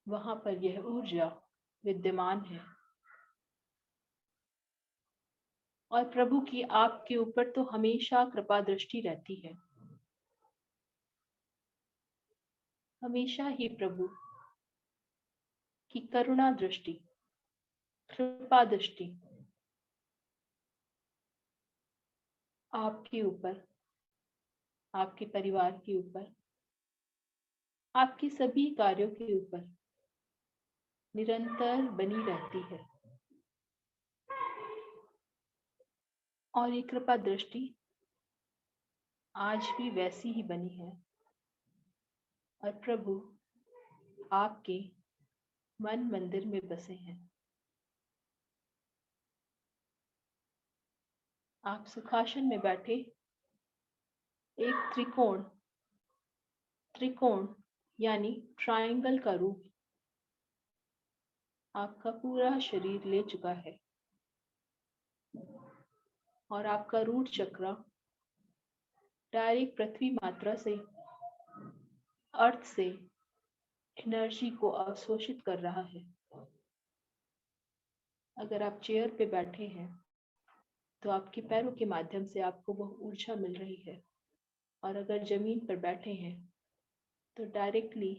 वहां पर यह ऊर्जा विद्यमान है। और प्रभु की आपके ऊपर तो हमेशा कृपा दृष्टि रहती है, हमेशा ही प्रभु की करुणा दृष्टि, कृपा दृष्टि आपके ऊपर, आपके परिवार के ऊपर, आपके सभी कार्यों के ऊपर निरंतर बनी रहती है। और ये कृपा दृष्टि आज भी वैसी ही बनी है। और प्रभु आपके मन मंदिर में बसे हैं। आप सुखासन में बैठे एक त्रिकोण यानी ट्रायंगल का रूप आपका पूरा शरीर ले चुका है। और आपका रूट चक्र डायरेक्ट पृथ्वी मात्रा से, अर्थ से एनर्जी को अवशोषित कर रहा है। अगर आप चेयर पे बैठे हैं तो आपके पैरों के माध्यम से आपको वह ऊर्जा मिल रही है। और अगर जमीन पर बैठे हैं तो डायरेक्टली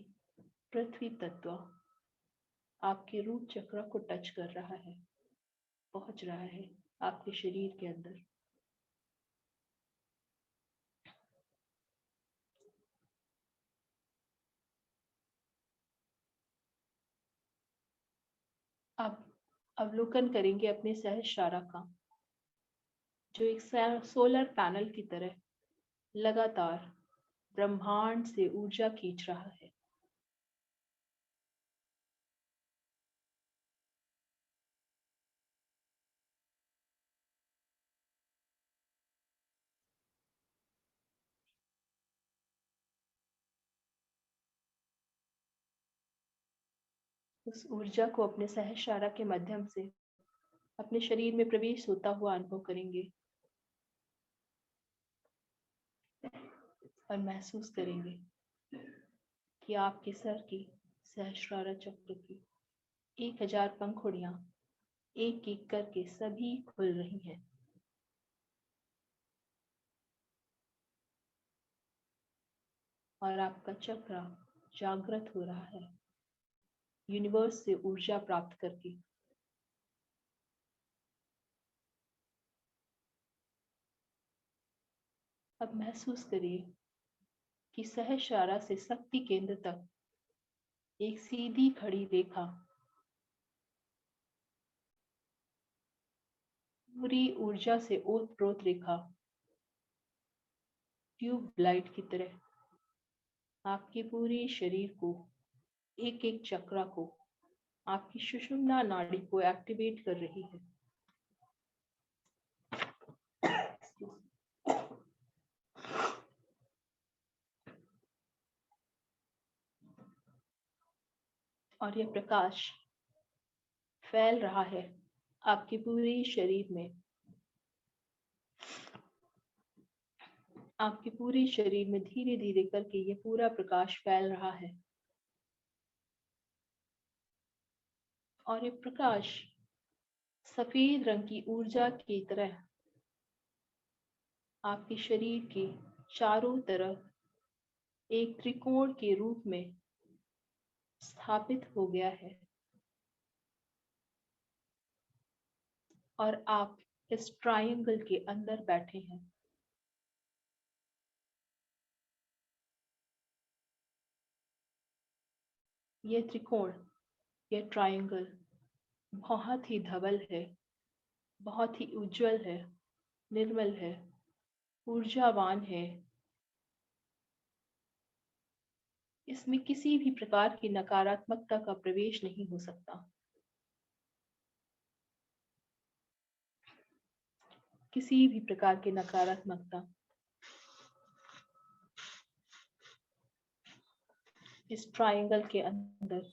पृथ्वी तत्व आपके रूट चक्र को टच कर रहा है, पहुंच रहा है आपके शरीर के अंदर। अब अवलोकन करेंगे अपने सहस्रारा का, जो एक सोलर पैनल की तरह लगातार ब्रह्मांड से ऊर्जा खींच रहा है। उस ऊर्जा को अपने सहस्रारा के माध्यम से अपने शरीर में प्रवेश होता हुआ अनुभव करेंगे और महसूस करेंगे कि आपके सर की सहस्रारा चक्र की 1000 पंखुड़ियां एक एक करके सभी खुल रही हैं। और आपका चक्र जागृत हो रहा है, यूनिवर्स से ऊर्जा प्राप्त करके। अब महसूस करिए कि सहस्रारा से शक्ति केंद्र तक एक सीधी खड़ी रेखा पूरी ऊर्जा से ओतप्रोत रेखा ट्यूब लाइट की तरह आपके पूरे शरीर को, एक एक चक्र को, आपकी सुषुम्ना नाड़ी को एक्टिवेट कर रही है। और यह प्रकाश फैल रहा है आपके पूरे शरीर में। आपके पूरे शरीर में धीरे धीरे करके ये पूरा प्रकाश फैल रहा है। और ये प्रकाश सफेद रंग की ऊर्जा की तरह आपके शरीर के चारों तरफ एक त्रिकोण के रूप में स्थापित हो गया है। और आप इस ट्रायंगल के अंदर बैठे हैं। ये त्रिकोण, ये ट्रायंगल बहुत ही धवल है, बहुत ही उज्जवल है, निर्मल है, ऊर्जावान है। इसमें किसी भी प्रकार की नकारात्मकता का प्रवेश नहीं हो सकता। किसी भी प्रकार की नकारात्मकता इस ट्रायंगल के अंदर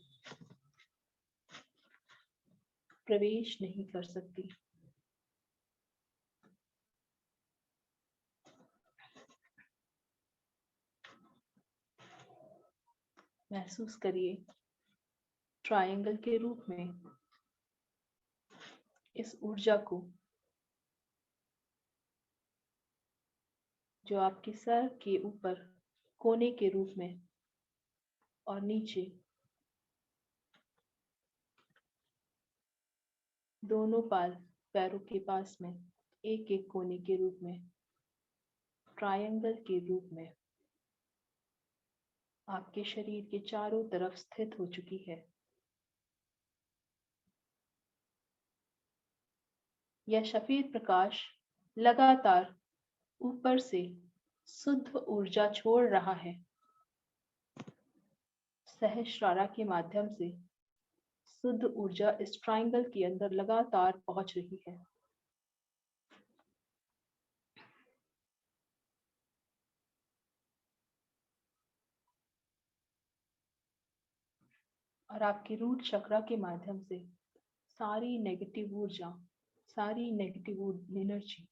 प्रवेश नहीं कर सकती। महसूस करिए ट्रायंगल के रूप में इस ऊर्जा को, जो आपके सर के ऊपर कोने के रूप में और नीचे दोनों पैरों के पास में एक एक कोने के रूप में, ट्रायंगल के रूप में आपके शरीर के चारों तरफ स्थित हो चुकी है। यह सफेद प्रकाश लगातार ऊपर से शुद्ध ऊर्जा छोड़ रहा है। सहस्रारा के माध्यम से शुद्ध ऊर्जा इस ट्रायंगल के अंदर लगातार पहुंच रही है। और आपकी रूट चक्र के माध्यम से सारी नेगेटिव ऊर्जा, सारी नेगेटिव एनर्जी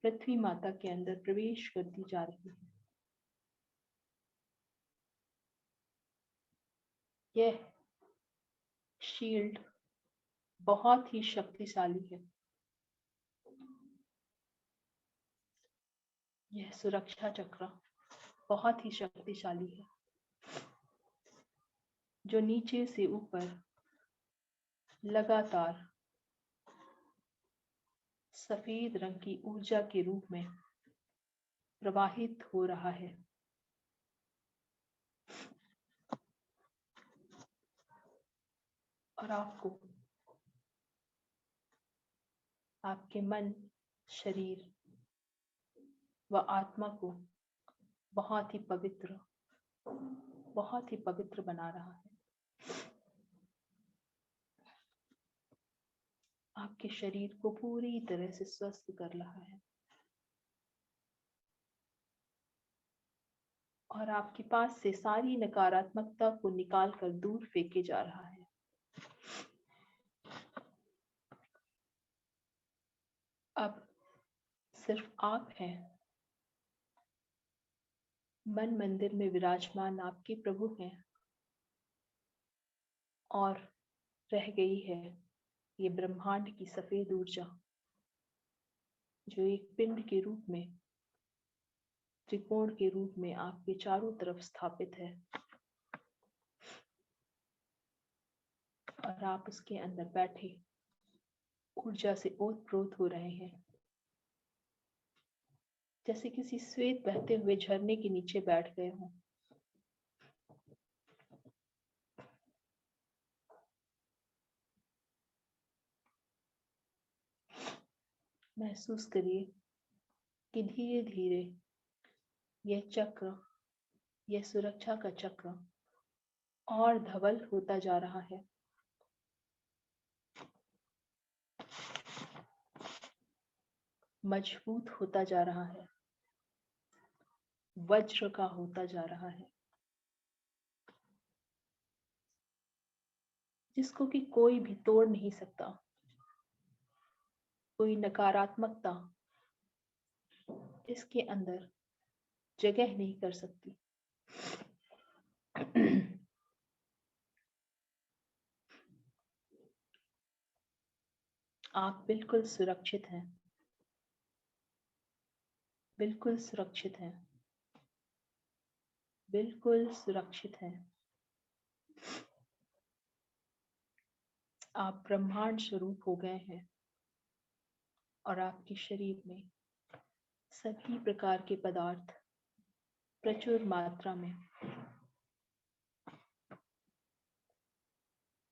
पृथ्वी माता के अंदर प्रवेश करती जा रही है। यह शील्ड बहुत ही शक्तिशाली है। यह सुरक्षा चक्र बहुत ही शक्तिशाली है, जो नीचे से ऊपर लगातार सफेद रंग की ऊर्जा के रूप में प्रवाहित हो रहा है। और आपको आपके मन, शरीर व आत्मा को बहुत ही पवित्र बना रहा है। आपके शरीर को पूरी तरह से स्वस्थ कर रहा है और आपके पास से सारी नकारात्मकता को निकाल कर दूर फेंके जा रहा है। अब सिर्फ आप हैं। मन मंदिर में विराजमान आपके प्रभु हैं और रह गई है ये ब्रह्मांड की सफेद ऊर्जा, जो एक पिंड के रूप में, त्रिकोण के रूप में आपके चारों तरफ स्थापित है। और आप उसके अंदर बैठे ऊर्जा से ओतप्रोत हो रहे हैं, जैसे किसी श्वेत बहते हुए झरने के नीचे बैठ गए हों। महसूस करिए कि धीरे धीरे यह चक्र, यह सुरक्षा का चक्र और धवल होता जा रहा है। मजबूत होता जा रहा है, वज्र का होता जा रहा है, जिसको कि कोई भी तोड़ नहीं सकता। कोई नकारात्मकता इसके अंदर जगह नहीं कर सकती। आप बिल्कुल सुरक्षित हैं, बिल्कुल सुरक्षित हैं, बिल्कुल सुरक्षित हैं। आप ब्रह्मांड स्वरूप हो गए हैं और आपके शरीर में सभी प्रकार के पदार्थ प्रचुर मात्रा में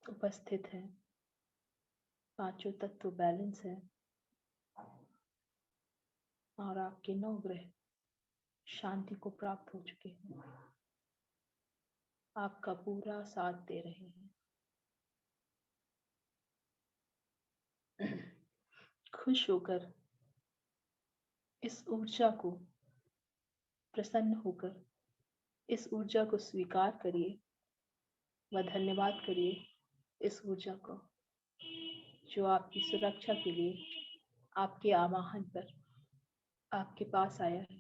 उपस्थित हैं। पांचों तत्व बैलेंस है और आपके 9 ग्रह शांति को प्राप्त हो चुके हैं। आपका पूरा साथ दे रहे हैं। खुश होकर इस ऊर्जा को, प्रसन्न होकर इस ऊर्जा को स्वीकार करिए व धन्यवाद करिए इस ऊर्जा को जो आपकी सुरक्षा के लिए आपके आवाहन पर आपके पास आया है।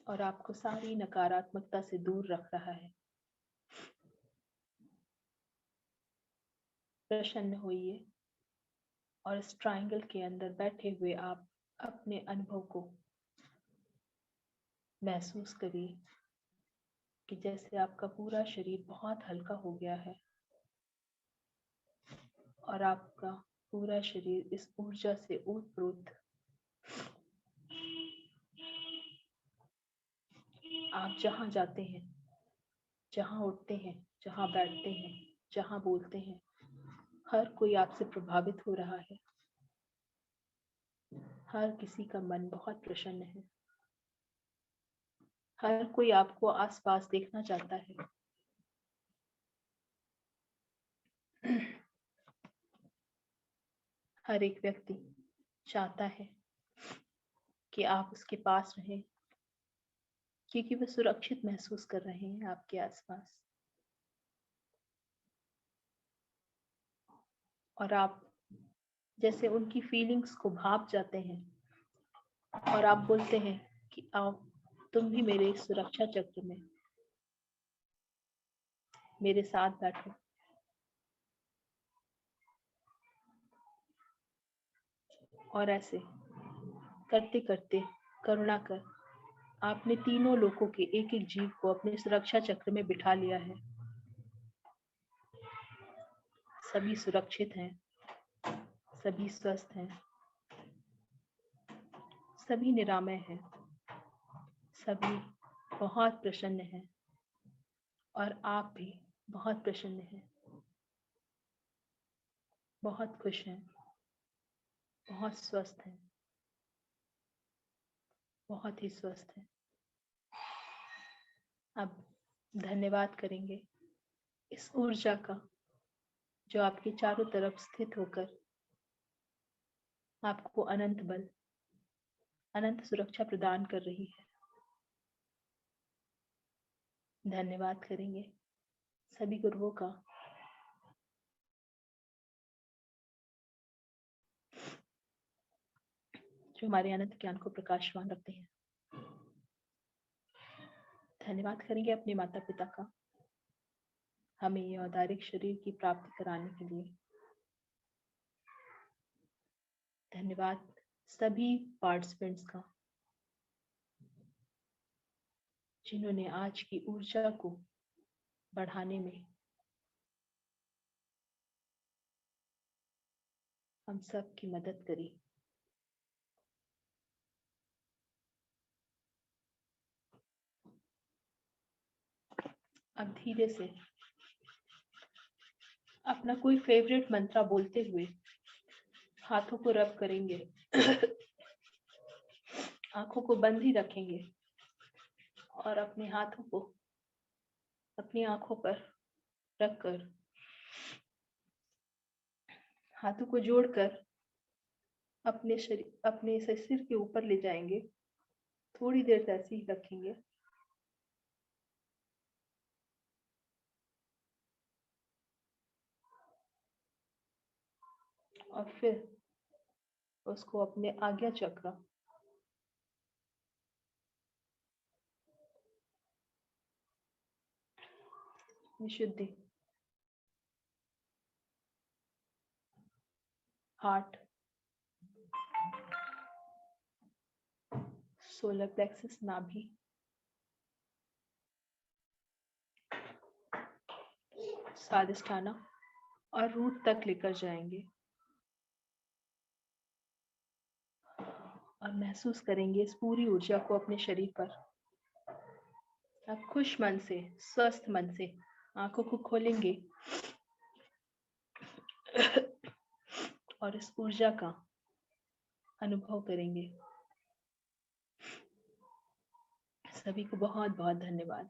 और आपको सारी नकारात्मकता से दूर रख रहा है। प्रसन्न होइए और इस ट्रायंगल के अंदर बैठे हुए आप अपने अनुभव को महसूस करिए कि जैसे आपका पूरा शरीर बहुत हल्का हो गया है और आपका पूरा शरीर इस ऊर्जा से ओतप्रोत। आप जहां जाते हैं, जहां उठते हैं, जहां बैठते हैं, जहां बोलते हैं, हर कोई आपसे प्रभावित हो रहा है। हर किसी का मन बहुत प्रसन्न है। हर कोई आपको आसपास देखना चाहता है। हर एक व्यक्ति चाहता है कि आप उसके पास रहें, क्योंकि वो सुरक्षित महसूस कर रहे हैं आपके आसपास। और आप जैसे उनकी फीलिंग्स को भाप जाते हैं और आप बोलते हैं कि आओ तुम भी मेरे सुरक्षा चक्र में मेरे साथ बैठो। और ऐसे करते करते करुणा कर आपने तीनों लोगों के एक एक जीव को अपने सुरक्षा चक्र में बिठा लिया है। सभी सुरक्षित हैं, सभी स्वस्थ हैं, सभी निरामय हैं, सभी बहुत प्रसन्न हैं और आप भी बहुत प्रसन्न हैं, बहुत खुश हैं, बहुत स्वस्थ हैं, बहुत ही स्वस्थ हैं। अब धन्यवाद करेंगे इस ऊर्जा का जो आपके चारों तरफ स्थित होकर आपको अनंत बल, अनंत सुरक्षा प्रदान कर रही है। धन्यवाद करेंगे सभी गुरुओं का जो हमारे अनंत ज्ञान को प्रकाशमान रखते हैं। धन्यवाद करेंगे अपने माता पिता का हमें ये औदारिक शरीर की प्राप्ति कराने के लिए। धन्यवाद सभी पार्टिसिपेंट्स का जिन्होंने आज की ऊर्जा को बढ़ाने में हम सब की मदद करी। अब धीरे से अपना कोई फेवरेट मंत्र बोलते हुए हाथों को रब करेंगे। आंखों को बंद ही रखेंगे और अपने हाथों को अपनी आंखों पर रखकर हाथों को जोड़कर अपने सिर के ऊपर ले जाएंगे। थोड़ी देर ऐसे ही रखेंगे। और फिर उसको अपने आज्ञा चक्र विशुद्धि, हार्ट, सोलर प्लेक्सस, नाभि, स्वादिष्ठाना और रूट तक लेकर जाएंगे और महसूस करेंगे इस पूरी ऊर्जा को अपने शरीर पर। अब खुश मन से, स्वस्थ मन से आंखों को खोलेंगे और इस ऊर्जा का अनुभव करेंगे। सभी को बहुत बहुत धन्यवाद।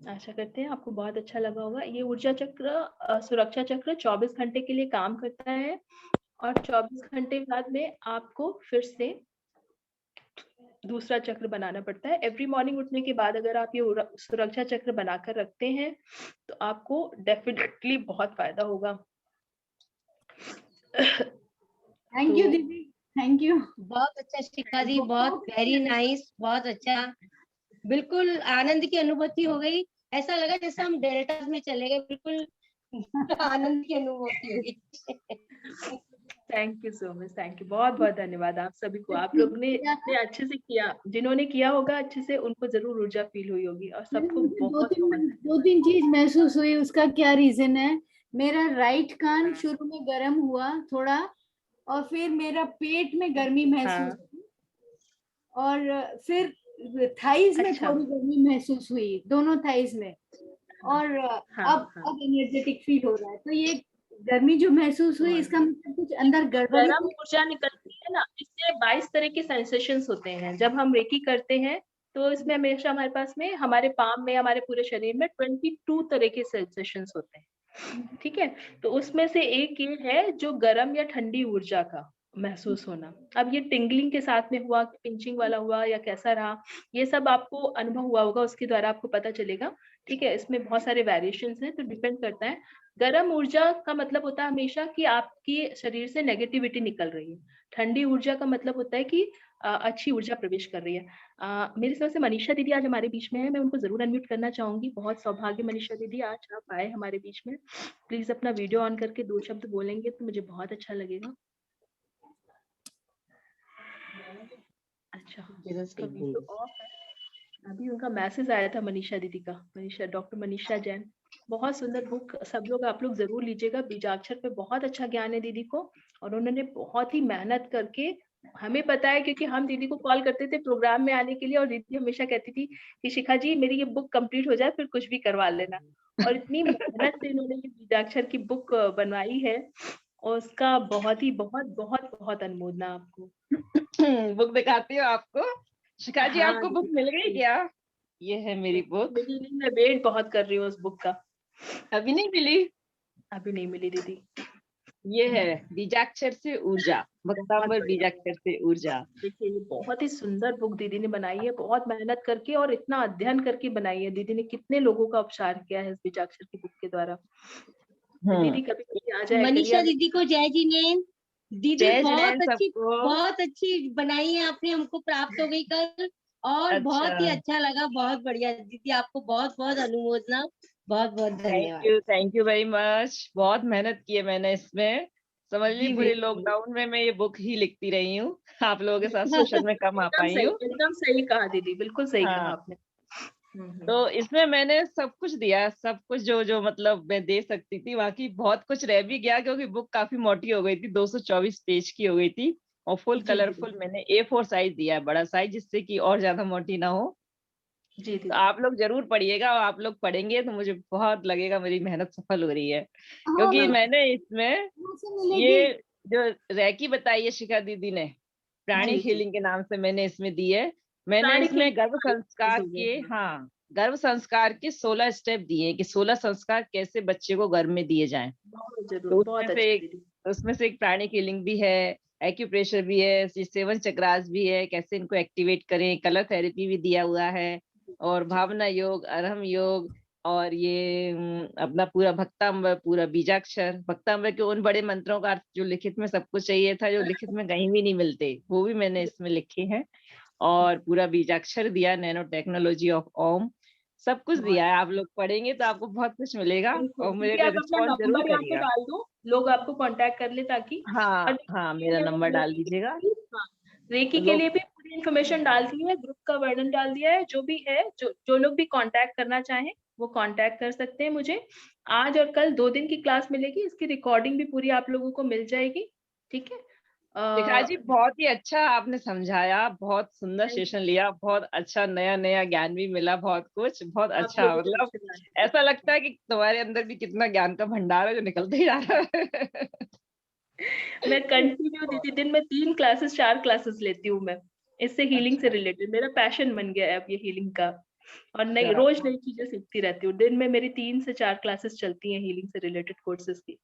आशा करते हैं आपको बहुत अच्छा लगा होगा। ये ऊर्जा चक्र सुरक्षा चक्र 24 घंटे के लिए काम करता है और 24 घंटे बाद में आपको फिर से दूसरा चक्र बनाना पड़ता है। एवरी मॉर्निंग उठने के बाद अगर आप ये सुरक्षा चक्र बनाकर रखते हैं तो आपको डेफिनेटली बहुत फायदा होगा। थैंक यू दीदी, थैंक यू। बहुत अच्छा शिखा जी, बहुत वेरी नाइस, बहुत अच्छा। बिल्कुल आनंद की अनुभूति हो गई, ऐसा लगा जैसे हम डेल्टा में चले गए, बिल्कुल आनंद की अनुभूति हो गई। Thank you so much, thank you, बहुत बहुत धन्यवाद आप सभी को। आप लोग ने इतने अच्छे से किया, जिन्होंने किया होगा अच्छे से उनको जरूर ऊर्जा फील हुई होगी और सबको बहुत दो तीन चीज महसूस हुई। उसका क्या रीजन है? मेरा राइट कान शुरू में गर्म हुआ थोड़ा और फिर मेरा पेट में गर्मी महसूस हुई और फिर थाइज में थोड़ी गर्मी महसूस हुई, दोनों थाइज में। और अब एनर्जेटिक फील हो रहा है। तो ये गर्मी जो महसूस हुई इसका मतलब कुछ अंदर गड़बड़ी, गर्म ऊर्जा निकलती है ना, इससे 22 तरह के सेंसेशंस होते हैं। जब हम रेकी करते हैं तो इसमें हमेशा हमारे पास में, हमारे पाम में, हमारे पूरे शरीर में 22 तरह के सेंसेशंस होते हैं, ठीक है। तो उसमें से एक ये है जो गर्म या ठंडी ऊर्जा का महसूस होना। अब ये टिंगलिंग के साथ में हुआ, पिंचिंग वाला हुआ या कैसा रहा, ये सब आपको अनुभव हुआ होगा, उसके द्वारा आपको पता चलेगा, ठीक है। इसमें बहुत सारे वेरिएशंस हैं, तो डिपेंड करता है। गर्म ऊर्जा का मतलब होता है हमेशा कि आपकी शरीर से नेगेटिविटी निकल रही है। ठंडी ऊर्जा का मतलब होता है कि अच्छी ऊर्जा प्रवेश कर रही है। मेरी तरफ से मनीषा दीदी आज हमारे बीच में है, मैं उनको जरूर अनम्यूट करना चाहूंगी। बहुत सौभाग्य मनीषा दीदी, आज आप आए हमारे बीच में। प्लीज अपना वीडियो ऑन करके 2 शब्द बोलेंगे तो मुझे बहुत अच्छा लगेगा। अच्छा, वीडियो ऑफ है। अभी उनका मैसेज आया था मनीषा दीदी का, मनीषा, डॉक्टर मनीषा जैन। बहुत सुंदर बुक, सब लोग आप लोग जरूर लीजिएगा। बीजाक्षर पे बहुत अच्छा ज्ञान है दीदी को और उन्होंने बहुत ही मेहनत करके, हमें पता है क्योंकि हम दीदी को कॉल करते थे प्रोग्राम में आने के लिए और दीदी हमेशा कहती थी कि शिखा जी मेरी ये बुक कंप्लीट हो जाए फिर कुछ भी करवा लेना। और इतनी मेहनत से इन्होंने ये बीजाक्षर की बुक बनवाई है और उसका बहुत ही बहुत अनुमोदना आपको। बुक दिखाती हूँ आपको। शिखा जी, आपको बुक मिल गई क्या? ये है मेरी बुक। मिली नहीं, मैं वेट बहुत कर रही हूँ उस बुक का। अभी नहीं मिली? अभी नहीं मिली दीदी। ये है बीजाक्षर से ऊर्जा, भक्तांबर बीजाक्षर से ऊर्जा। देखिए ये बहुत ही सुंदर बुक दीदी ने बनाई है, बहुत मेहनत करके और इतना अध्ययन करके बनाई है। दीदी ने कितने लोगों का उपचार किया है इस बीजाक्षर की बुक के द्वारा। दीदी कभी आ जाए। मनीषा दीदी को जय जिनेंद्र। दीदी जय बहुत अच्छी बनाई है आपने, हमको प्राप्त हो गई कल और बहुत ही अच्छा लगा। बहुत बढ़िया दीदी, आपको बहुत बहुत अनुमोदना, बहुत बहुत धन्यवाद। Thank you very much. बहुत मेहनत की है मैंने इसमें, समझ लीजिए पूरे लॉकडाउन में मैं ये बुक ही लिखती रही हूँ। आप लोगों के साथ सोशल में कम आ पाई हूँ। एकदम सही कहा दीदी, बिल्कुल सही कहा आपने। तो इसमें मैंने सब कुछ दिया, सब कुछ जो मतलब मैं दे सकती थी। बाकी बहुत कुछ रह भी गया क्योंकि बुक काफी मोटी हो गई थी, 224 पेज की हो गई थी और फुल कलरफुल मैंने A4 साइज दिया है, बड़ा साइज, जिससे कि और ज्यादा मोटी ना हो। जी तो आप लोग जरूर पढ़िएगा और आप लोग पढ़ेंगे तो मुझे बहुत लगेगा मेरी मेहनत सफल हो रही है। क्योंकि मैंने इसमें ये जो रैकी बताई है शिखा दीदी ने, प्राणी हीलिंग के नाम से मैंने इसमें दी है। मैंने इसमें गर्भ संस्कार के, गर्भ संस्कार के 16 स्टेप दिए कि 16 संस्कार कैसे बच्चे को गर्भ में दिए जाएं। तो उसमें से एक प्राणी हीलिंग भी है, एक्यूप्रेशर भी है, 7 चक्रास भी है, कैसे इनको एक्टिवेट करें, कलर थेरेपी भी दिया हुआ है, और भावना योग, अरहम योग, और ये अपना पूरा भक्तांबर, पूरा बीजाक्षर, भक्तांबर के उन बड़े मंत्रों का अर्थ जो लिखित में सब कुछ चाहिए था, जो लिखित में कहीं भी नहीं मिलते, वो भी मैंने इसमें लिखे हैं। और पूरा बीजाक्षर दिया, नैनो टेक्नोलॉजी ऑफ ओम, सब कुछ दिया है। आप लोग पढ़ेंगे तो आपको बहुत कुछ मिलेगा और मुझे रिस्पॉन्स जरूर करिएगा। डाल दो, लोग आपको कांटेक्ट कर ले ताकि। हाँ, मेरा नंबर डाल दीजिएगा। रेकी के लिए भी पूरी इन्फॉर्मेशन डाल दी है, ग्रुप का वर्णन डाल दिया है। जो भी है, जो लोग भी कांटेक्ट करना चाहें वो कांटेक्ट कर सकते हैं मुझे। आज और कल 2 दिन की क्लास मिलेगी, इसकी रिकॉर्डिंग भी पूरी आप लोगों को मिल जाएगी, ठीक है। शिखा जी बहुत ही अच्छा आपने समझाया, बहुत सुंदर सेशन लिया, बहुत अच्छा नया नया ज्ञान भी मिला, बहुत कुछ, बहुत आप अच्छा। लोगों को मतलब अच्छा लगा। ऐसा लगता है कि तुम्हारे अंदर भी कितना ज्ञान का भंडार है जो निकलते ही जा रहा है। मैं कंटिन्यू दीदी दिन में 3 क्लासेस 4 क्लासेस लेती हूँ मैं, इससे हीलिंग से रिलेटेड मेरा पैशन बन गया है अब ये हीलिंग का, और नई रोज नई चीजें सीखती रहती हूँ। दिन में मेरी 3 से 4 क्लासेस चलती हैं हीलिंग से रिलेटेड कोर्सेज की।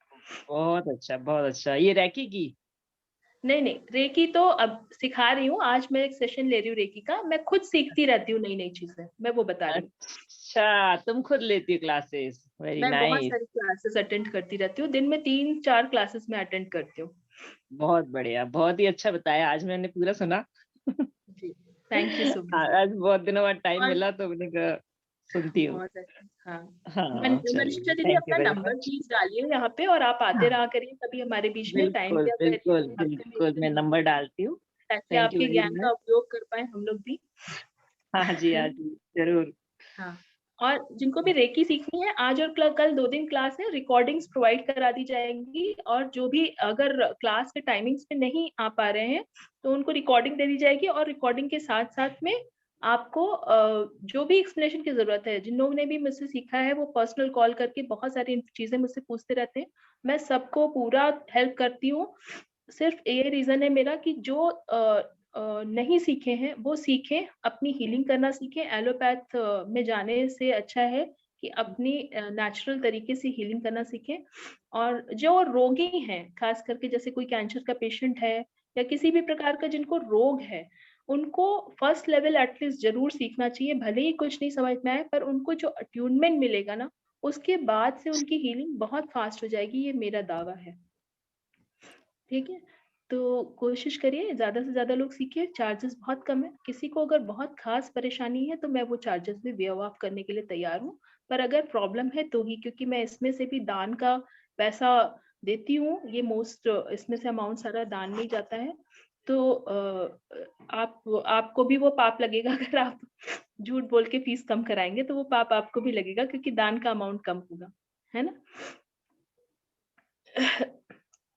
बहुत अच्छा, बहुत अच्छा। ये रैकी की? नहीं, रेकी तो अब सिखा रही हूँ, आज मैं एक सेशन ले रही हूँ रेकी का। मैं खुद सीखती रहती हूँ नई नई चीजें, मैं वो बता रही हूँ। अच्छा, तुम खुद लेती हो क्लासेस? वेरी मैं बहुत नाइस। सारी क्लासेस अटेंड करती रहती हूँ, दिन में 3-4 क्लासेस में अटेंड करती हूँ। बहुत बढ़िया, बहुत ही अच्छा बताया, आज मैंने पूरा सुना। जी, थैंक यू सो मच। आज बहुत दिनों बाद टाइम और मिला तो मैंने कहा सुनती हूँ। बहुत अच्छा, हाँ। हाँ मनीषा चलिए, दीदी थैंक यू अपना वेरी नंबर मच। प्लीज डालिए यहाँ पे, और आप आते हाँ रहा करिए कभी हमारे बीच में, टाइम बिल्कुल दिया करिए बिल्कुल हफ्ते में एक बिल्कुल, दिन, मैं नंबर डालती हूँ। ताकि थैंक यू आपके वेरी ज्ञान का मच। उपयोग कर पाए हम लोग भी। हाँ जी, हाँ जी, जरूर। हाँ, और जिनको भी रेकी सीखनी है, आज और कल 2 दिन क्लास है, रिकॉर्डिंग्स प्रोवाइड करा दी जाएंगी, और जो भी अगर क्लास के टाइमिंग्स पे नहीं आ पा रहे हैं तो उनको रिकॉर्डिंग दे दी जाएगी, और रिकॉर्डिंग के साथ साथ में आपको जो भी एक्सप्लेनेशन की जरूरत है, जिन लोगों ने भी मुझसे सीखा है वो पर्सनल कॉल करके बहुत सारी चीजें मुझसे पूछते रहते हैं, मैं सबको पूरा हेल्प करती हूँ। सिर्फ ये रीजन है मेरा कि जो नहीं सीखे हैं वो सीखें, अपनी हीलिंग करना सीखें। एलोपैथ में जाने से अच्छा है कि अपनी नेचुरल तरीके से हीलिंग करना सीखें। और जो रोगी हैं, खास करके जैसे कोई कैंसर का पेशेंट है या किसी भी प्रकार का जिनको रोग है, उनको फर्स्ट लेवल एटलीस्ट जरूर सीखना चाहिए। भले ही कुछ नहीं समझ में आए, पर उनको जो अट्यूनमेंट मिलेगा ना, उसके बाद से उनकी हीलिंग बहुत फास्ट हो जाएगी, ये मेरा दावा है। ठीक है, तो कोशिश करिए ज्यादा से ज्यादा लोग सीखिए। चार्जेस बहुत कम है, किसी को अगर बहुत खास परेशानी है तो मैं वो चार्जेस भी वेव ऑफ करने के लिए तैयार हूँ। पर अगर प्रॉब्लम है तो ही, क्योंकि मैं इसमें से भी दान का पैसा देती हूँ, ये मोस्ट इसमें से अमाउंट सारा दान में ही जाता है। तो आपको भी वो पाप लगेगा अगर आप झूठ बोल के फीस कम कराएंगे, तो वो पाप आपको भी लगेगा, क्योंकि दान का अमाउंट कम होगा, है ना।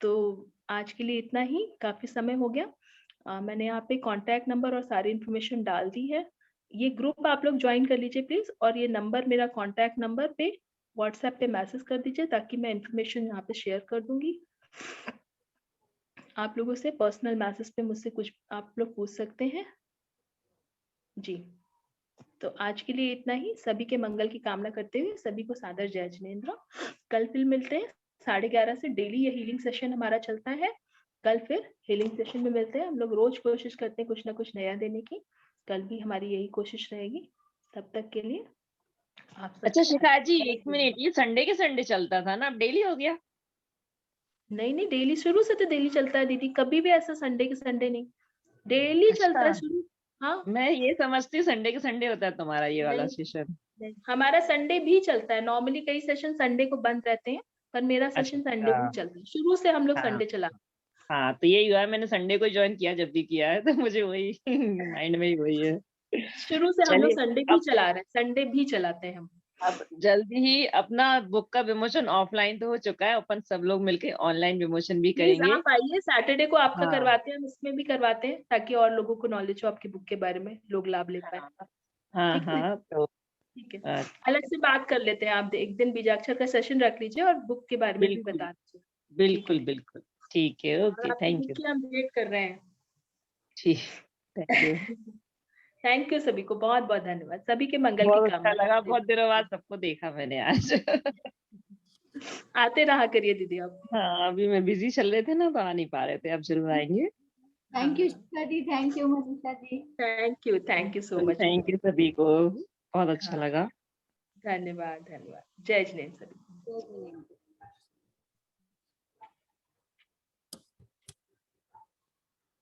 तो आज के लिए इतना ही, काफी समय हो गया। मैंने यहाँ पे कांटेक्ट नंबर और सारी इन्फॉर्मेशन डाल दी है। ये ग्रुप आप लोग ज्वाइन कर लीजिए प्लीज, और ये नंबर मेरा कांटेक्ट नंबर पे व्हाट्सएप पे मैसेज कर दीजिए, ताकि मैं इन्फॉर्मेशन यहाँ पे शेयर कर दूंगी। आप लोगों से पर्सनल मैसेज पे मुझसे कुछ आप लोग पूछ सकते हैं जी। तो आज के लिए इतना ही, सभी के मंगल की कामना करते हुए सभी को सादर जय जिनेंद्र। कल फिर मिलते हैं 11:30 से, डेली ये हीलिंग सेशन हमारा चलता है। कल फिर हीलिंग सेशन में मिलते हैं। हम लोग रोज कोशिश करते हैं कुछ ना कुछ नया देने की, कल भी हमारी यही कोशिश रहेगी। तब तक के लिए आप अच्छा सबको शिखा जी, जय एक जिनेंद्र। मिनट, ये संडे के संडे चलता था ना, अब डेली हो गया? नहीं, डेली शुरू से तो डेली चलता है दीदी, कभी भी ऐसा संडे के संडे नहीं, डेली चलता अच्छा, है शुरू। हाँ, मैं ये समझती हूँ संडे के संडे होता है तुम्हारा ये वाला नहीं, सेशन। नहीं, हमारा संडे भी चलता है। नॉर्मली कई सेशन संडे को बंद रहते हैं, पर मेरा सेशन संडे अच्छा, भी चलता है, शुरू से हम लोग हाँ संडे चला। हाँ, तो यही हुआ है, मैंने संडे को ज्वाइन किया जब भी किया है, तो मुझे वही माइंड में ही वही है। शुरू से हम लोग चलिए, संडे भी अब चला रहे हैं, संडे भी चलाते हैं हम। अब जल्दी ही अपना बुक का विमोचन ऑफलाइन तो हो चुका है, अपन सब लोग मिलके ऑनलाइन विमोचन भी प्लीज करेंगे। आप आइए, सैटरडे को आपका हाँ करवाते हैं, हम इसमें भी करवाते हैं, ताकि और लोगों को नॉलेज हो आपकी बुक के बारे में, लोग लाभ ले पाए। हाँ ठीक है, हाँ, तो ठीक है, अ, अलग से बात कर लेते हैं। आप एक दिन बीजाक्षर का सेशन रख लीजिए और बुक के बारे में भी बिल्कुल बता दीजिए। ठीक बिल्कुल है, बिल्कुल, ठीक है, और ओके, आपकी थैंक बुक यू। की हम वेट कर रहे हैं। ठीक, थैंक यू। थैंक यू, सभी को बहुत बहुत धन्यवाद, सभी के मंगल की बहुत अच्छा कामना लगा, करते बहुत दिनों हुए। बाद सबको देखा मैंने आज। आते रहा करिए दीदी आप। हाँ, अभी मैं बिजी चल रहे थे ना, तो आ नहीं पा रहे थे, अब जरूर आएंगे। Thank you Shikha ji, thank you Manisha ji. Thank you so much. Thank you सभी को, बहुत अच्छा हाँ, लगा। धन्यवाद, जय जिनेंद्र सभी। जय जिनेंद्र।